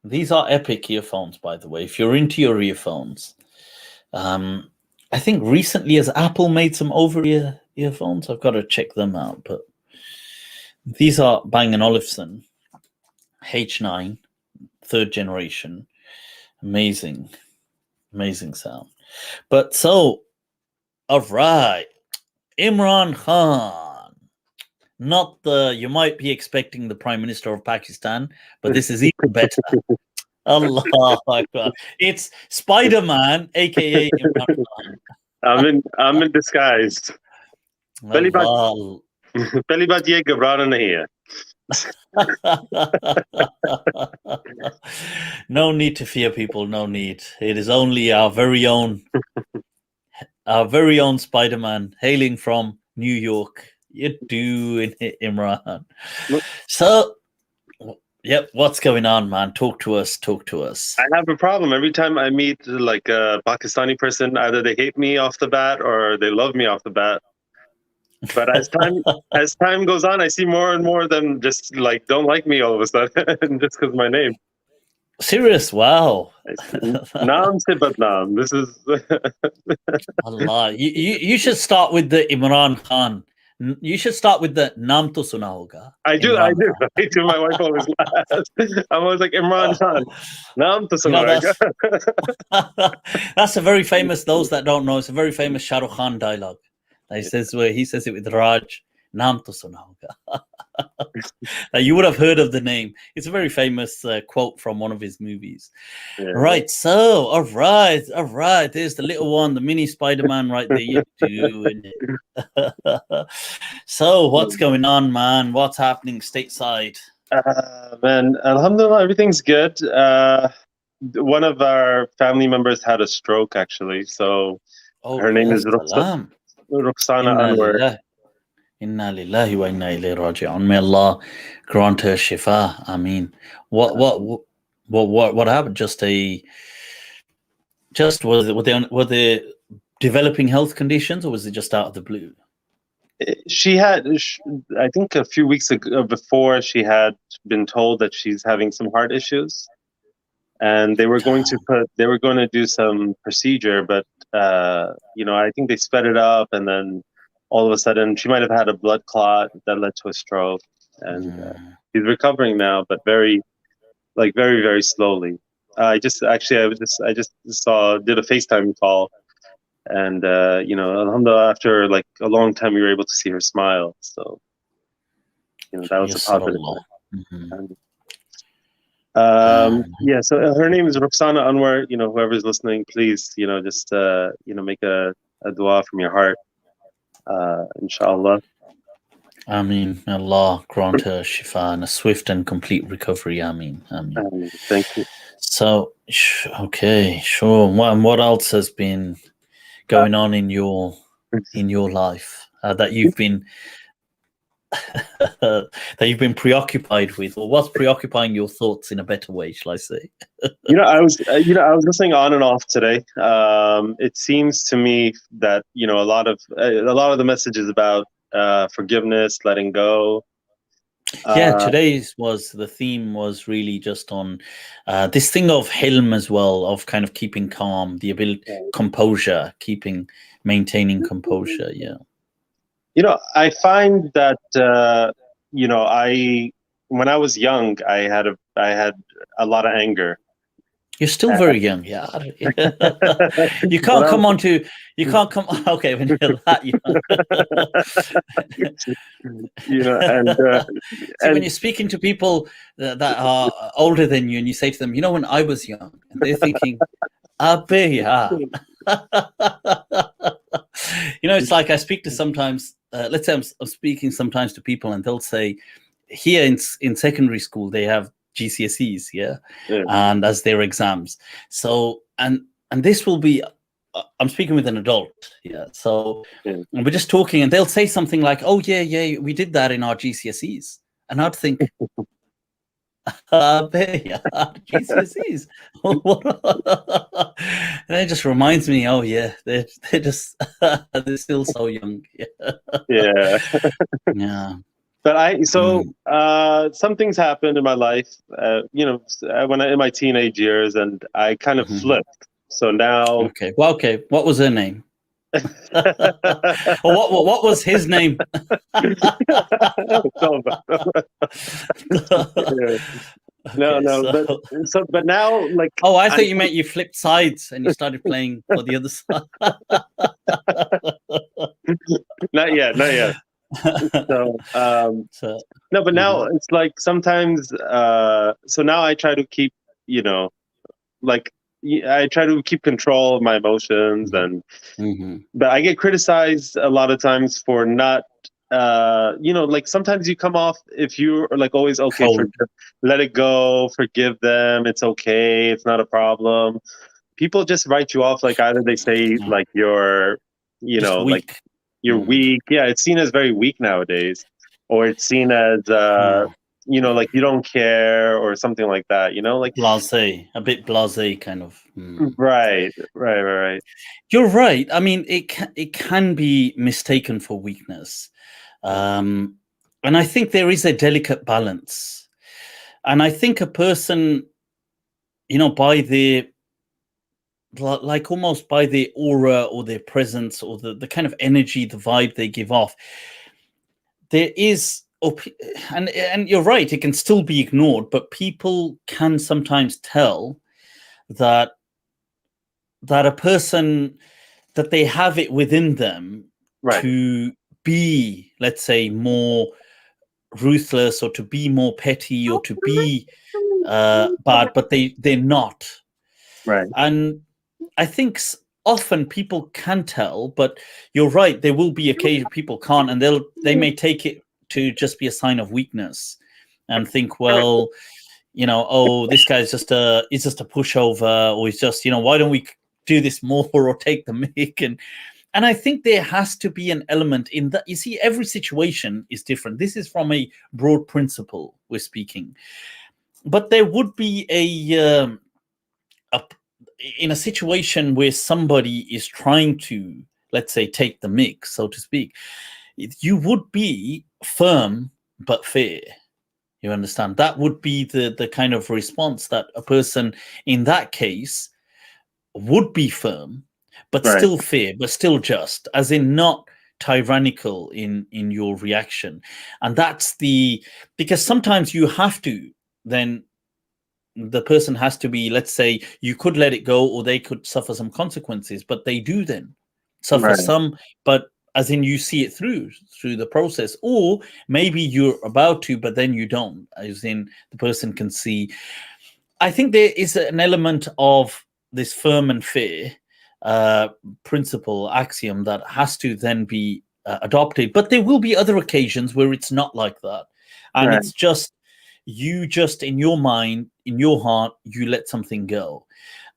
These are epic earphones, by the way. If you're into your earphones, I think recently has Apple made some over-ear earphones. I've got to check them out. But these are Bang & Olufsen H9, third generation. Amazing sound. But so, all right, Imran Khan. Not the, you might be expecting the Prime Minister of Pakistan, but this is even better. Allah Akbar. It's Spider-Man, aka Imran Khan. I'm in disguise. पहली बात ये घबराना नहीं है. No need to fear, people. No need. It is only our very own Spider-Man hailing from New York. You're doing it, Imran. So, yep, what's going on, man? Talk to us. I have a problem. Every time I meet like a Pakistani person, either they hate me off the bat or they love me off the bat. But as time goes on, I see more and more of them just like don't like me all of a sudden just because of my name. Serious? Wow. Naam se badnaam. This is Allah. You should start with the Imran Khan. You should start with the Naam to suna hoga. I do. My wife always laughs. I'm always like, Imran Khan. Naam to suna hoga. That's a very famous, those that don't know, it's a very famous Shah Rukh Khan dialogue. He says it with Raj, Naam to suna hoga. You would have heard of the name. It's a very famous quote from one of his movies. Yeah. Right. So, all right. There's the little one, the mini Spider-Man right there. You're doing it. So, what's going on, man? What's happening stateside? Man, alhamdulillah, everything's good. One of our family members had a stroke, actually. So, her name is Rukhsana Anwar. Inna lillahi wa inna ilayhi raji'un. May Allah grant her shifa. I mean, what happened? Were they developing health conditions, or was it just out of the blue? She had, I think, a few weeks ago, before she had been told that she's having some heart issues, and they were going to do some procedure, but I think they sped it up, and then all of a sudden she might have had a blood clot that led to a stroke, and she's recovering now, but very very slowly. I just did a FaceTime call, and alhamdulillah, after like a long time we were able to see her smile, so that was a positive. Yeah, so her name is Roxana Anwar. Whoever's listening, please, just make a dua from your heart, inshallah. Ameen. Allah grant her shifa and a swift and complete recovery. Ameen. Ameen. Thank you. So, okay, sure. What else has been going on in your life that you've been preoccupied with, or what's preoccupying your thoughts in a better way, shall I say? I was listening on and off today. It seems to me that a lot of the messages about forgiveness, letting go. Yeah, today's the theme was really just on this thing of Hilm as well, of kind of keeping calm, the ability, composure, maintaining composure. Yeah. I find that when I was young, I had a lot of anger. You're still very young, yeah. You can't come. Okay, when you're that young. And when you're speaking to people that are older than you, and you say to them, when I was young, and they're thinking, yeah. It's like I speak to sometimes. Let's say I'm speaking sometimes to people, and they'll say, here in secondary school they have GCSEs, yeah, and as their exams. So and this will be, I'm speaking with an adult, yeah. So and we're just talking, and they'll say something like, "Oh yeah, we did that in our GCSEs," and I'd think, GCSEs. And it just reminds me, oh yeah, they're just they're still so young. Yeah. Yeah. But some things happened in my life, when in my teenage years, and I kind of flipped. So now, okay. What was her name? Or what was his name? But now, like, I thought you meant you flipped sides and you started playing for the other side. Not yet. No, but now it's like sometimes. So now I try to keep, I try to keep control of my emotions, and but I get criticized a lot of times for not. Like sometimes you come off, if you're like always okay, let it go, forgive them, it's okay, it's not a problem. People just write you off, like either they say like you're, like you're weak. Yeah, it's seen as very weak nowadays, or it's seen as like you don't care or something like that. Like blasé, a bit blasé kind of. Right. You're right. I mean, it can be mistaken for weakness. And I think there is a delicate balance. And I think a person, by their, like almost by their aura or their presence or the kind of energy, the vibe they give off, there is, and you're right, it can still be ignored, but people can sometimes tell that a person, that they have it within them to be, let's say, more ruthless, or to be more petty, or to be bad, but they're not. Right. And I think often people can tell, but you're right, there will be occasion people can't, and they may take it to just be a sign of weakness and think, well, this guy's just a pushover, or he's just, why don't we do this more, or take the mic. And I think there has to be an element in that. You see, every situation is different. This is from a broad principle we're speaking, but there would be in a situation where somebody is trying to, let's say, take the mix, so to speak, you would be firm but fair. You understand? That would be the kind of response that a person in that case would be firm, but Right. still fair, but still just, as in not tyrannical in your reaction. And that's because sometimes you have to, then the person has to be, let's say, you could let it go or they could suffer some consequences, but they do then suffer Right. some, but as in you see it through the process, or maybe you're about to, but then you don't, as in the person can see. I think there is an element of this firm and fair principle axiom that has to then be adopted, but there will be other occasions where it's not like that, and Right. it's just you just in your mind, in your heart, you let something go.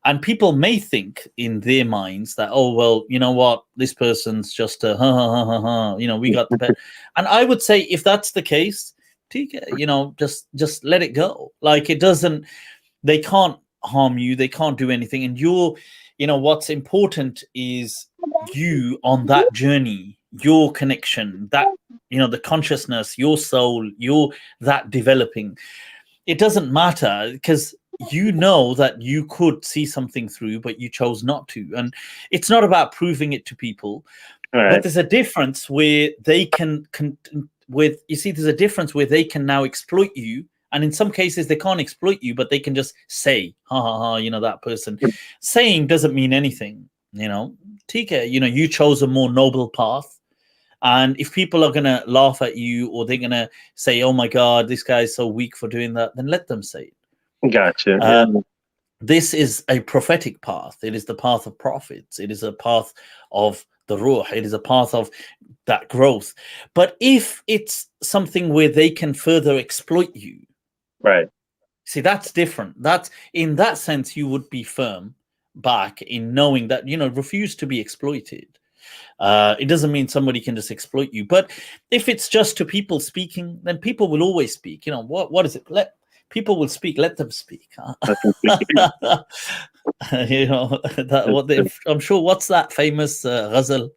And people may think in their minds that, oh well, you know what, this person's just a ha ha ha ha ha, we got the pet. And I would say if that's the case, just let it go. Like, it doesn't, they can't harm you, they can't do anything, and what's important is you on that journey, your connection, that the consciousness, your soul, your that developing. It doesn't matter, because that you could see something through, but you chose not to. And it's not about proving it to people, Right. but there's a difference where they can there's a difference where they can now exploit you. And in some cases they can't exploit you, but they can just say, ha ha ha, that person. Saying doesn't mean anything, TK, you chose a more noble path. And if people are going to laugh at you, or they're going to say, oh my God, this guy is so weak for doing that, then let them say it. Gotcha. Yeah. This is a prophetic path. It is the path of prophets. It is a path of the ruh. It is a path of that growth. But if it's something where they can further exploit you, right. See, that's different. That's, in that sense, you would be firm back in knowing that, refuse to be exploited. It doesn't mean somebody can just exploit you. But if it's just to people speaking, then people will always speak. What is it? People will speak. Let them speak. I'm sure. What's that famous ghazal?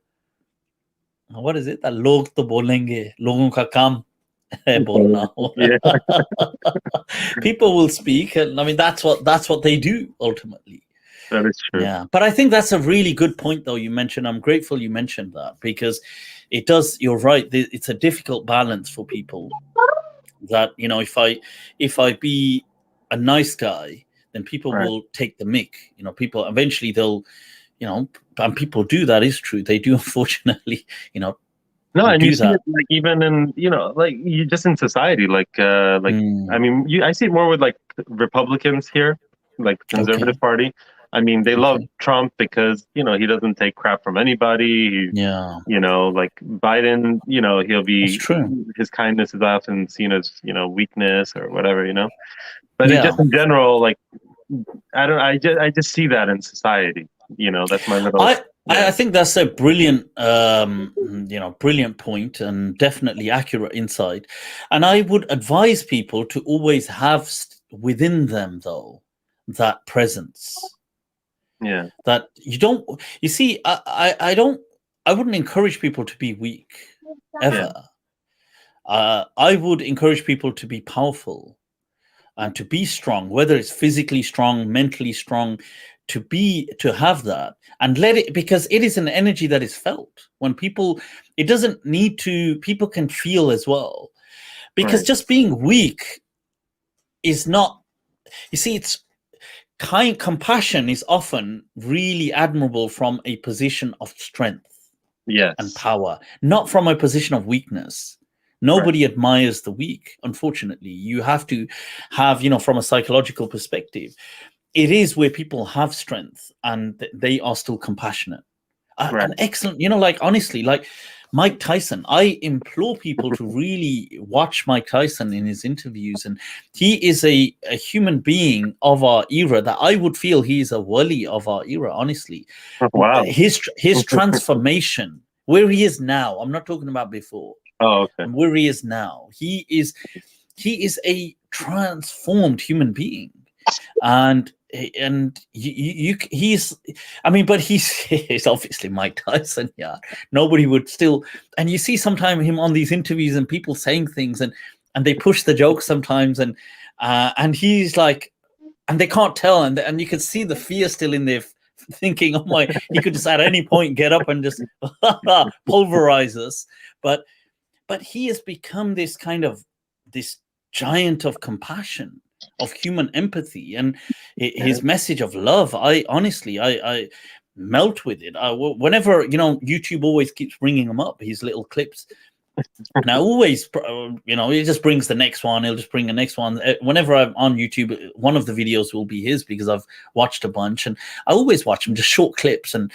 What is it? That log to bolenge, logon ka kaam hai bolna. People will speak, and I mean that's what they do ultimately. That is true. Yeah, but I think that's a really good point, though. You mentioned. I'm grateful you mentioned that, because it does. You're right. It's a difficult balance for people. That if I be a nice guy, then people Right. will take the mick. People eventually they'll, and people do. That is true. They do, unfortunately. No, and you see it like even in like you just in society, like I mean, I see it more with like Republicans here, like Conservative Party. I mean, they love Trump because he doesn't take crap from anybody. Like Biden, he'll be, his kindness is often seen as weakness or whatever, But just in general, like I just see that in society. That's my little. I think that's a brilliant, brilliant point, and definitely accurate insight. And I would advise people to always have within them, though, that presence. Yeah. That you don't. You see, I wouldn't encourage people to be weak ever. Yeah. I would encourage people to be powerful and to be strong, whether it's physically strong, mentally strong. To have that and let it, because it is an energy that is felt when people, it doesn't need to, people can feel as well, because just being weak is not, you see, it's compassion is often really admirable from a position of strength and power, not from a position of weakness. Nobody admires the weak, unfortunately. You have to have, from a psychological perspective, it is where people have strength and they are still compassionate. And excellent, like honestly, like Mike Tyson, I implore people to really watch Mike Tyson in his interviews. And he is a human being of our era that I would feel he is a wali of our era, honestly. Wow. His transformation, where he is now, I'm not talking about before. Oh, okay. Where he is now, he is a transformed human being. And he's, I mean, but he's obviously Mike Tyson. Yeah, nobody would still. And you see sometimes him on these interviews and people saying things, and and they push the joke sometimes, and he's like, and they can't tell, and you can see the fear still in there, thinking, oh my, he could just at any point get up and just pulverize us. But he has become this kind of this giant of compassion, of human empathy, and his message of love. I honestly, I melt with it. Whenever, YouTube always keeps bringing him up, his little clips. And I always, he just brings the next one. He'll just bring the next one. Whenever I'm on YouTube, one of the videos will be his, because I've watched a bunch, and I always watch them, just short clips. And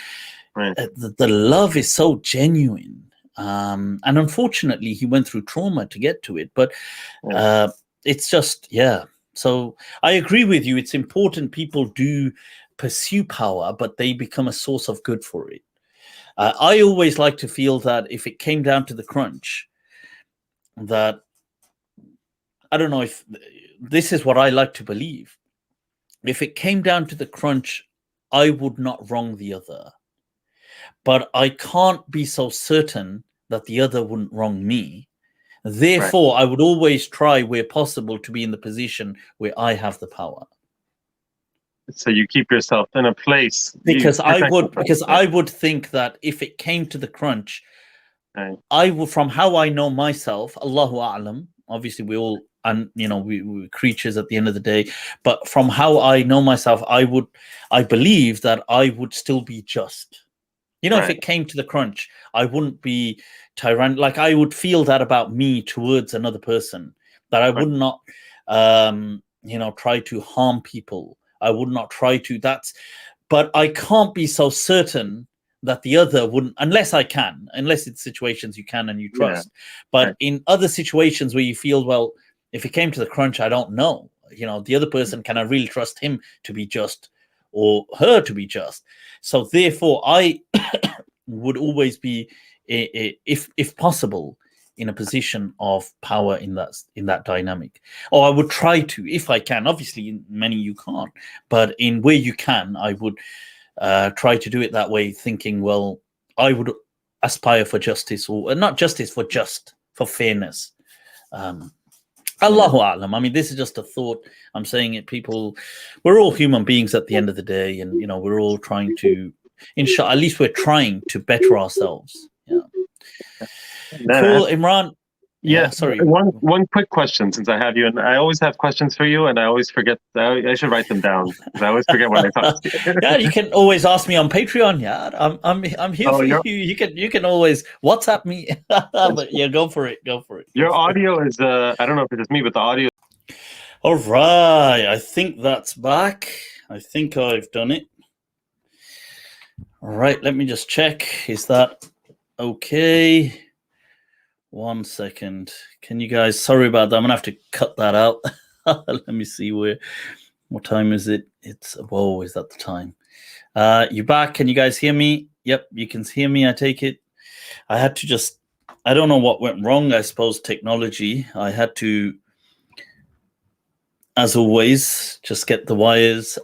the love is so genuine. And unfortunately, he went through trauma to get to it. But it's just, yeah. So I agree with you. It's important people do pursue power, but they become a source of good for it. I always like to feel that if it came down to the crunch, that, I don't know if this is what I like to believe. If it came down to the crunch, I would not wrong the other. But I can't be so certain that the other wouldn't wrong me. Therefore, I would always try, where possible, to be in the position where I have the power. So you keep yourself in a place, because I would think that if it came to the crunch, I would, from how I know myself, Allahu A'lam, obviously we all, and we're creatures at the end of the day, but from how I know myself, I believe that I would still be just. If it came to the crunch, I wouldn't be tyrant. Like, I would feel that about me towards another person, that I would not, try to harm people. I would not try to. But I can't be so certain that the other wouldn't, unless it's situations you can and you trust. But in other situations where you feel, well, if it came to the crunch, I don't know. The other person, can I really trust him to be just, or her to be just? So therefore, I would always be, if possible, in a position of power in that dynamic, or I would try to, if I can. Obviously, in many you can't, but in where you can, I would try to do it that way, thinking, well, I would aspire for justice, or not justice, for fairness. Allahu A'lam. I mean, this is just a thought. I'm saying it. People, we're all human beings at the end of the day, and we're all trying to, at least we're trying to better ourselves. Yeah. Cool, Imran. Yeah, sorry. One quick question, since I have you, and I always have questions for you, and I always forget. I should write them down, because I always forget when I talk to you. Yeah, you can always ask me on Patreon. Yeah, I'm here for you. You can always WhatsApp me. But yeah, go for it. Your audio is I don't know if it's just me, but the audio. All right, I think that's back. I think I've done it. All right, let me just check. Is that okay? 1 second. Can you guys, sorry about that. I'm gonna have to cut that out. Let me see what time is it? It's, whoa, is that the time? You back? Can you guys hear me? Yep, you can hear me, I take it. I had to just, I don't know what went wrong. I suppose technology. I had to, as always, just get the wires.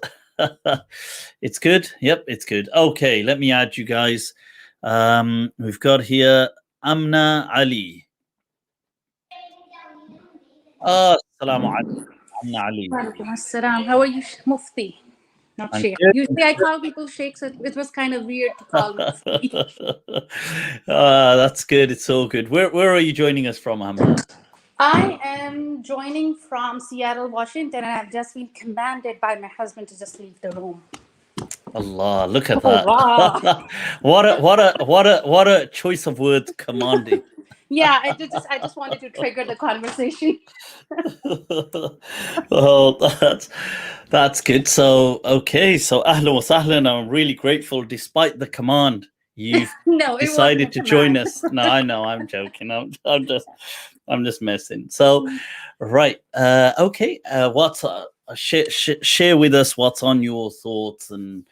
It's good. Yep, it's good. Okay, let me add you guys. We've got here Amna Ali. Assalamu alaikum. Amna Ali. How are you, Mufti? Not Sheikh. Usually I call people Sheikh, so it was kind of weird to call Mufti. That's good. It's all good. Where are you joining us from, Amna? I am joining from Seattle, Washington, and I've just been commanded by my husband to just leave the room. Allah, look at that. Wow. what a choice of words, commanding. Yeah, I just wanted to trigger the conversation. Well, that's good. So okay, so ahlan wa sahlan. I'm really grateful, despite the command, you've decided to join us. No, I know, I'm joking. I'm just messing. So, right, okay. What's share with us what's on your thoughts and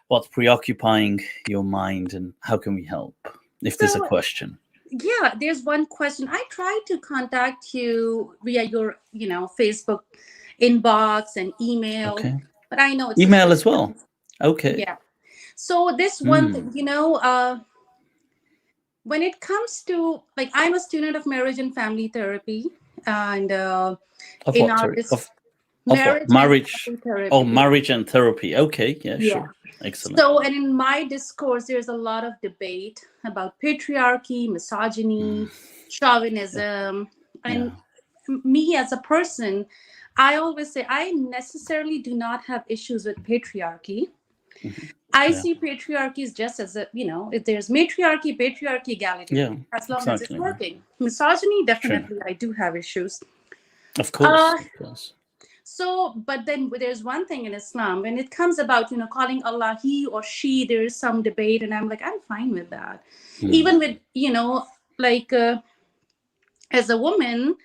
what's preoccupying your mind, and how can we help if there's a question? Yeah, there's one question. I tried to contact you via your, Facebook inbox and email, but I know it's email as well. Okay. Yeah. So this one thing, when it comes to, like, I'm a student of marriage and family therapy, and Of in what? our Sorry. Of what? marriage Marriage. and therapy. Oh, marriage and therapy. Okay. Yeah. Yeah. Sure. Excellent. So, and in my discourse, there's a lot of debate about patriarchy, misogyny, chauvinism, and me as a person, I always say I necessarily do not have issues with patriarchy. I see patriarchy as just as a, if there's matriarchy, patriarchy, egalitarian, as long as it's working. Misogyny, definitely, I do have issues. Of course. Of course. So, but then there's one thing in Islam, when it comes about, calling Allah he or she, there is some debate, and I'm like, I'm fine with that. Even with, as a woman,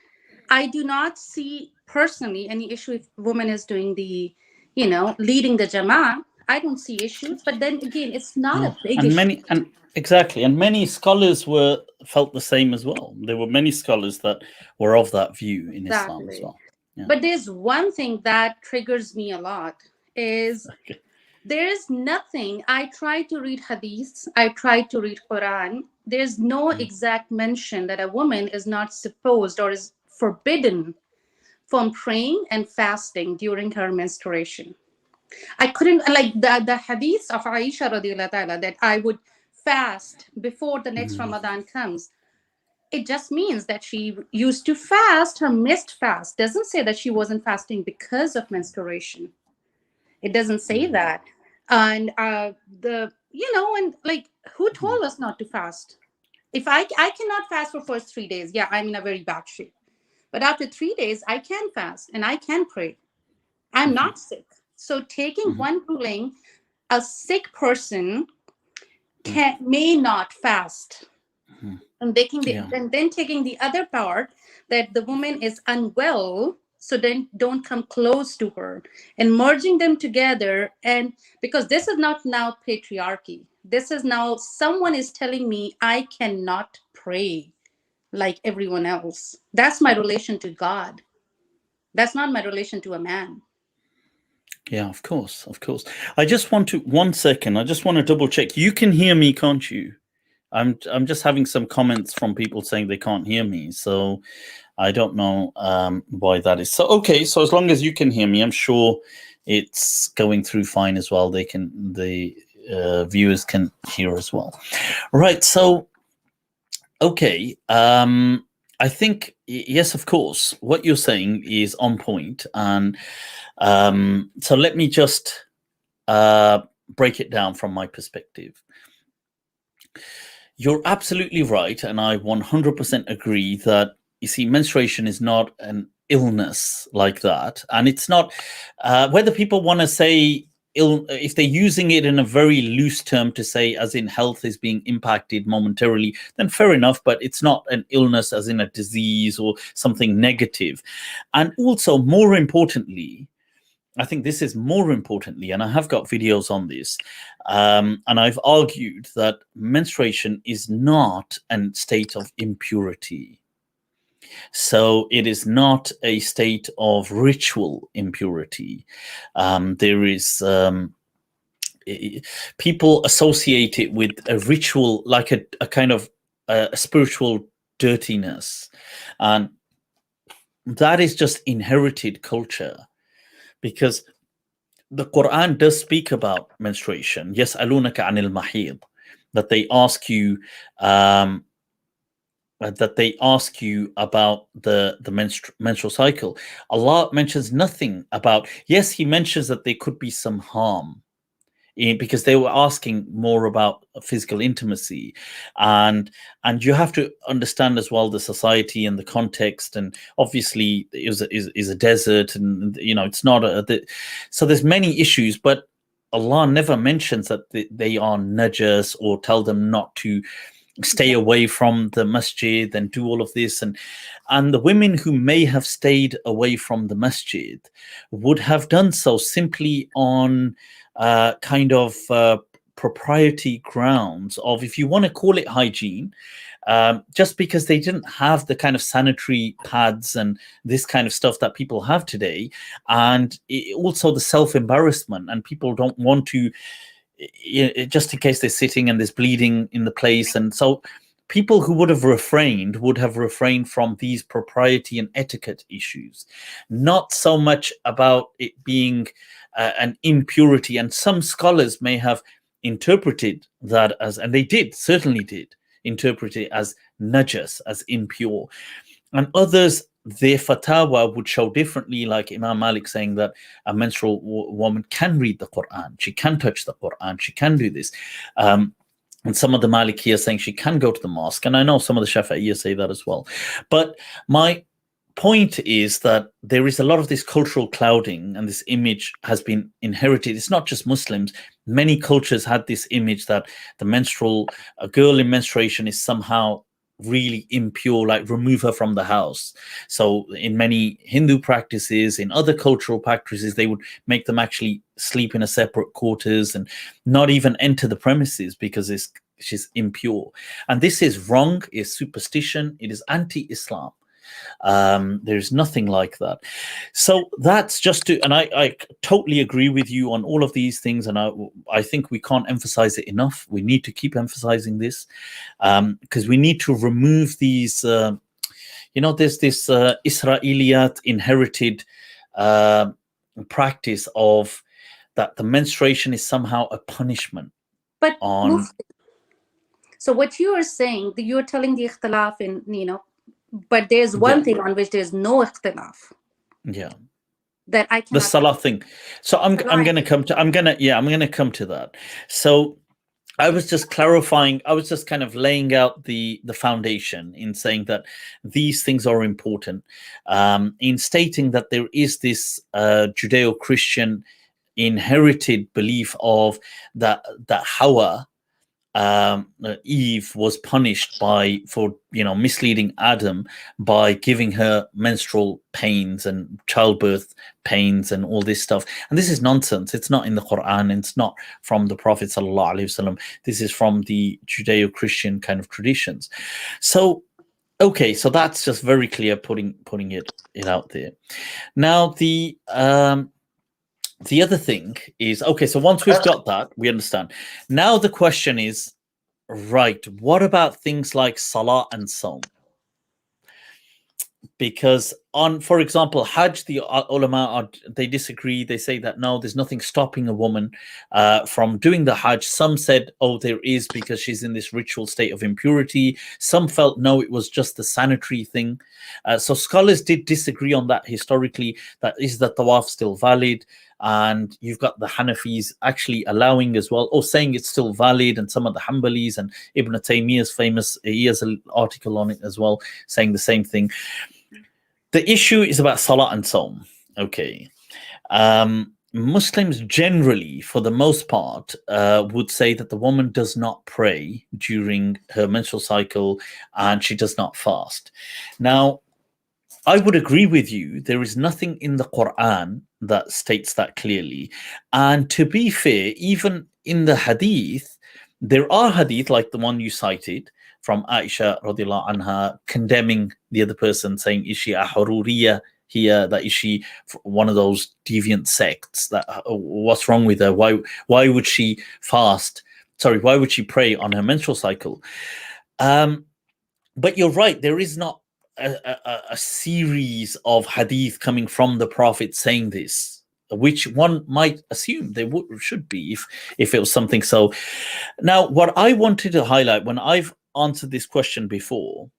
I do not see personally any issue if woman is doing the, leading the Jama'ah. I don't see issues, but then again, it's not a big issue. Exactly, and many scholars felt the same as well. There were many scholars that were of that view in Islam as well. Yeah. But there's one thing that triggers me a lot is there is nothing. I try to read hadiths, I try to read Quran. There's no exact mention that a woman is not supposed or is forbidden from praying and fasting during her menstruation. I couldn't, like the hadiths of Aisha radiallahu ta'ala, that I would fast before the next Ramadan comes. It just means that she used to fast her missed fast. Doesn't say that she wasn't fasting because of menstruation. It doesn't say that. And who told us not to fast? If I cannot fast for first 3 days, I'm in a very bad shape. But after 3 days, I can fast and I can pray. I'm not sick. So taking one ruling, a sick person may not fast. And and then taking the other part that the woman is unwell, so then don't come close to her, and merging them together. And because this is not now patriarchy, this is now someone is telling me I cannot pray like everyone else. That's my relation to God. That's not my relation to a man. Yeah, of course. I just want to 1 second. I just want to double check. You can hear me, can't you? I'm just having some comments from people saying they can't hear me, so I don't know why that is. So okay, so as long as you can hear me, I'm sure it's going through fine as well. The viewers can hear as well. Right. So okay. I think yes, of course, what you're saying is on point, and so let me just break it down from my perspective. You're absolutely right, and I 100% agree that, you see, menstruation is not an illness like that, and it's not whether people want to say if they're using it in a very loose term to say as in health is being impacted momentarily, then fair enough, but it's not an illness as in a disease or something negative. And also, more importantly, I think this is more importantly, and I have got videos on this, and I've argued that menstruation is not a state of impurity. So it is not a state of ritual impurity. There is people associate it with a ritual, like a kind of a spiritual dirtiness, and that is just inherited culture. Because the Quran does speak about menstruation. Yes, alunaka anil mahid, that they ask you about the menstrual cycle. Allah mentions nothing about. Yes, He mentions that there could be some harm, because they were asking more about physical intimacy, and you have to understand as well the society and the context, and obviously is a desert, and it's not so there's many issues, but Allah never mentions that they are najas or tell them not to stay away from the masjid and do all of this, and the women who may have stayed away from the masjid would have done so simply on kind of propriety grounds of, if you want to call it hygiene, just because they didn't have the kind of sanitary pads and this kind of stuff that people have today, and also the self-embarrassment, and people don't want to, just in case they're sitting and there's bleeding in the place, and so people who would have refrained from these propriety and etiquette issues, not so much about it being an impurity. And some scholars may have interpreted that as, and they certainly did interpret it as najas, as impure. And others, their fatwa would show differently, like Imam Malik saying that a menstrual woman can read the Quran, she can touch the Quran, she can do this. And some of the Maliki are saying she can go to the mosque. And I know some of the Shafi'iyya say that as well. But my point is that there is a lot of this cultural clouding, and this image has been inherited. It's not just Muslims. Many cultures had this image that a girl in menstruation is somehow really impure, like remove her from the house. So in many Hindu practices, in other cultural practices, they would make them actually sleep in a separate quarters and not even enter the premises because she's impure. And this is wrong, is superstition, it is anti-Islam. There's nothing like that. So that's just to, and I totally agree with you on all of these things, and I think we can't emphasize it enough. We need to keep emphasizing this, because we need to remove these there's this Israeliyat inherited practice of that the menstruation is somehow a punishment. But so what you are saying, that you're telling the ikhtilaf in, but there's one thing on which there's no ikhtilaf. Yeah. That I cannot. The salah thing. So I'm going to come to that. So I was just clarifying, I was just kind of laying out the foundation in saying that these things are important, in stating that there is this Judeo-Christian inherited belief of that Hawa, Eve, was punished for misleading Adam by giving her menstrual pains and childbirth pains and all this stuff. And this is nonsense. It's not in the Quran. It's not from the Prophet sallallahu alaihi wasallam. This is from the Judeo-Christian kind of traditions. So okay, so that's just very clear, putting it out there. Now the other thing is, okay, so once we've got that, we understand. Now the question is, right, what about things like Salah and Sawm? Because for example, Hajj, the ulama, they disagree. They say that no, there's nothing stopping a woman from doing the Hajj. Some said, oh, there is, because she's in this ritual state of impurity. Some felt, no, it was just a sanitary thing. So scholars did disagree on that historically, that is the tawaf still valid? And you've got the Hanafis actually allowing as well, or saying it's still valid, and some of the Hanbalis, and Ibn Taymiyyah's famous, he has an article on it as well, saying the same thing. The issue is about Salah and Sawm. Okay. Muslims generally, for the most part, would say that the woman does not pray during her menstrual cycle, and she does not fast. Now, I would agree with you. There is nothing in the Quran that states that clearly. And to be fair, even in the hadith, there are hadith like the one you cited from Aisha radiallahu anha condemning the other person, saying, is she a Hururiya here? That is she one of those deviant sects? That what's wrong with her? Why would she fast? Sorry, why would she pray on her menstrual cycle? But you're right, there is not a series of hadith coming from the Prophet saying this, which one might assume there should be if it was something. So now what I wanted to highlight, when I've answered this question before,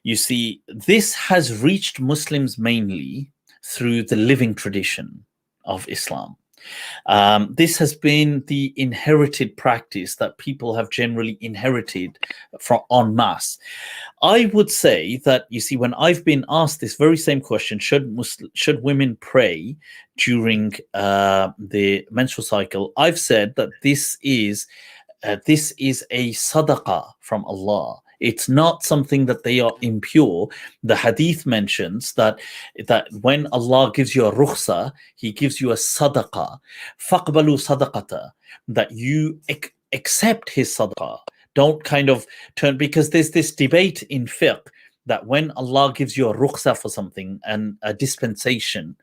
you see, this has reached Muslims mainly through the living tradition of Islam. This has been the inherited practice that people have generally inherited from en masse. I would say that, you see, when I've been asked this very same question, should women pray during the menstrual cycle, I've said that this is a sadaqah from Allah. It's not something that they are impure. The hadith mentions that when Allah gives you a rukhsa, he gives you a sadaqah. Faqbalu sadaqata, that you accept his sadaqah. Don't kind of turn, because there's this debate in fiqh that when Allah gives you a rukhsa for something and a dispensation,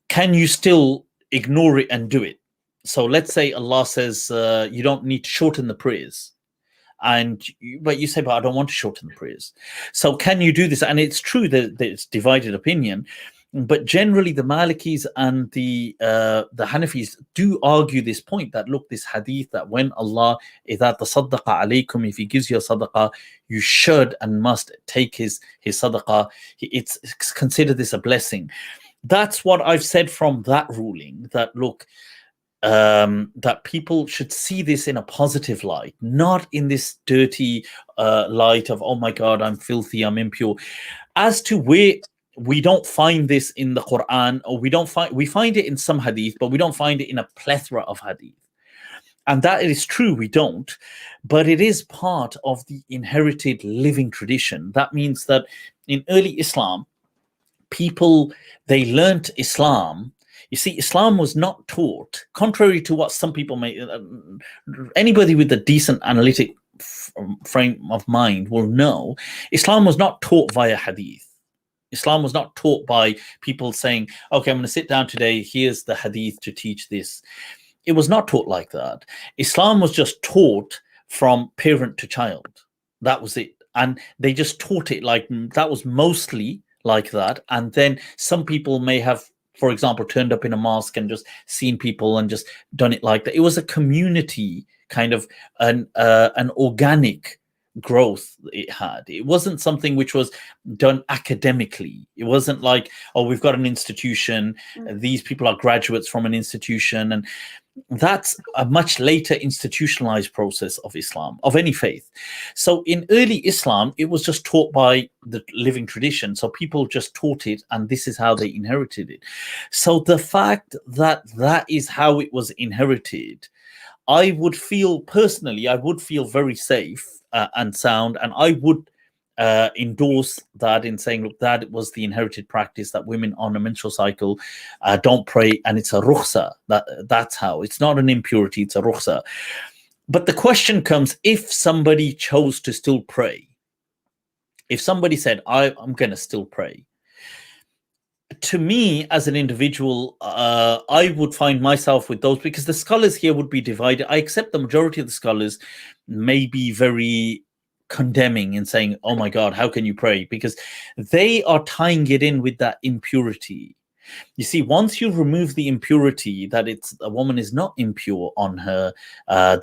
can you still ignore it and do it? So let's say Allah says you don't need to shorten the prayers. but you say, but I don't want to shorten the prayers. So can you do this? And it's true that it's divided opinion, but generally the Malikis and the Hanafis do argue this point that, look, this hadith that when Allah إِذَا تَصَدَّقَ عَلَيْكُمْ, if he gives you a sadaqah, you should and must take his sadaqah. It's consider this a blessing. That's what I've said from that ruling, that look, that people should see this in a positive light, not in this dirty light of, oh my God, I'm filthy, I'm impure. As to where we don't find this in the Quran, or we find it in some hadith, but we don't find it in a plethora of hadith. And that is true, we don't, but it is part of the inherited living tradition. That means that in early Islam, people, they learnt Islam. You see, Islam was not taught, contrary to what some people may, anybody with a decent analytic frame of mind will know, Islam was not taught via hadith. Islam was not taught by people saying, okay, I'm going to sit down today, here's the hadith to teach this. It was not taught like that. Islam was just taught from parent to child. That was it. And they just taught it like that, was mostly like that. And then some people may have, for example, turned up in a mosque and just seen people and just done it like that. It was a community kind of an organic growth it had. It wasn't something which was done academically. It wasn't like, oh, we've got an institution, these people are graduates from an institution, and that's a much later institutionalized process of Islam, of any faith. So in early Islam, it was just taught by the living tradition. So people just taught it, and this is how they inherited it. So the fact that that is how it was inherited, I would feel personally, I would feel very safe and sound, and I would endorse that in saying, look, that was the inherited practice, that women on a menstrual cycle don't pray, and it's a rukhsa. That's how. It's not an impurity, it's a rukhsa. But the question comes, if somebody chose to still pray, if somebody said, I'm going to still pray, to me as an individual, I would find myself with those, because the scholars here would be divided. I accept the majority of the scholars may be very condemning and saying, oh my God, how can you pray? Because they are tying it in with that impurity. You see, once you remove the impurity, that it's a woman is not impure on her,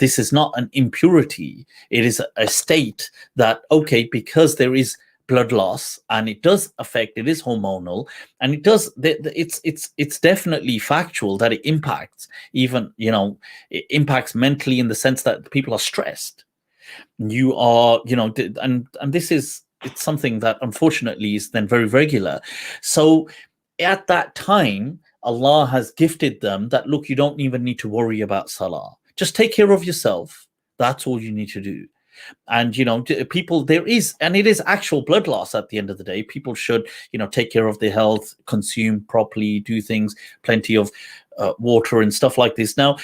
this is not an impurity. It is a state that, okay, because there is blood loss and it does affect, it is hormonal, and it does, it's definitely factual that it impacts, even, you know, it impacts mentally in the sense that people are stressed. You are, you know, and this is, it's something that unfortunately is then very regular. So at that time, Allah has gifted them that, look, you don't even need to worry about salah. Just take care of yourself. That's all you need to do. And, you know, people, there is, and it is actual blood loss at the end of the day. People should, you know, take care of their health, consume properly, do things, plenty of water and stuff like this. Now,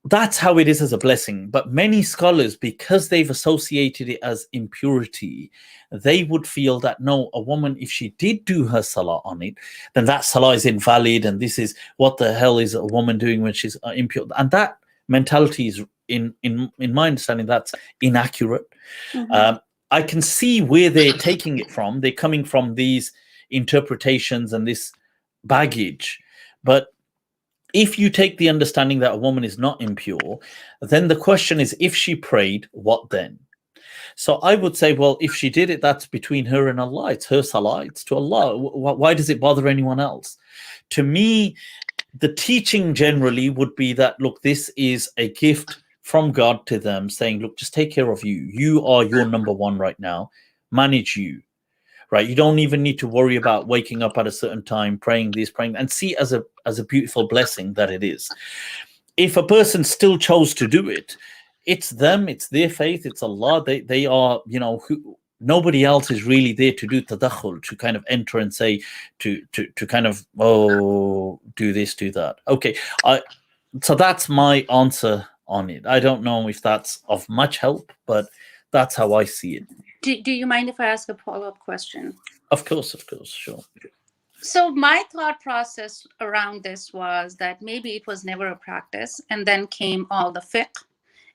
that's how it is as a blessing. But many scholars, because they've associated it as impurity, they would feel that, no, a woman, if she did do her salah on it, then that salah is invalid. And this is, what the hell is a woman doing when she's impure? And that mentality is, in my understanding, that's inaccurate. I can see where they're taking it from. They're coming from these interpretations and this baggage. But if you take the understanding that a woman is not impure, then the question is, if she prayed, what then? So I would say, well, if she did it, that's between her and Allah. It's her salah, it's to Allah. Why does it bother anyone else? To me, the teaching generally would be that, look, this is a gift from God to them, saying, look, just take care of you. You are your number one right now. Manage you. Right, you don't even need to worry about waking up at a certain time, praying this, praying, and see as a beautiful blessing that it is. If a person still chose to do it, it's them, it's their faith, it's Allah. They are, you know, nobody else is really there to do tadakhul, to kind of enter and say, to kind of, oh, do this, do that. Okay, so that's my answer on it. I don't know if that's of much help, but that's how I see it. Do you mind if I ask a follow-up question? Of course, sure. So my thought process around this was that maybe it was never a practice, and then came all the fiqh,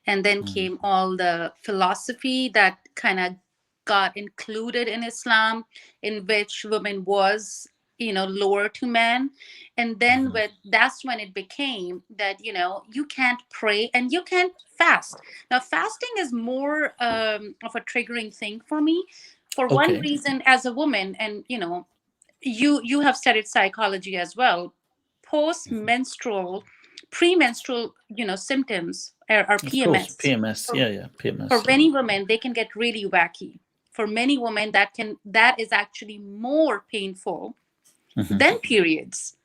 And then came all the philosophy that kind of got included in Islam, in which women was, lower to men. And then that's when it became that, you can't pray and you can't fast. Now, fasting is more of a triggering thing for me, for one Okay. reason, as a woman. And, you have studied psychology as well. Post-menstrual, premenstrual, symptoms are Of course, PMS. PMS. Yeah, PMS. For many women, they can get really wacky. For many women, that is actually more painful than periods.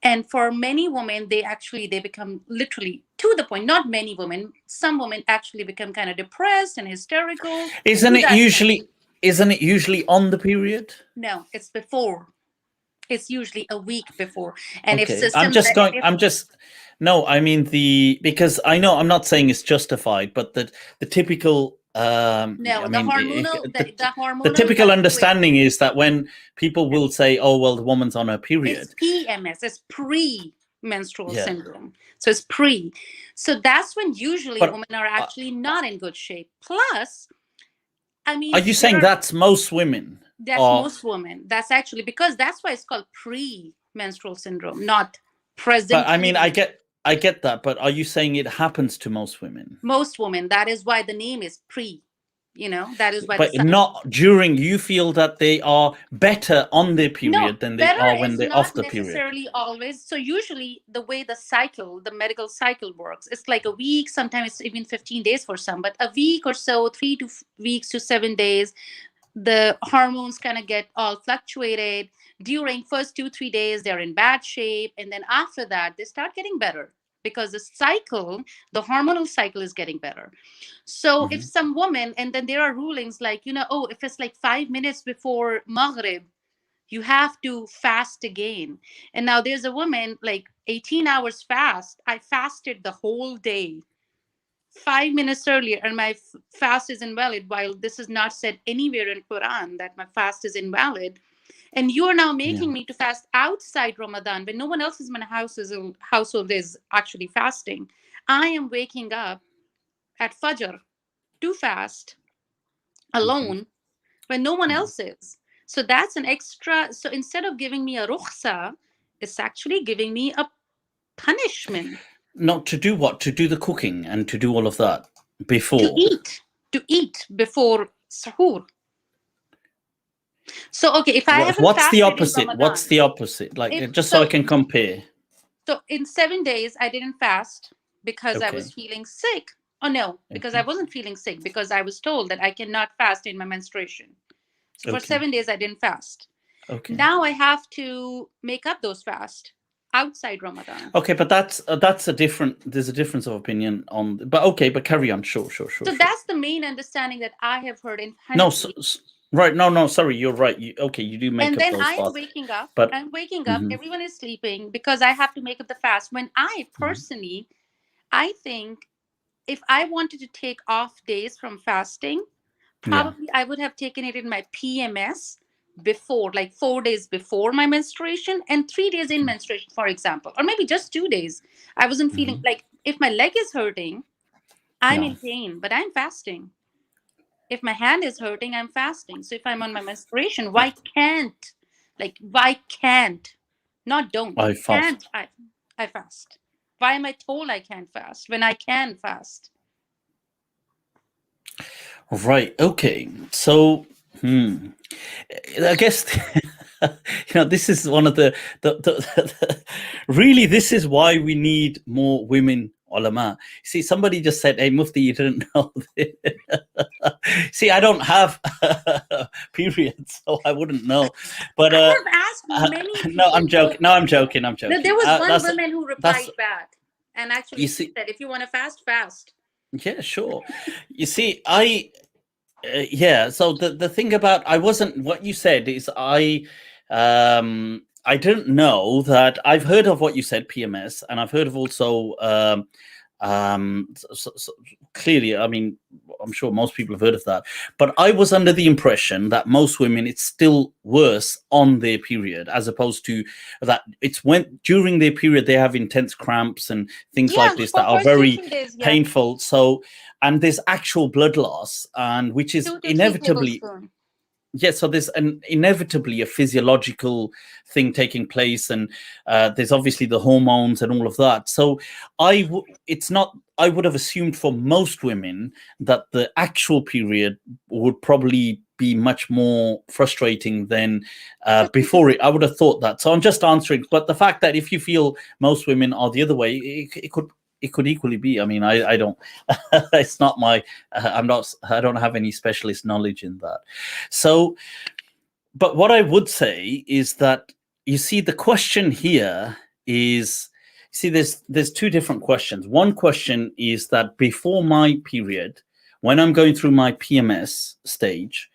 And for many women, they become literally to the point. Not many women. Some women actually become kind of depressed and hysterical. Isn't it usually on the period? No, it's before. It's usually a week before. And Okay. if systems, no, I mean because I know, I'm not saying it's justified, but the typical the typical understanding is that when people will say, oh, well, the woman's on her period. It's PMS, it's pre-menstrual syndrome. So it's pre. So that's when usually women are actually not in good shape. Plus, I mean, are you saying that's most women? That's most women. That's actually, because that's why it's called pre-menstrual syndrome, not present. But I mean, I get that, but are you saying it happens to most women? Most women. That is why the name is pre. That is why. But not during. You feel that they are better on their period than they are when they're off the period. Not necessarily always. So usually the way the medical cycle works, it's like a week. Sometimes it's even 15 days for some, but a week or so, 3 weeks to 7 days. The hormones kind of get all fluctuated. During first 2-3 days, they're in bad shape. And then after that, they start getting better because the hormonal cycle is getting better. So if some woman, and then there are rulings like, if it's like 5 minutes before Maghrib, you have to fast again. And now there's a woman, like 18 hours fast. I fasted the whole day. 5 minutes earlier, and my fast is invalid, while this is not said anywhere in Quran that my fast is invalid. And you are now making me to fast outside Ramadan when no one else in my household is actually fasting. I am waking up at Fajr to fast alone when no one else is. So that's an extra. So instead of giving me a rukhsa, it's actually giving me a punishment. Not to do what? To do the cooking and to do all of that before? To eat before sahur. So, okay, if I haven't what's the fasted in opposite? Ramadan, What's the opposite? Like, just so I can compare. So in 7 days, I didn't fast because I was feeling sick. Oh, no, because I wasn't feeling sick, because I was told that I cannot fast in my menstruation. So for 7 days, I didn't fast. Okay. Now I have to make up those fasts outside Ramadan. Okay, but that's a different. There's a difference of opinion on. But carry on. Sure. So that's the main understanding that I have heard in Hanafi. Right. No. Sorry, you're right. You do make up those fasts. And then I'm waking up. Everyone is sleeping because I have to make up the fast. When I personally, I think if I wanted to take off days from fasting, probably I would have taken it in my PMS before, like 4 days before my menstruation and 3 days in menstruation, for example, or maybe just 2 days. I wasn't feeling like, if my leg is hurting, I'm in pain, but I'm fasting. If my hand is hurting, I'm fasting. So if I'm on my menstruation, why can't? Not don't. I fast. I fast. Why am I told I can't fast when I can fast? Right. Okay. So, I guess this is one of the really, this is why we need more women ulama. See, somebody just said, "Hey, Mufti, you didn't know this." See, I don't have periods, so I wouldn't know. But I have asked many people. No, I'm joking. No, there was one woman who replied back and actually said, "If you want to fast." Yeah, sure. You see, so the thing about what you said is I didn't know that. I've heard of what you said, PMS, and I've heard of also So clearly, I mean, I'm sure most people have heard of that. But I was under the impression that most women, it's still worse on their period, as opposed to that it's when during their period they have intense cramps and things like this that are very painful. So, and there's actual blood loss, and which is 2 to 3 inevitably. tablespoons. Yes, so there's inevitably a physiological thing taking place, and there's obviously the hormones and all of that. So I would have assumed for most women that the actual period would probably be much more frustrating than before it. I would have thought that. So I'm just answering. But the fact that if you feel most women are the other way, it could equally be. I mean, I don't. It's not my. I'm not. I don't have any specialist knowledge in that. So, but what I would say is that you see the question here is. See, there's two different questions. One question is that before my period, when I'm going through my PMS stage,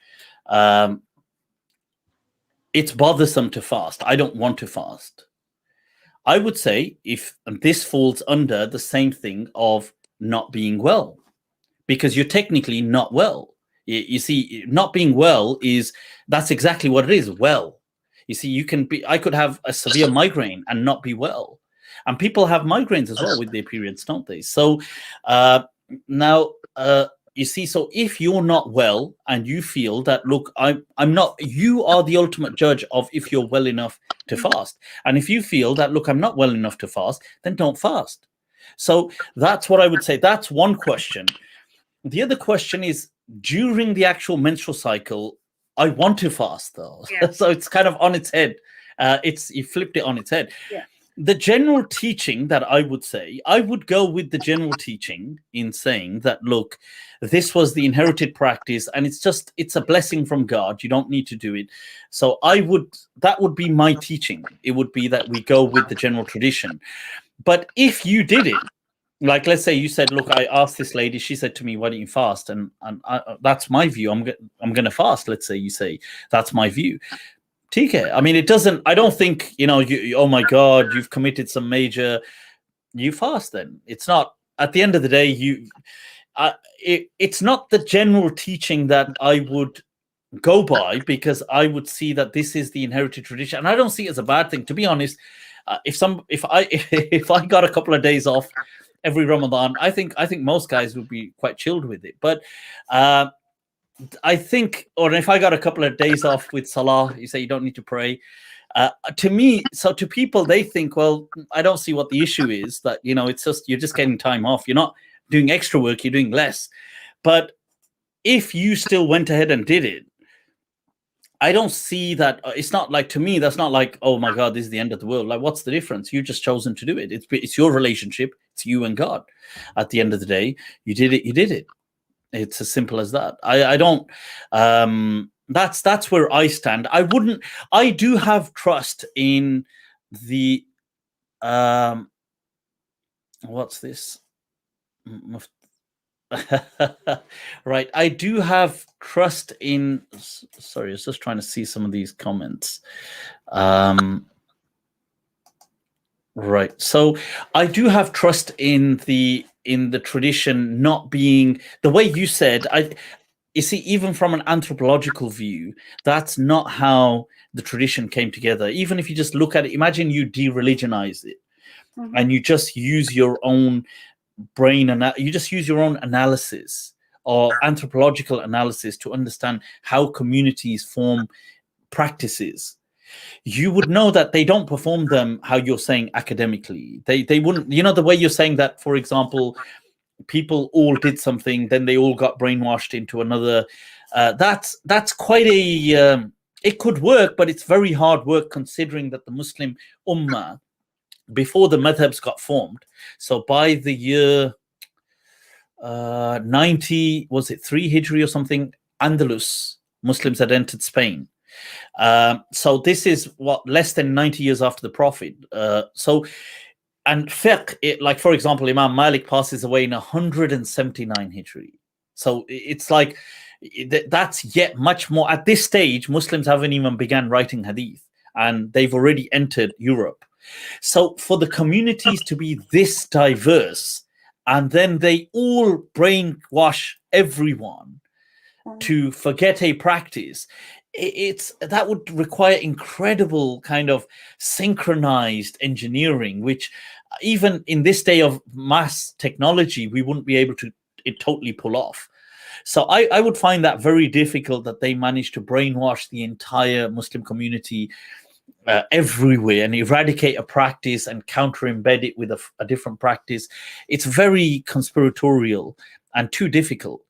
it's bothersome to fast. I don't want to fast. I would say if this falls under the same thing of not being well, because you're technically not well. You see, not being well that's exactly what it is. Well, you see, I could have a severe migraine and not be well. And people have migraines as well with their periods, don't they? So now, you see, so if you're not well and you feel that, look, I'm not, you are the ultimate judge of if you're well enough to fast. And if you feel that, look, I'm not well enough to fast, then don't fast. So that's what I would say. That's one question. The other question is, during the actual menstrual cycle, I want to fast though. Yeah. So it's kind of on its head. You flipped it on its head. Yeah. The general teaching that I would say, I would go with the general teaching in saying that, look, this was the inherited practice and it's a blessing from God. You don't need to do it. So that would be my teaching. It would be that we go with the general tradition. But if you did it, like, let's say you said, look, I asked this lady, she said to me, why don't you fast? And that's my view. I'm going to fast. Let's say you say, that's my view. TK, I mean, I don't think, oh my God, you've committed some major, you fast then. It's not, at the end of the day, it's not the general teaching that I would go by, because I would see that this is the inherited tradition. And I don't see it as a bad thing, to be honest. If I got a couple of days off every Ramadan, I think most guys would be quite chilled with it. But I think, or if I got a couple of days off with Salah, you say you don't need to pray. To people, they think, well, I don't see what the issue is. That it's just you're just getting time off. You're not doing extra work. You're doing less. But if you still went ahead and did it, I don't see that. It's not like, to me, that's not like, oh my God, this is the end of the world. Like, what's the difference? You just chosen to do it. It's your relationship. It's you and God. At the end of the day, you did it. You did it. It's as simple as that. I don't. That's where I stand. I do have trust in the. What's this? Right. I do have trust in. Sorry, I was just trying to see some of these comments. Right. So I do have trust in the tradition not being the way you said. You see, even from an anthropological view, that's not how the tradition came together. Even if you just look at it, imagine you de-religionize it, and you just use your own brain and you just use your own analysis or anthropological analysis to understand how communities form practices. You would know that they don't perform them how you're saying academically. They wouldn't, the way you're saying that, for example, people all did something, then they all got brainwashed into another. That's quite a, it could work, but it's very hard work considering that the Muslim Ummah, before the madhabs got formed, so by the year 90, was it 3 Hijri or something, Andalus Muslims had entered Spain. So this is less than 90 years after the Prophet. And fiqh, like for example, Imam Malik passes away in 179 Hijri. So it's like that's yet much more. At this stage, Muslims haven't even begun writing hadith, and they've already entered Europe. So for the communities to be this diverse and then they all brainwash everyone to forget a practice. It's that would require incredible kind of synchronized engineering, which even in this day of mass technology, we wouldn't be able to totally pull off. So I would find that very difficult, that they managed to brainwash the entire Muslim community everywhere and eradicate a practice and counter embed it with a different practice. It's very conspiratorial and too difficult.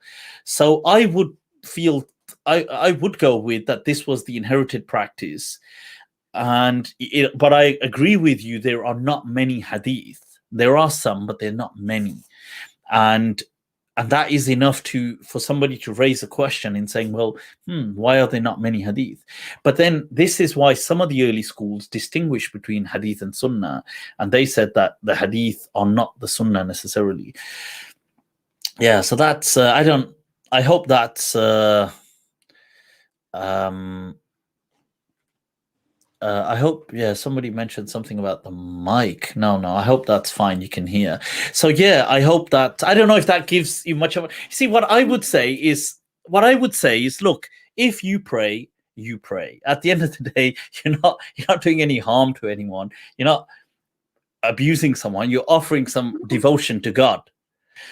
So I would feel, I would go with that this was the inherited practice. And but I agree with you, there are not many hadith. There are some, but they're not many. And that is enough for somebody to raise a question in saying, well, why are there not many hadith? But then this is why some of the early schools distinguish between hadith and sunnah, and they said that the hadith are not the sunnah necessarily. Yeah, so that's I hope that's I hope, somebody mentioned something about the mic. No, I hope that's fine. You can hear. So yeah, I hope that, I don't know if that gives you much of a, see, what I would say is, look, if you pray, you pray. At the end of the day, you're not doing any harm to anyone. You're not abusing someone. You're offering some devotion to God.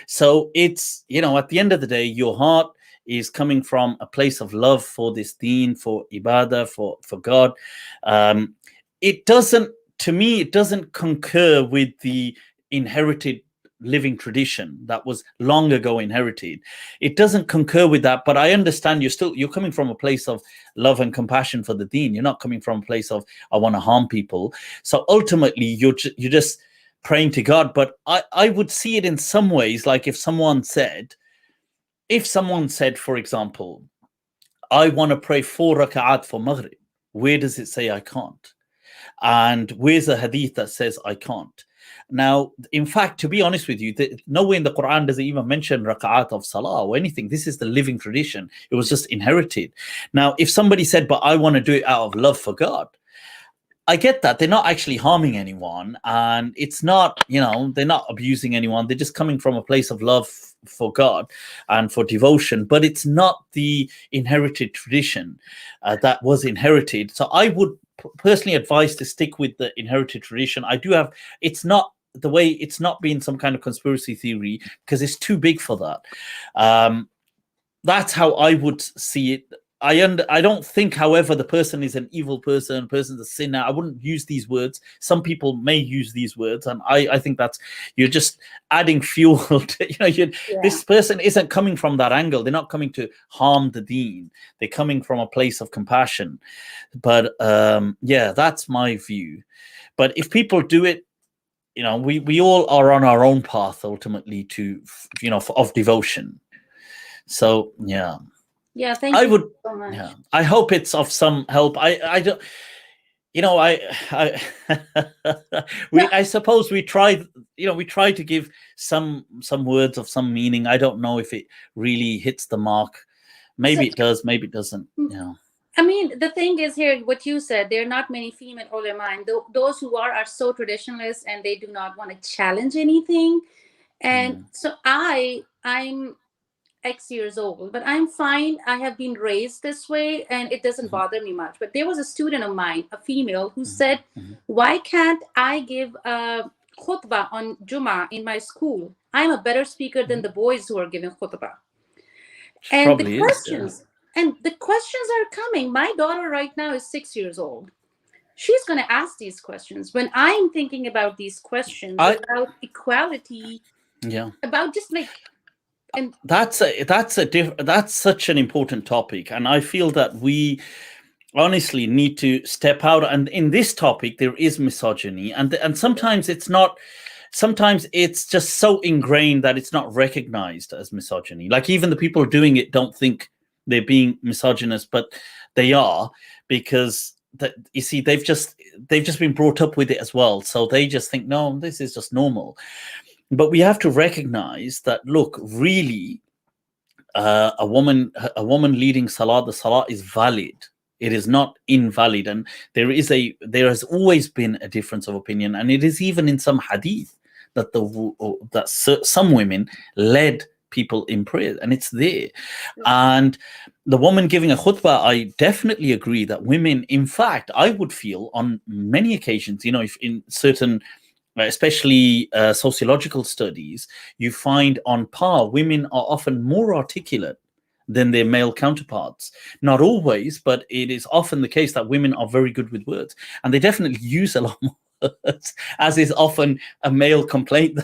So it's, at the end of the day, your heart is coming from a place of love for this deen, for ibadah, for God. It doesn't concur with the inherited living tradition that was long ago inherited. It doesn't concur with that, but I understand you're coming from a place of love and compassion for the deen. You're not coming from a place of, I want to harm people. So ultimately, you're just praying to God. But I would see it in some ways, like if someone said, for example, I want to pray 4 rak'at for Maghrib, where does it say I can't? And where's a hadith that says I can't? Now, in fact, to be honest with you, nowhere in the Quran does it even mention rak'at of salah or anything. This is the living tradition. It was just inherited. Now, if somebody said, but I want to do it out of love for God, I get that. They're not actually harming anyone, and it's not, they're not abusing anyone. They're just coming from a place of love for God and for devotion, but it's not the inherited tradition that was inherited. So I would personally advise to stick with the inherited tradition. It's not been some kind of conspiracy theory, because it's too big for that. That's how I would see it. I don't think, however, the person is an evil person, person's a sinner. I wouldn't use these words. Some people may use these words, and I think that's, you're just adding fuel to, this person isn't coming from that angle. They're not coming to harm the deen. They're coming from a place of compassion. But that's my view. But if people do it, we all are on our own path ultimately to, of devotion. So yeah, thank you so much. Yeah, I hope it's of some help. I don't, I suppose we tried, we try to give some words of some meaning. I don't know if it really hits the mark. Maybe it does, maybe it doesn't. I mean, the thing is here, what you said, there are not many female ulama, and those who are so traditionalist, and they do not want to challenge anything. And so I'm X years old, but I'm fine. I have been raised this way, and it doesn't bother me much. But there was a student of mine, a female, who said, why can't I give a khutbah on Jummah in my school? I'm a better speaker than the boys who are giving khutbah. And the questions are coming. My daughter right now is 6 years old. She's going to ask these questions. When I'm thinking about these questions about equality, about just like, and that's such an important topic, and I feel that we honestly need to step out. And in this topic, there is misogyny, and sometimes it's not. Sometimes it's just so ingrained that it's not recognized as misogyny. Like even the people doing it don't think they're being misogynist, but they are, because you see they've just been brought up with it as well. So they just think, no, this is just normal. But we have to recognize that, look, really, a woman leading salah, the salah is valid. It is not invalid. And there has always been a difference of opinion. And it is even in some hadith that some women led people in prayer, and it's there. And the woman giving a khutbah, I definitely agree that women, in fact, I would feel on many occasions, if in certain, especially sociological studies, you find on par, women are often more articulate than their male counterparts. Not always, but it is often the case that women are very good with words, and they definitely use a lot more words, as is often a male complaint.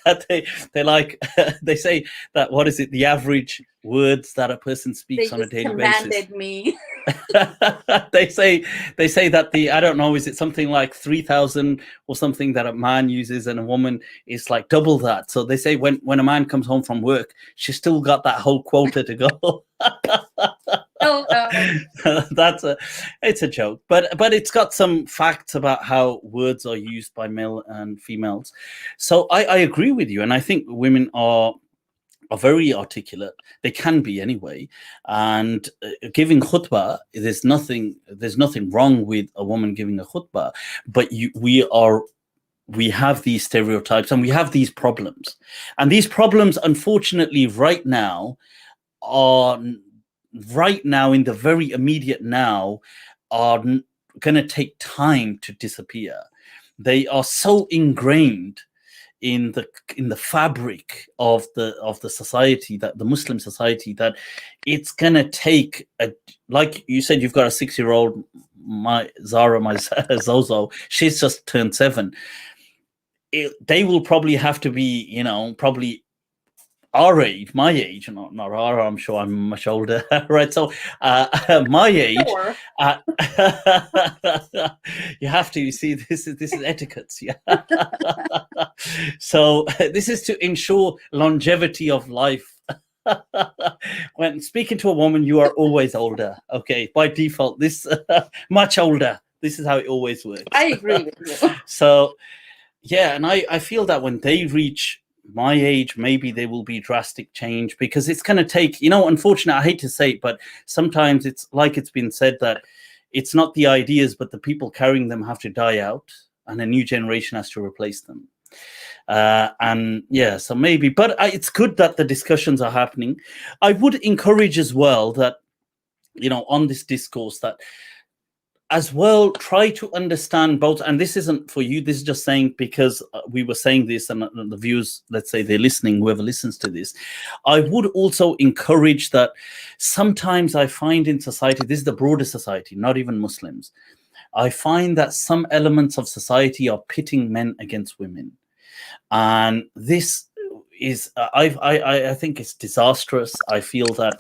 That they like, they say that, what is it, the average words that a person speaks on a daily basis. Me. they say that I don't know, is it something like 3,000 or something that a man uses, and a woman is like double that. So they say when a man comes home from work, she's still got that whole quota to go. It's a joke, but it's got some facts about how words are used by male and females. So I agree with you, and I think women are very articulate. They can be anyway, and giving khutbah, there's nothing wrong with a woman giving a khutbah, but we have these stereotypes and we have these problems, and these problems, unfortunately, right now in the very immediate now, are going to take time to disappear. They are so ingrained in the fabric of the society, that the Muslim society, that it's gonna take like you said, you've got a 6-year-old, my Zozo, she's just turned 7. They will probably have to be, probably our age, my age, not our, I'm sure I'm much older, right? So my age, you have to, you see, this is etiquette, yeah. So this is to ensure longevity of life. When speaking to a woman, you are always older, okay, by default. This much older, this is how it always works. I agree with you. So yeah, and I feel that when they reach my age, maybe there will be drastic change, because it's going to take, unfortunately, I hate to say it, but sometimes it's like it's been said that it's not the ideas, but the people carrying them have to die out, and a new generation has to replace them. And yeah, so maybe, but it's good that the discussions are happening. I would encourage as well that, on this discourse, that as well, try to understand both, and this isn't for you, this is just saying because we were saying this, and the viewers, let's say they're listening, whoever listens to this, I would also encourage that sometimes I find in society, this is the broader society, not even Muslims, I find that some elements of society are pitting men against women, and this is I think it's disastrous. I feel that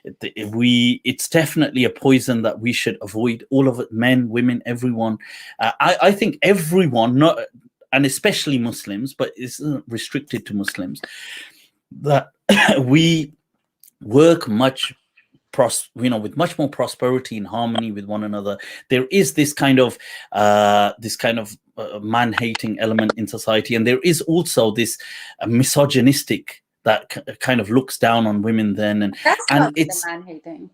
it's definitely a poison that we should avoid, all of it, men, women, everyone. I think everyone, not, and especially Muslims, but it's not restricted to Muslims, that we work with much more prosperity and harmony with one another. There is this kind of man-hating element in society, and there is also this misogynistic that kind of looks down on women. Then and it's the man-hating.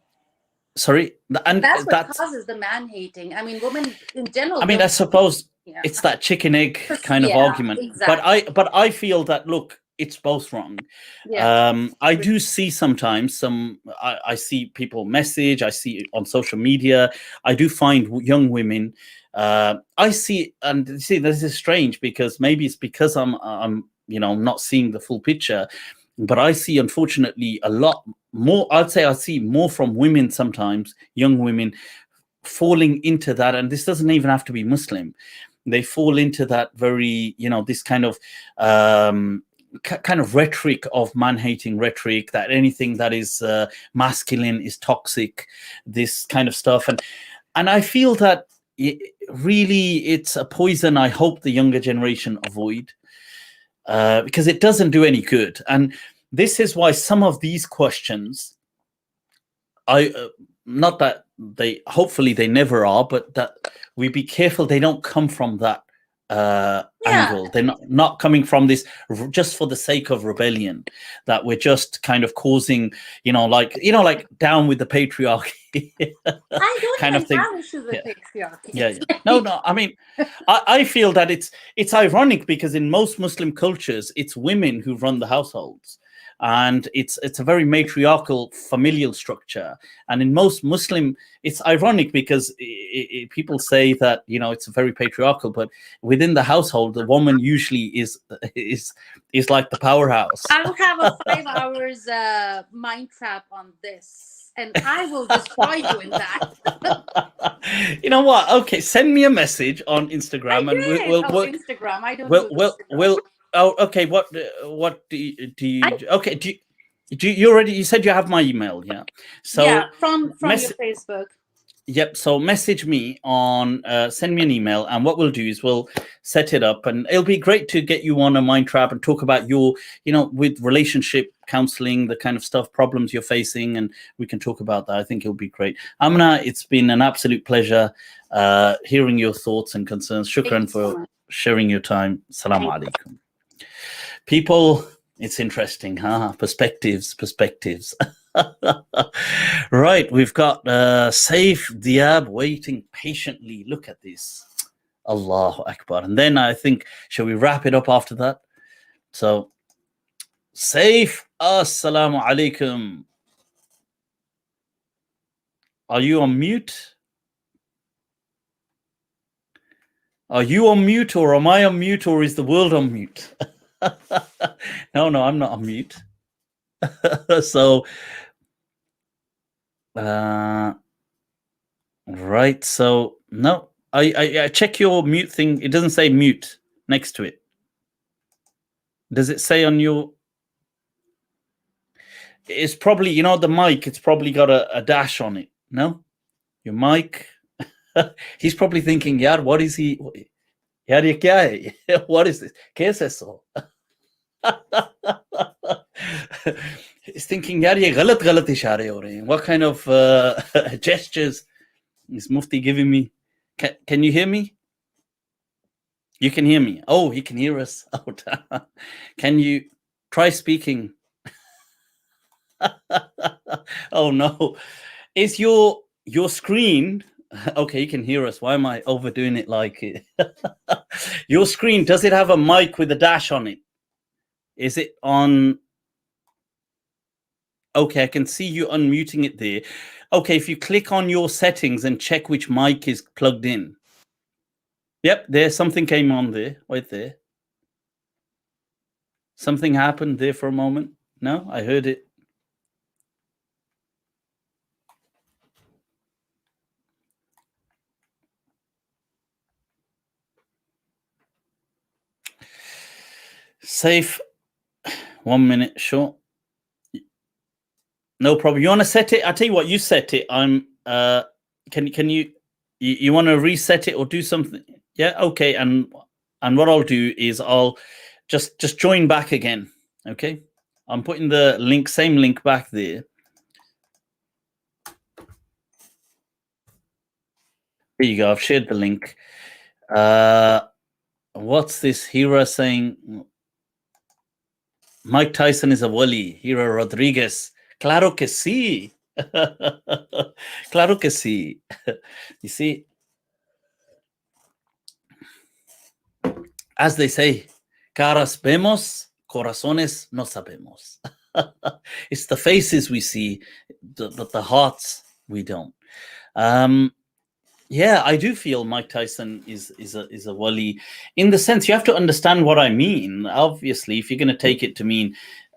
Sorry, and that's what causes the man-hating. I mean, women in general. I mean, I suppose it's that chicken egg kind of argument. Exactly. But I feel that, look, it's both wrong. Yeah. I do see sometimes I see people message, I see on social media, I do find young women, I see, and see, this is strange, because maybe it's because I'm not seeing the full picture, but I see, unfortunately, a lot more, I'd say I see more from women sometimes, young women, falling into that, and this doesn't even have to be Muslim. They fall into that very, this kind of rhetoric of man-hating rhetoric, that anything that is masculine is toxic, this kind of stuff, and I feel that really it's a poison I hope the younger generation avoid, because it doesn't do any good. And this is why some of these questions, not that hopefully they never are, but that we be careful they don't come from that angle. They're not coming from this just for the sake of rebellion, that we're just kind of causing, like down with the patriarchy. I don't kind even of thing. have issues with patriarchy. Yeah. No. I mean, I feel that it's ironic because in most Muslim cultures, it's women who run the households. And it's a very matriarchal familial structure. And in most Muslim, it's ironic because people say that it's very patriarchal, but within the household, the woman usually is like the powerhouse. I'll have a 5 hours mind trap on this, and I will destroy you in that. You know what? Okay, send me a message on Instagram, and we'll Instagram. I don't know. We'll. Oh, okay. What do you? Okay. Do you already? You said you have my email, yeah. So yeah, from your Facebook. Yep. So message me on. Send me an email, and what we'll do is we'll set it up, and it'll be great to get you on a mind trap and talk about your, with relationship counseling, the kind of stuff, problems you're facing, and we can talk about that. I think it'll be great. Amna, it's been an absolute pleasure hearing your thoughts and concerns. Shukran for sharing your time. Assalamu alaikum. People, it's interesting, huh? Perspectives. Right, we've got Saif Diab waiting patiently. Look at this. Allahu Akbar. And then I think, shall we wrap it up after that? So, Saif, assalamu alaikum. Are you on mute? Are you on mute, or am I on mute, or is the world on mute? No, I'm not on mute. So, right. So, no, I check your mute thing. It doesn't say mute next to it. Does it say on your? It's probably, the mic. It's probably got a dash on it. No, your mic. He's probably thinking, "Yaar, what is he? Yaar, ye kya hai? What is this? Kaise eso?" He's thinking, "Yaar, ye galat ishare ho rahe hain. What kind of gestures is Mufti giving me?" Can you hear me? You can hear me. Oh, he can hear us. Oh, can you try speaking? Oh no, is your screen okay? You can hear us. Why am I overdoing it like it? Your screen, does it have a mic with a dash on it? Is it on? Okay, I can see you unmuting it there. Okay, if you click on your settings and check which mic is plugged in. Yep, there's something came on there, right there. Something happened there for a moment. No, I heard it. Safe. 1 minute, sure. No problem. You want to set it? I tell you what, you set it. I'm. Can you want to reset it or do something? Yeah. Okay. And what I'll do is I'll just join back again. Okay. I'm putting the link, same link back there. There you go. I've shared the link. What's this? Hira saying Mike Tyson is a Wali. Hira Rodriguez. Claro que sí. Claro que sí. You see, as they say, caras vemos, corazones no sabemos. It's the faces we see, but the hearts we don't. Yeah, I do feel Mike Tyson is a Wali, in the sense you have to understand what I mean. Obviously, if you're going to take it to mean,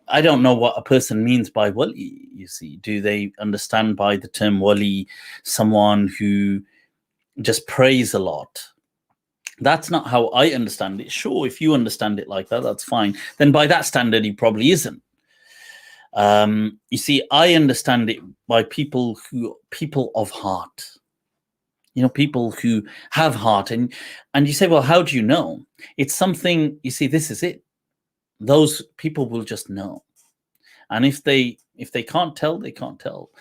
I don't know what a person means by Wali. You see, do they understand by the term Wali someone who just prays a lot? That's not how I understand it. Sure, if you understand it like that, that's fine. Then by that standard, he probably isn't. You see, I understand it by people of heart. People who have heart, and you say, well, how do you know? It's something, you see, this is it. Those people will just know. And if they can't tell, they can't tell.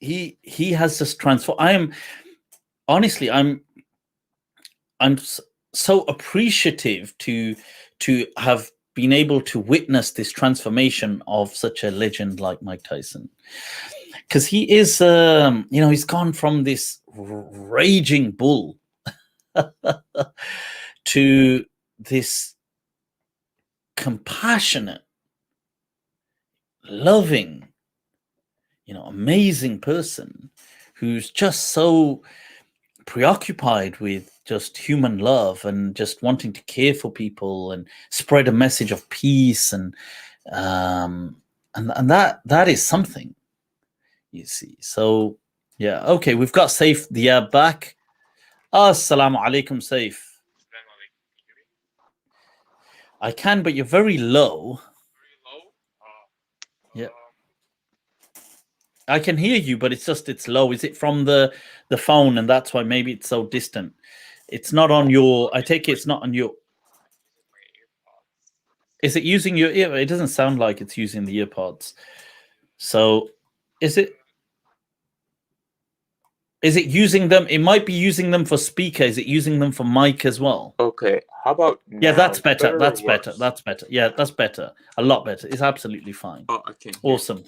He has just transformed. I'm so appreciative to have been able to witness this transformation of such a legend like Mike Tyson, because he is, he's gone from this raging bull to this compassionate, loving, amazing person who's just so preoccupied with just human love and just wanting to care for people and spread a message of peace, and that is something, you see. So yeah, okay, we've got Saif Diab back. Assalamu alaikum, Saif. I can, but you're very low. Yeah, I can hear you, but it's low. Is it from the phone, and that's why maybe it's so distant? It's not on your. I take it it's not on your. Is it using your ear? It doesn't sound like it's using the earpods. So, is it? Is it using them? It might be using them for speaker. Is it using them for mic as well? Okay. How about now? Yeah, that's better. That's or better. worse? That's better. Yeah, that's better. A lot better. It's absolutely fine. Oh, okay. Awesome.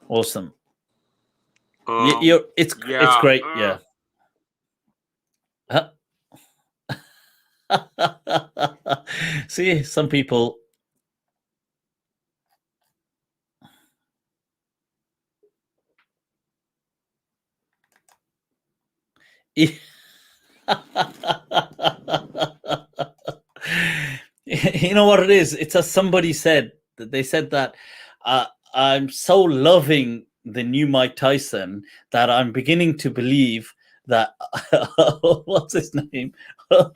Awesome. Yeah. It's great. Yeah. See, some people. You know what it is? It's as somebody said that they said that I'm so loving the new Mike Tyson that I'm beginning to believe that what's his name? What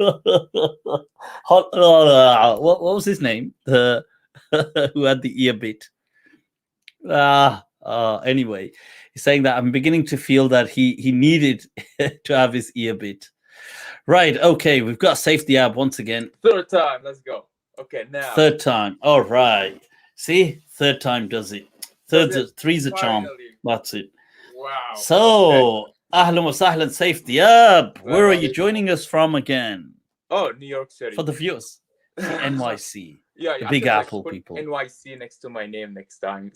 was his name? The who had the ear bit? Anyway, he's saying that I'm beginning to feel that he needed to have his ear bit. Right. Okay. We've got Saif Diab once again. Third time. Let's go. Okay. Now. Third time. All right. See, third time does it. Three's a charm. Finally. That's it. Wow. So, Ahlan wa sahlan, Saif Diab. Where are you joining us from again? Oh, New York City. For the viewers, NYC. Yeah, The I Big feel like Apple put people. NYC next to my name next time.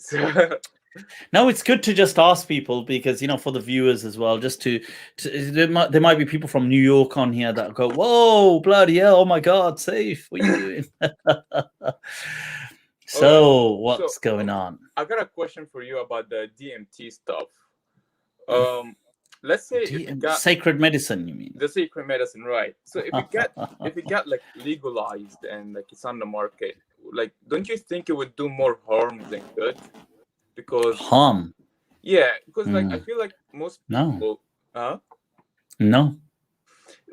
No, it's good to just ask people because, for the viewers as well, just to there might be people from New York on here that go, whoa, bloody hell, oh my God, Saif, what are you doing? So, what's going on? I got a question for you about the DMT stuff. Let's say if you got sacred medicine, you mean? the sacred medicine, right? So if it got like legalized and like it's on the market, like don't you think it would do more harm than good? Because harm. Yeah, because like I feel like most people No.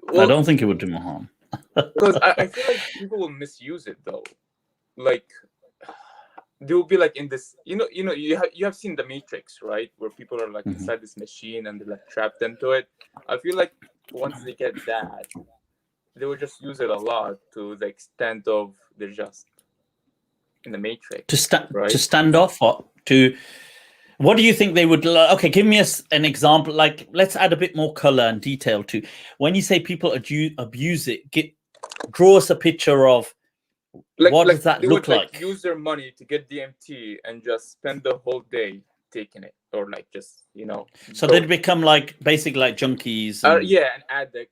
Well, I don't think it would do more harm. Because I feel like people will misuse it though. Like they will be like in this, you have seen the Matrix, right? Where people are like inside this machine and they're like trapped into it. I feel like once they get that, they will just use it a lot to the extent of they're just in the Matrix. To stand off or to. What do you think they would? Okay, give me an example. Like, let's add a bit more color and detail to when you say people abuse it. Draw us a picture of what does that look like? Like use their money to get DMT and just spend the whole day taking it, or like just So they'd become like basically like junkies. And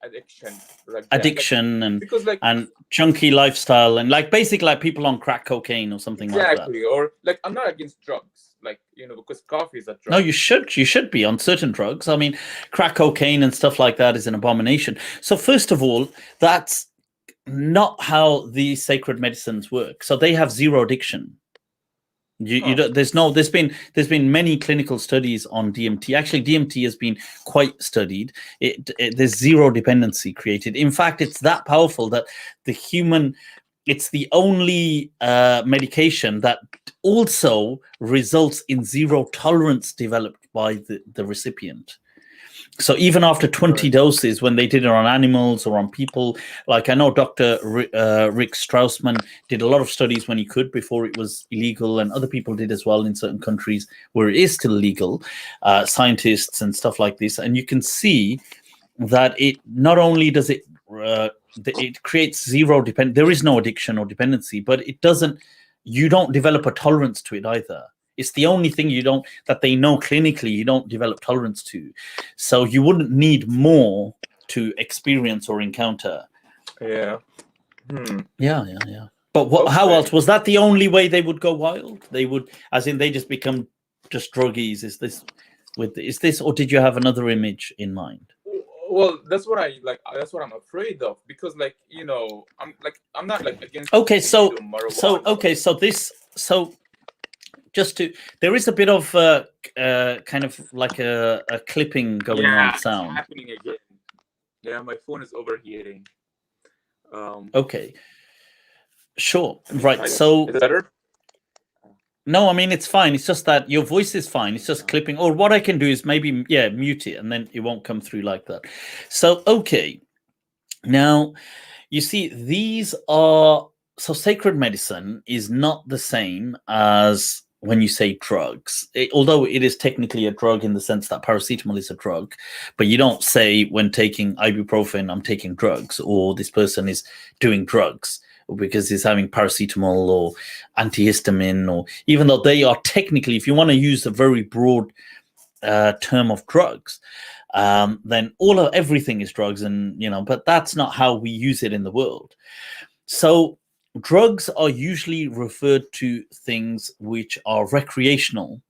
addiction. Like addiction like, and because like and junkie lifestyle and like basically like people on crack cocaine or something like that. Exactly, or like I'm not against drugs. Like, because coffee is a drug. No, you should be on certain drugs. I mean, crack cocaine and stuff like that is an abomination. So first of all, that's not how these sacred medicines work. So they have zero addiction. There's been many clinical studies on DMT. Actually, DMT has been quite studied. There's zero dependency created. In fact, it's that powerful that it's the only medication that also results in zero tolerance developed by the recipient. So even after 20 doses, when they did it on animals or on people, like I know Dr. Rick Straussman did a lot of studies when he could before it was illegal, and other people did as well in certain countries where it is still legal, scientists and stuff like this. And you can see that it not only does it it creates zero depend. There is no addiction or dependency, but it doesn't. You don't develop a tolerance to it either. It's the only thing that they know clinically you don't develop tolerance to. So you wouldn't need more to experience or encounter. Yeah. Yeah. But how else? Was that the only way they would go wild? They would, as in, they just become just druggies. Is this, or did you have another image in mind? Well, that's what I like. That's what I'm afraid of, because, like, you know, I'm not like against. Okay, so marijuana. there is a bit of kind of like a clipping going on sound. It's happening again. Yeah, my phone is overheating. Okay. Sure. Right. So is it better? No, I mean, it's fine. It's just that your voice is fine. It's just clipping. Or what I can do is maybe, mute it, and then it won't come through like that. So, okay. Now, you see, so sacred medicine is not the same as when you say drugs, although it is technically a drug in the sense that paracetamol is a drug, but you don't say when taking ibuprofen, I'm taking drugs, or this person is doing drugs because he's having paracetamol or antihistamine, or even though they are technically, if you want to use a very broad term of drugs, then everything is drugs, and but that's not how we use it in the world. So drugs are usually referred to things which are recreational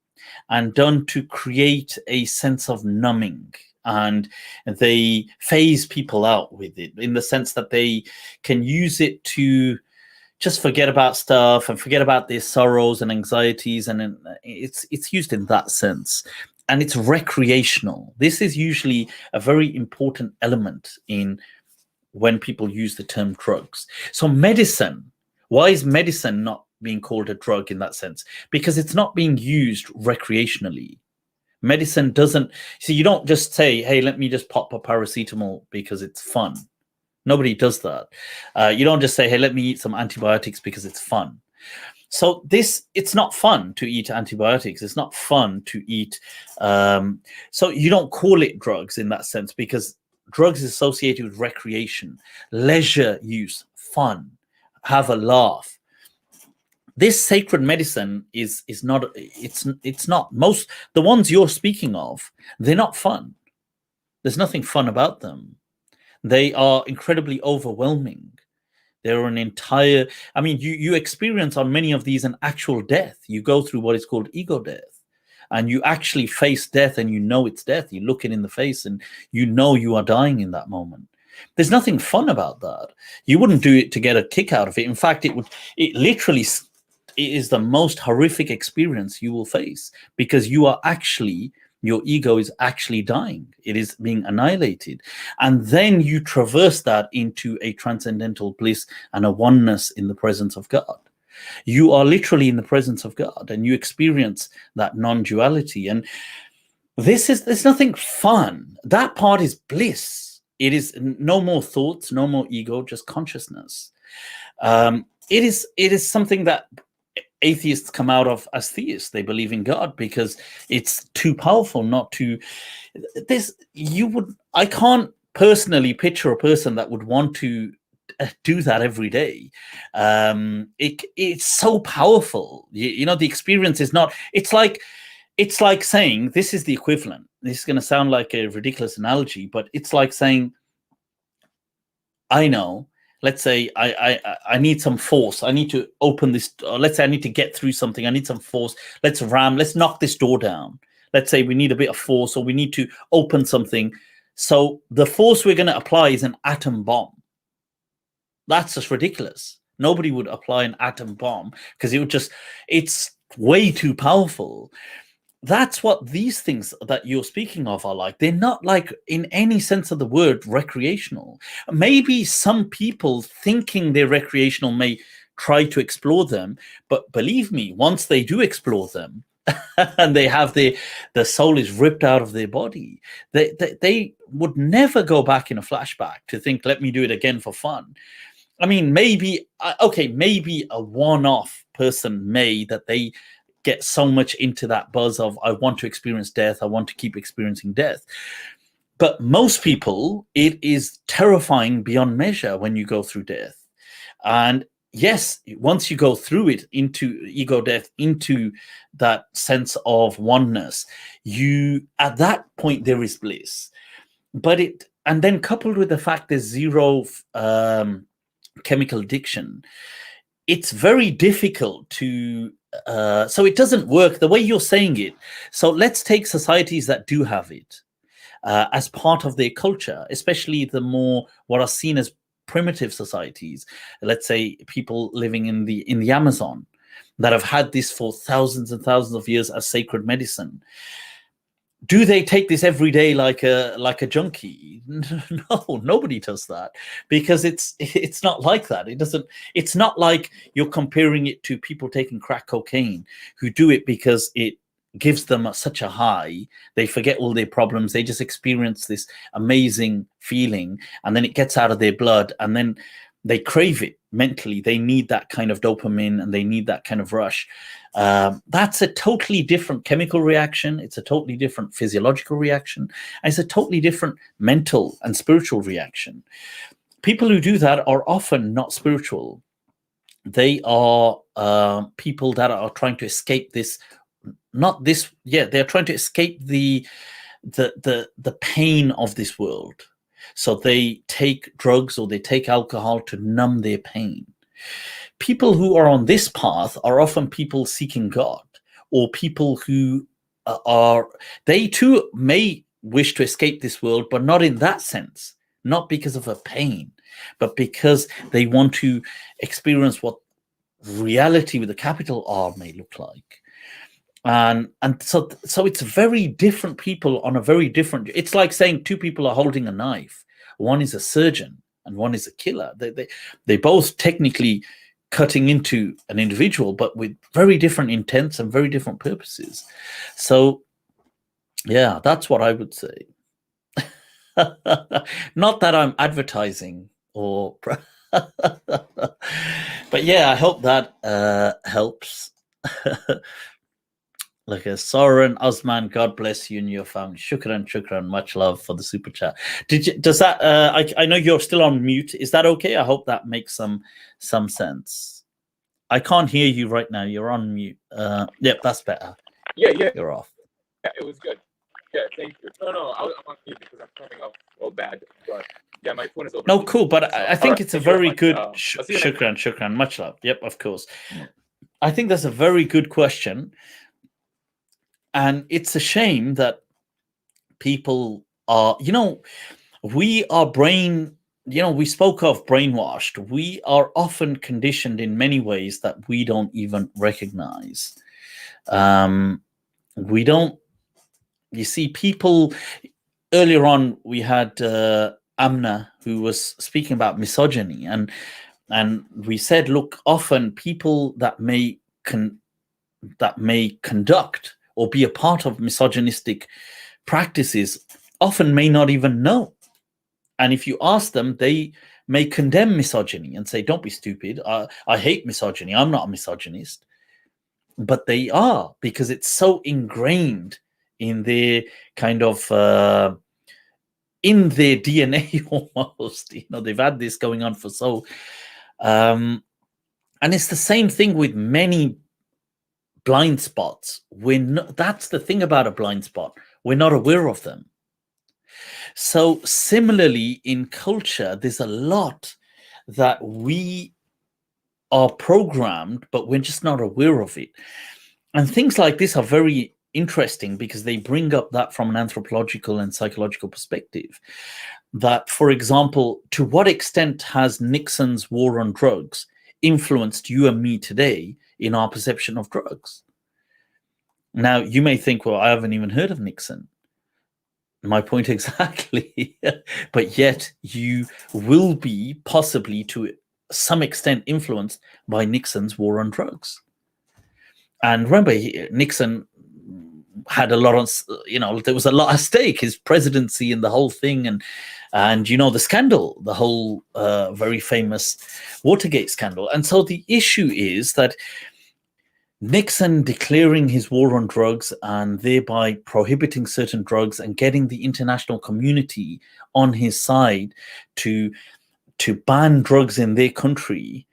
and done to create a sense of numbing, and they phase people out with it in the sense that they can use it to just forget about stuff and forget about their sorrows and anxieties, and it's used in that sense, and it's recreational. This is usually a very important element in when people use the term drugs. So medicine, why is medicine not being called a drug in that sense? Because it's not being used recreationally. Medicine doesn't, see, you don't just say, hey, let me just pop a paracetamol because it's fun. Nobody does that. You don't just say, hey, let me eat some antibiotics because it's fun. So it's not fun to eat antibiotics. It's not fun to eat. So you don't call it drugs in that sense, because drugs is associated with recreation, leisure use, fun, have a laugh. This sacred medicine is not, it's not, most, the ones you're speaking of, they're not fun. There's nothing fun about them. They are incredibly overwhelming. They're an entire, I mean, you experience on many of these an actual death. You go through what is called ego death, and you actually face death, and you know it's death. You look it in the face and you know you are dying in that moment. There's nothing fun about that. You wouldn't do it to get a kick out of it. In fact, it literally is the most horrific experience you will face, because your ego is actually dying. It is being annihilated. And then you traverse that into a transcendental bliss and a oneness in the presence of God. You are literally in the presence of God, and you experience that non-duality. And there's nothing fun. That part is bliss. It is no more thoughts, no more ego, just consciousness. It is something that atheists come out of as theists. They believe in God because it's too powerful not to. I can't personally picture a person that would want to do that every day. It's so powerful. The experience is not. It's like saying, this is the equivalent. This is going to sound like a ridiculous analogy, but it's like saying, I know. Let's say I need some force. I need to open this. Let's say I need to get through something. I need some force. Let's knock this door down. Let's say we need a bit of force, or we need to open something. So the force we're going to apply is an atom bomb. That's just ridiculous. Nobody would apply an atom bomb because it's way too powerful. That's what these things that you're speaking of are like. They're not like, in any sense of the word, recreational. Maybe some people thinking they're recreational may try to explore them, but believe me, once they do explore them and they have the soul is ripped out of their body, they would never go back in a flashback to think, let me do it again for fun. I mean, maybe a one-off person that they get so much into that buzz of, I want to experience death, I want to keep experiencing death. But most people, it is terrifying beyond measure when you go through death. And yes, once you go through it into ego death, into that sense of oneness, you, at that point, there is bliss. But it, and then coupled with the fact there's zero chemical addiction, it's very difficult to, so it doesn't work the way you're saying it. So let's take societies that do have it as part of their culture, especially the more what are seen as primitive societies. Let's say people living in the Amazon that have had this for thousands and thousands of years as sacred medicine. Do they take this every day like a junkie? No, nobody does that, because it's not like that. It doesn't. It's not like you're comparing it to people taking crack cocaine who do it because it gives them such a high. They forget all their problems. They just experience this amazing feeling, and then it gets out of their blood, and then they crave it mentally. They need that kind of dopamine, and they need that kind of rush. That's a totally different chemical reaction. It's a totally different physiological reaction. And it's a totally different mental and spiritual reaction. People who do that are often not spiritual. They are people that are trying to escape this. Not this. Yeah, they're trying to escape the pain of this world. So they take drugs or they take alcohol to numb their pain. People who are on this path are often people seeking God, or people who they too may wish to escape this world, but not in that sense, not because of a pain, but because they want to experience what reality with a capital R may look like. And so it's very different people on a very different. It's like saying two people are holding a knife. One is a surgeon and one is a killer. They both technically cutting into an individual, but with very different intents and very different purposes. So yeah, that's what I would say. Not that I'm advertising or but yeah, I hope that helps. Like a Soren Osman, God bless you and your family. Shukran, much love for the super chat. Does that? I know you're still on mute. Is that okay? I hope that makes some sense. I can't hear you right now. You're on mute. Yep, that's better. Yeah. You're off. Yeah, it was good. Yeah, thank you. No, I'm on mute because I'm coming off all bad. But yeah, my phone is over. No, cool. But I think right, it's a very good. Shukran. Much love. Yep, of course. I think that's a very good question. And it's a shame that people are, we are we spoke of brainwashed. We are often conditioned in many ways that we don't even recognize. We don't, you see, people, earlier on, we had Amna, who was speaking about misogyny. And we said, look, often people that may conduct or be a part of misogynistic practices often may not even know. And if you ask them, they may condemn misogyny and say, don't be stupid. I hate misogyny. I'm not a misogynist. But they are, because it's so ingrained in their kind of, in their DNA almost. They've had this going on for so. And it's the same thing with many blind spots. That's the thing about a blind spot. We're not aware of them. So similarly, in culture, there's a lot that we are programmed, but we're just not aware of it. And things like this are very interesting because they bring up that from an anthropological and psychological perspective. That, for example, to what extent has Nixon's war on drugs influenced you and me today in our perception of drugs? Now, you may think, well, I haven't even heard of Nixon. My point exactly. But yet you will be possibly to some extent influenced by Nixon's war on drugs. And remember, Nixon had a lot of, there was a lot at stake, his presidency and the whole thing. And the scandal, the whole very famous Watergate scandal. And so the issue is that Nixon declaring his war on drugs and thereby prohibiting certain drugs and getting the international community on his side to ban drugs in their country.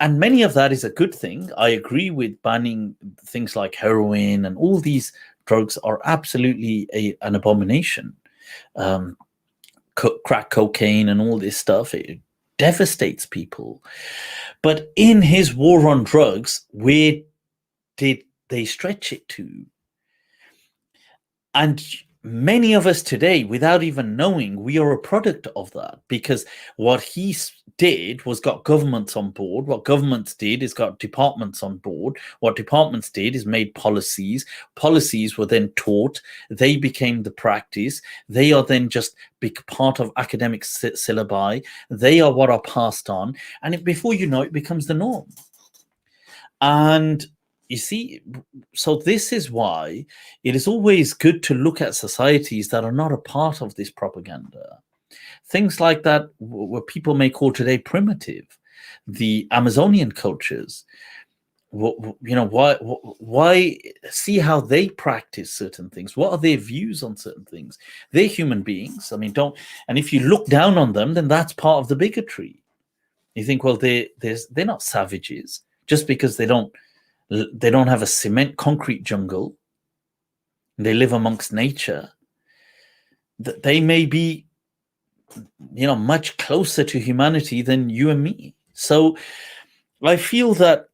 And many of that is a good thing. I agree with banning things like heroin, and all these drugs are absolutely an abomination. Crack cocaine and all this stuff, it devastates people. But in his war on drugs, where did they stretch it to? And many of us today, without even knowing, we are a product of that, because what he did was got governments on board. What governments did is got departments on board. What departments did is made policies. Policies were then taught. They became the practice. They are then just part of academic syllabi. They are what are passed on. And before you know it, becomes the norm. And you see, so this is why it is always good to look at societies that are not a part of this propaganda. Things like that, what people may call today primitive, the Amazonian cultures. Why see how they practice certain things? What are their views on certain things? They're human beings. I mean, and if you look down on them, then that's part of the bigotry. You think, well, they're not savages just because they don't have a cement concrete jungle. They live amongst nature. That they may be, much closer to humanity than you and me. So I feel that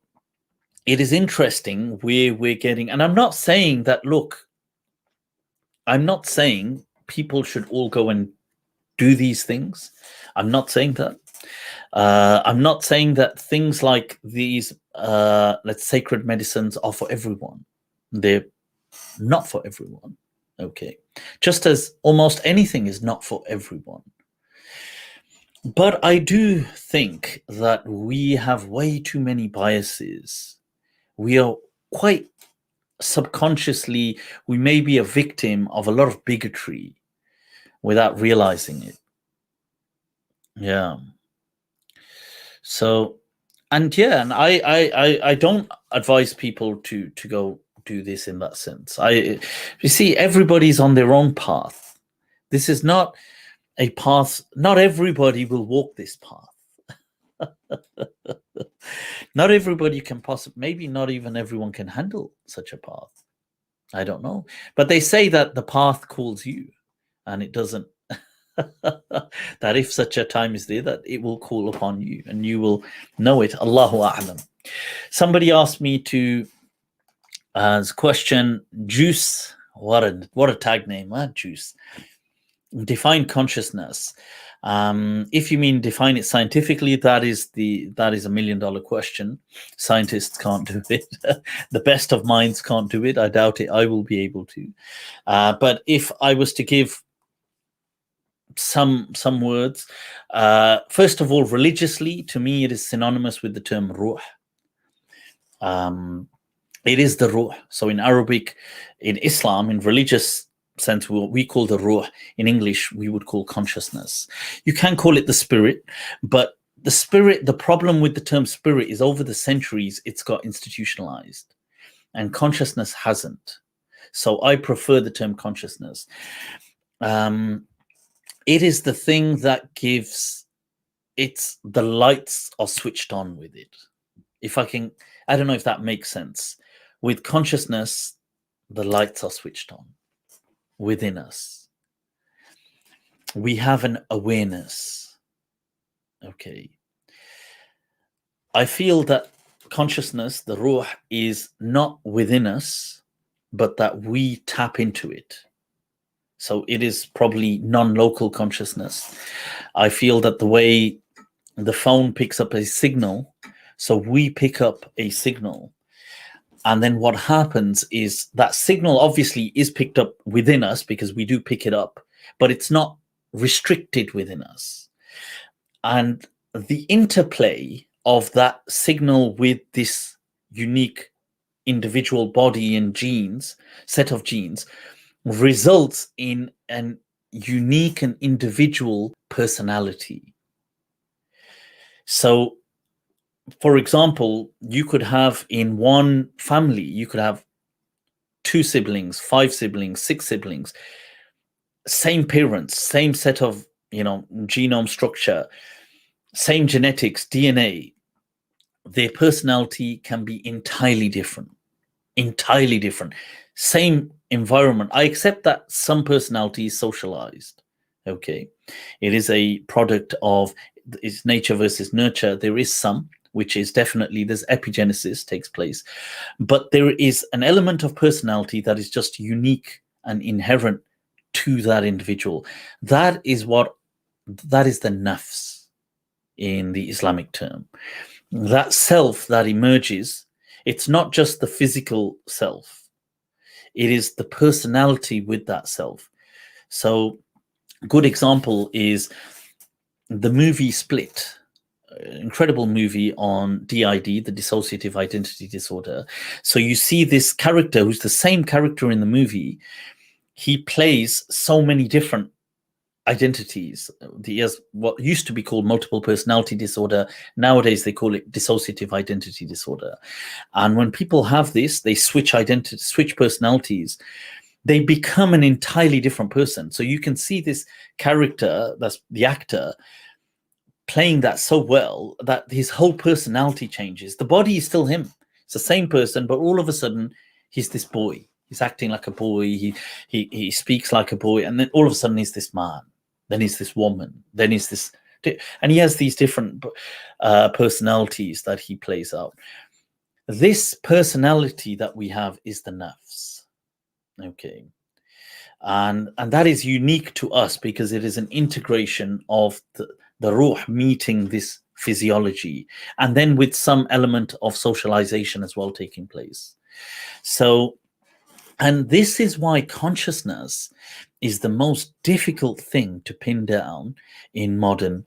it is interesting where we're getting, and I'm not saying that, look, I'm not saying people should all go and do these things. I'm not saying that. I'm not saying that things like these, sacred medicines are for everyone. They're not for everyone. Okay. Just as almost anything is not for everyone. But I do think that we have way too many biases. We are quite subconsciously, we may be a victim of a lot of bigotry without realizing it. Yeah. So, and I don't advise people to go do this in that sense. You see, everybody's on their own path. This is not a path. Not everybody will walk this path. Not everybody can maybe not even everyone can handle such a path. I don't know. But they say that the path calls you, and it doesn't. That if such a time is there, that it will call upon you and you will know it. Allahu A'lam. Somebody asked me to question Juice. What a tag name, huh? Juice. Define consciousness. If you mean define it scientifically, that is a $1 million question. Scientists can't do it. The best of minds can't do it. I doubt it. I will be able to. But if I was to give some words, first of all, religiously, to me, it is synonymous with the term ruh. It is the ruh. So in Arabic, in Islam, in religious sense, we call the ruh. In English, we would call consciousness. You can call it the spirit, but the spirit, the problem with the term spirit is over the centuries, it's got institutionalized, and consciousness hasn't. So I prefer the term consciousness. It is the thing that gives, the lights are switched on with it. I don't know if that makes sense. With consciousness, the lights are switched on within us. We have an awareness. Okay. I feel that consciousness, the ruh, is not within us, but that we tap into it. So it is probably non-local consciousness. I feel that the way the phone picks up a signal, so we pick up a signal, and then what happens is that signal obviously is picked up within us because we do pick it up, but it's not restricted within us. And the interplay of that signal with this unique individual body and set of genes, results in an unique and individual personality. So for example, you could have in one family, you could have 2 siblings, 5 siblings, 6 siblings, same parents, same set of, genome structure, same genetics, DNA. Their personality can be entirely different. Same environment. I accept that some personality is socialized. Okay. It is a product of it's nature versus nurture. There is some, which is definitely, there's epigenesis takes place, but there is an element of personality that is just unique and inherent to that individual. That is the nafs in the Islamic term. That self that emerges, it's not just the physical self, it is the personality with that self. So a good example is the movie Split, incredible movie on DID, the dissociative identity disorder. So you see this character who's the same character in the movie. He plays so many different identities. He has what used to be called multiple personality disorder. Nowadays they call it dissociative identity disorder. And when people have this, they switch personalities. They become an entirely different person. So you can see this character, that's the actor, playing that so well that his whole personality changes. The body is still him. It's the same person, but all of a sudden he's this boy. He's acting like a boy. He speaks like a boy, and then all of a sudden he's this man. Then he's this woman. Then he's this, and he has these different personalities that he plays out. This personality that we have is the nafs. Okay. And that is unique to us because it is an integration of the ruh meeting this physiology, and then with some element of socialization as well taking place. So, and this is why consciousness is the most difficult thing to pin down in modern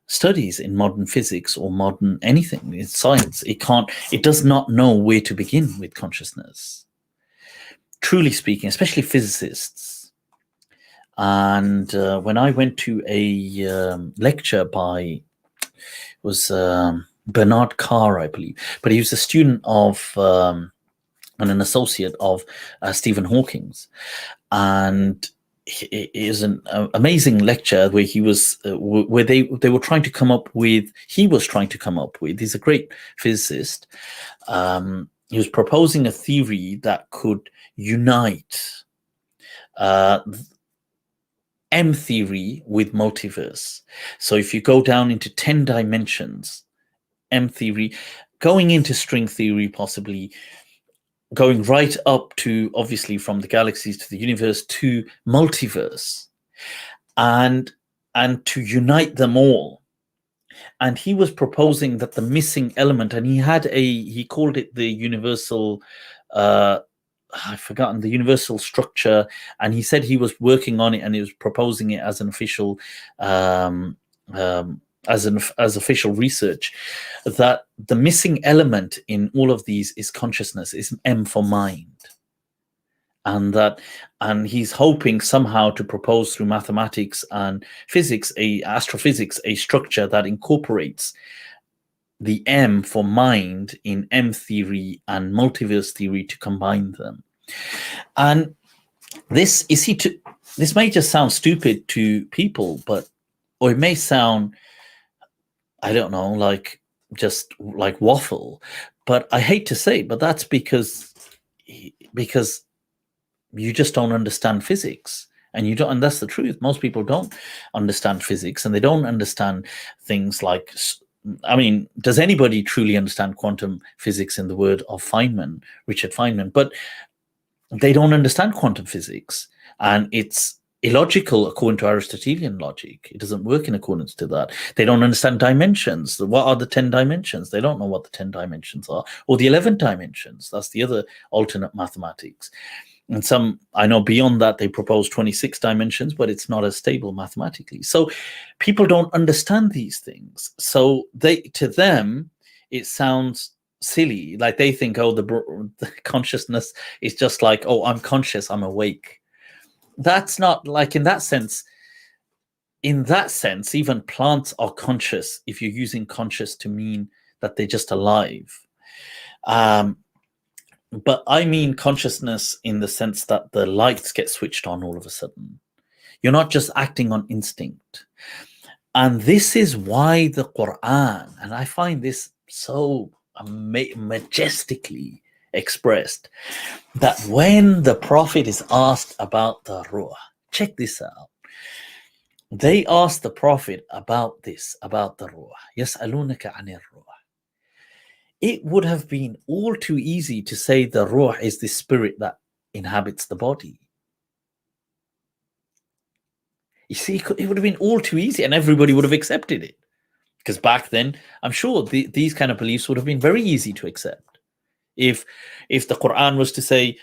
studies, in modern physics or modern anything. It's science. It does not know where to begin with consciousness. Truly speaking, especially physicists. And when I went to a lecture by, it was Bernard Carr, I believe, but he was a student of and an associate of Stephen Hawking's, and it is an amazing lecture where he was where they were trying to come up with. He was trying to come up with. He's a great physicist. He was proposing a theory that could unite M theory with multiverse. So if you go down into 10 dimensions, M theory, going into string theory, possibly going right up to, obviously, from the galaxies to the universe to multiverse, and to unite them all. And he was proposing that the missing element, and he called it the universal, I've forgotten the universal structure, and he said he was working on it and he was proposing it as an official as official research, that the missing element in all of these is consciousness, is M for mind. And he's hoping somehow to propose through mathematics and physics, astrophysics, a structure that incorporates the M for mind in M theory and multiverse theory to combine them. And this may just sound stupid to people, or it may sound, I don't know, like just like waffle, but I hate to say it, but that's because you just don't understand physics, and that's the truth. Most people don't understand physics, and they don't understand things like, I mean, does anybody truly understand quantum physics in the word of Feynman, Richard Feynman? But they don't understand quantum physics, and it's illogical according to Aristotelian logic. It doesn't work in accordance to that. They don't understand dimensions. What are the 10 dimensions? They don't know what the 10 dimensions are, or the 11 dimensions. That's the other alternate mathematics. And some, I know beyond that, they propose 26 dimensions, but it's not as stable mathematically. So people don't understand these things. So to them, it sounds silly. Like they think, oh, the consciousness is just like, oh, I'm conscious, I'm awake. That's not like, in that sense, even plants are conscious if you're using conscious to mean that they're just alive. But I mean consciousness in the sense that the lights get switched on all of a sudden. You're not just acting on instinct. And this is why the Quran, and I find this so majestically expressed, that when the Prophet is asked about the ruh, check this out. They asked the Prophet about this, about the ruh. يَسْأَلُونَكَ عَنِ الرُّوحِ. It would have been all too easy to say the ruh is the spirit that inhabits the body. You see, it would have been all too easy and everybody would have accepted it. Because back then, I'm sure these kind of beliefs would have been very easy to accept. If the Quran was to say,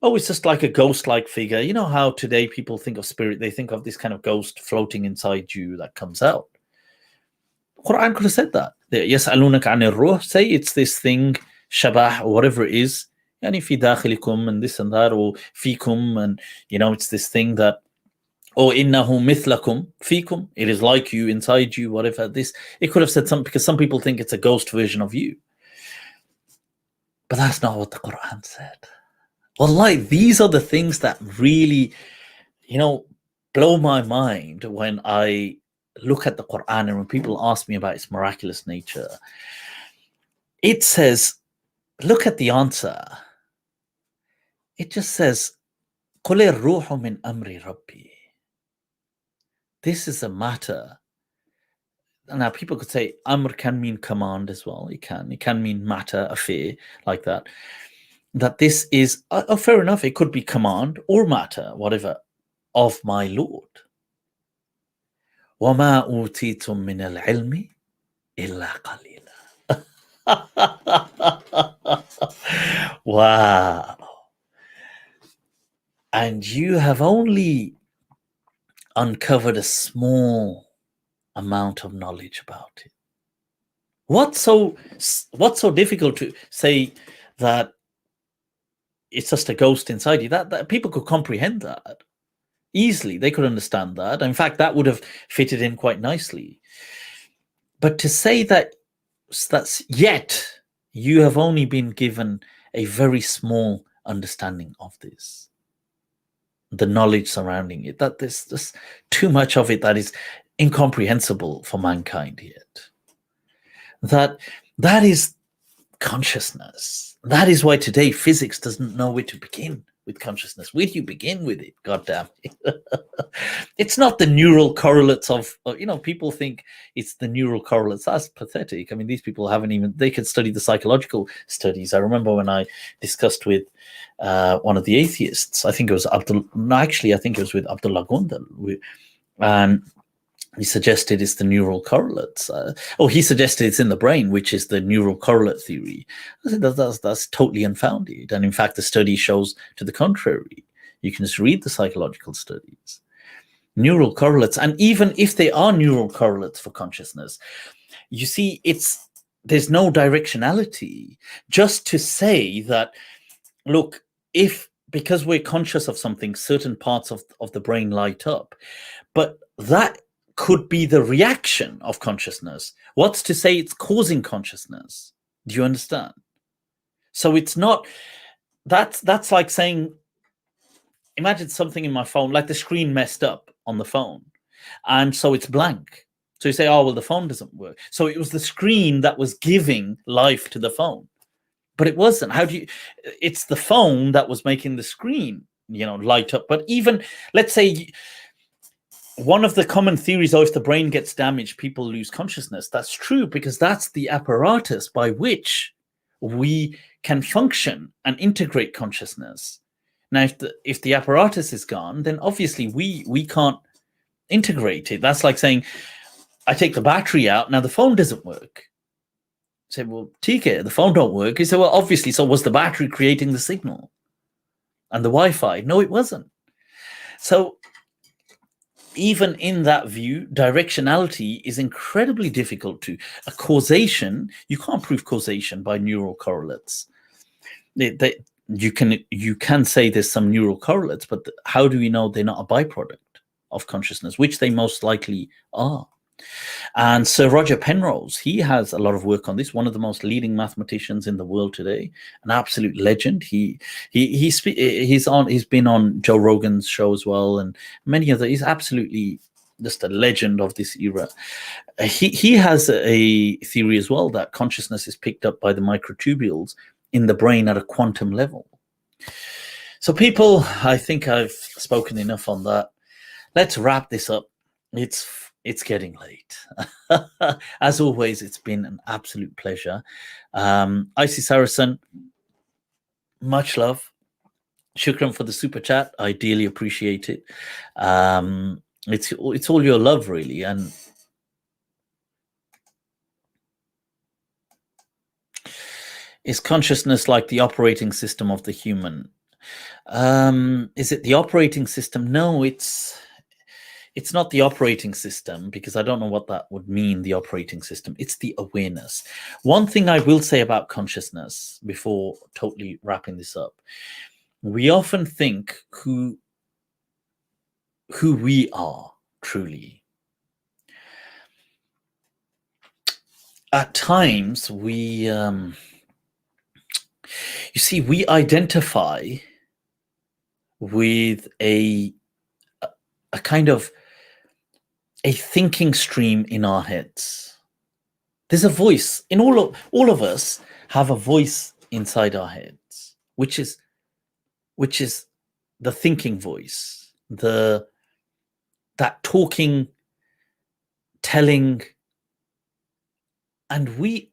oh, it's just like a ghost-like figure. You know how today people think of spirit, they think of this kind of ghost floating inside you that comes out. Quran could have said that. يَسْأَلُونَكَ عَنِ الرُّوحِ, say it's this thing, shabah, or whatever it is, يعني في داخلكم and this and that, or fikum, and it's this thing that, or إِنَّهُ مِثْلَكُمْ fikum, it is like you, inside you, whatever. This, it could have said something, because some people think it's a ghost version of you. But that's not what the Quran said. Wallahi, these are the things that really, blow my mind when I look at the Quran and when people ask me about its miraculous nature. It says, look at the answer. It just says, قُلِ الرُّوحُ مِنْ أَمْرِ رَبِّي. This is a matter. Now, people could say amr can mean command as well. It can mean matter, affair, like that. That this is, fair enough, it could be command or matter, whatever, of my Lord. وَمَا أُوتِيتُم مِّنَ الْعِلْمِ إِلَّا قَلِيلًا. Wow. And you have only uncovered a small amount of knowledge about it. What's so difficult to say that it's just a ghost inside you? That people could comprehend that easily. They could understand that. In fact, that would have fitted in quite nicely. But to say that's yet you have only been given a very small understanding of this, the knowledge surrounding it, that there's just too much of it that is incomprehensible for mankind yet. That is consciousness. That is why today physics doesn't know where to begin with consciousness. Where do you begin with it? God damn it. It's not the neural correlates of, people think it's the neural correlates. That's pathetic. I mean, these people they could study the psychological studies. I remember when I discussed with one of the atheists, I think it was with Abdullah Gondal, and he suggested it's the neural correlates. He suggested it's in the brain, which is the neural correlate theory. I said that's totally unfounded. And in fact, the study shows to the contrary. You can just read the psychological studies. Neural correlates, and even if they are neural correlates for consciousness, you see, there's no directionality. Just to say that, look, because we're conscious of something, certain parts of the brain light up, but that could be the reaction of consciousness. What's to say it's causing consciousness? Do you understand? So it's not, that's like saying, imagine something in my phone, like the screen messed up on the phone, and so it's blank. So you say, oh, well, the phone doesn't work. So it was the screen that was giving life to the phone, but it wasn't. It's the phone that was making the screen, light up. But even, let's say, one of the common theories, if the brain gets damaged, people lose consciousness. That's true, because that's the apparatus by which we can function and integrate consciousness. Now, if the apparatus is gone, then obviously we can't integrate it. That's like saying, I take the battery out, now the phone doesn't work. Say, well, TK, the phone don't work. You say, well, obviously, so was the battery creating the signal and the Wi-Fi? No, it wasn't. So even in that view, directionality is incredibly difficult to. A causation, you can't prove causation by neural correlates. You can say there's some neural correlates, but how do we know they're not a byproduct of consciousness, which they most likely are? And Sir Roger Penrose, he has a lot of work on this. One of the most leading mathematicians in the world today, an absolute legend. He's been on Joe Rogan's show as well, and many other. He's absolutely just a legend of this era. He has a theory as well that consciousness is picked up by the microtubules in the brain at a quantum level. So people, I think I've spoken enough on that. Let's wrap this up. It's getting late. As always, it's been an absolute pleasure. Icy Saracen, much love. Shukran for the super chat. I dearly appreciate it. It's all your love, really. And is consciousness like the operating system of the human? Is it the operating system? No, it's not the operating system, because I don't know what that would mean, the operating system. It's the awareness. One thing I will say about consciousness before totally wrapping this up, we often think who we are truly. At times we, you see, we identify with a kind of a thinking stream in our heads. There's a voice in all of us have a voice inside our heads, which is the thinking voice, that talking, telling, and we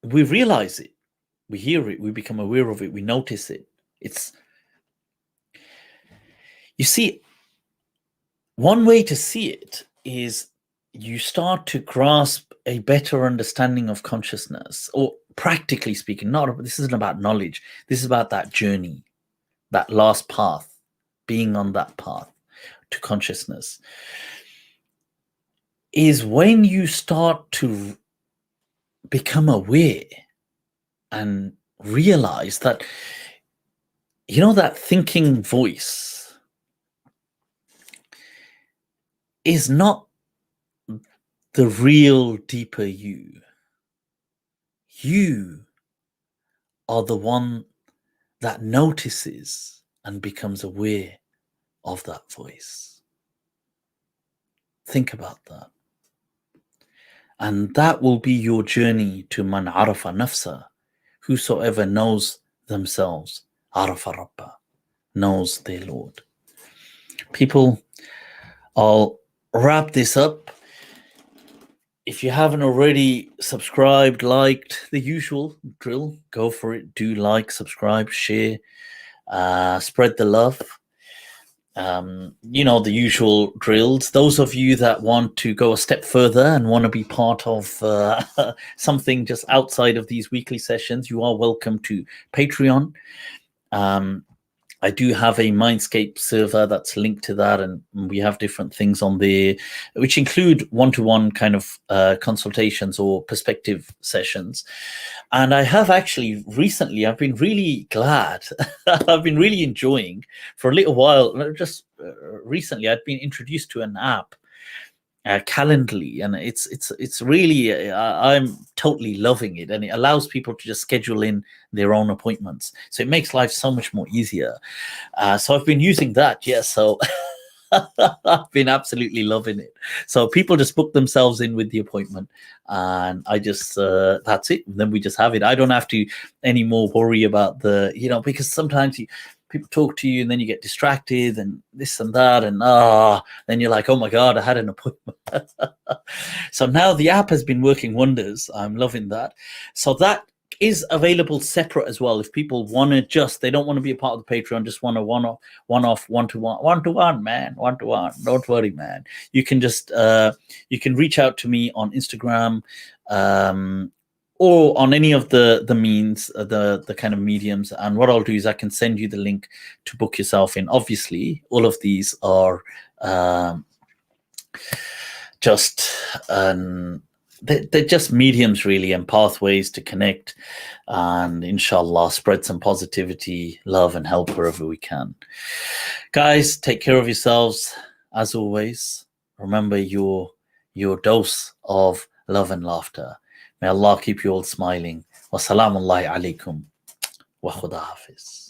realize it, we hear it, we become aware of it, we notice it. You see, one way to see it is you start to grasp a better understanding of consciousness, or practically speaking, this isn't about knowledge. This is about that journey, that last path, being on that path to consciousness, is when you start to become aware and realize that, that thinking voice is not the real deeper you. You are the one that notices and becomes aware of that voice. Think about that. And that will be your journey to man arafa nafsa. Whosoever knows themselves, arafa rabba, knows their Lord. People, I'll wrap this up. If you haven't already subscribed, liked, the usual drill, go for it. Do like, subscribe, share, spread the love. The usual drills. Those of you that want to go a step further and want to be part of something just outside of these weekly sessions, you are welcome to Patreon. I do have a Mindscape server that's linked to that, and we have different things on there, which include one-to-one kind of consultations or perspective sessions. And I have actually recently, I've been really glad, I've been really enjoying for a little while, just recently, I'd been introduced to an app, Calendly, and it's really I'm totally loving it, and it allows people to just schedule in their own appointments, so it makes life so much more easier. So I've been using that, so I've been absolutely loving it. So people just book themselves in with the appointment, and I just that's it, and then we just have it. I don't have to anymore worry about the because sometimes people talk to you and then you get distracted and this and that, and then you're like, oh my God, I had an appointment. So now the app has been working wonders. I'm loving that. So that is available separate as well. If people want to they don't want to be a part of the Patreon, just want a one-off, one-to-one, man, one-to-one. Don't worry, man. You can just, you can reach out to me on Instagram, or on any of the means, the kind of mediums. And what I'll do is I can send you the link to book yourself in. Obviously, all of these are they're just mediums really, and pathways to connect and inshallah spread some positivity, love and help wherever we can. Guys, take care of yourselves. As always, remember you're your dose of love and laughter. May Allah keep you all smiling. Wassalamu alaikum wa khuda hafiz.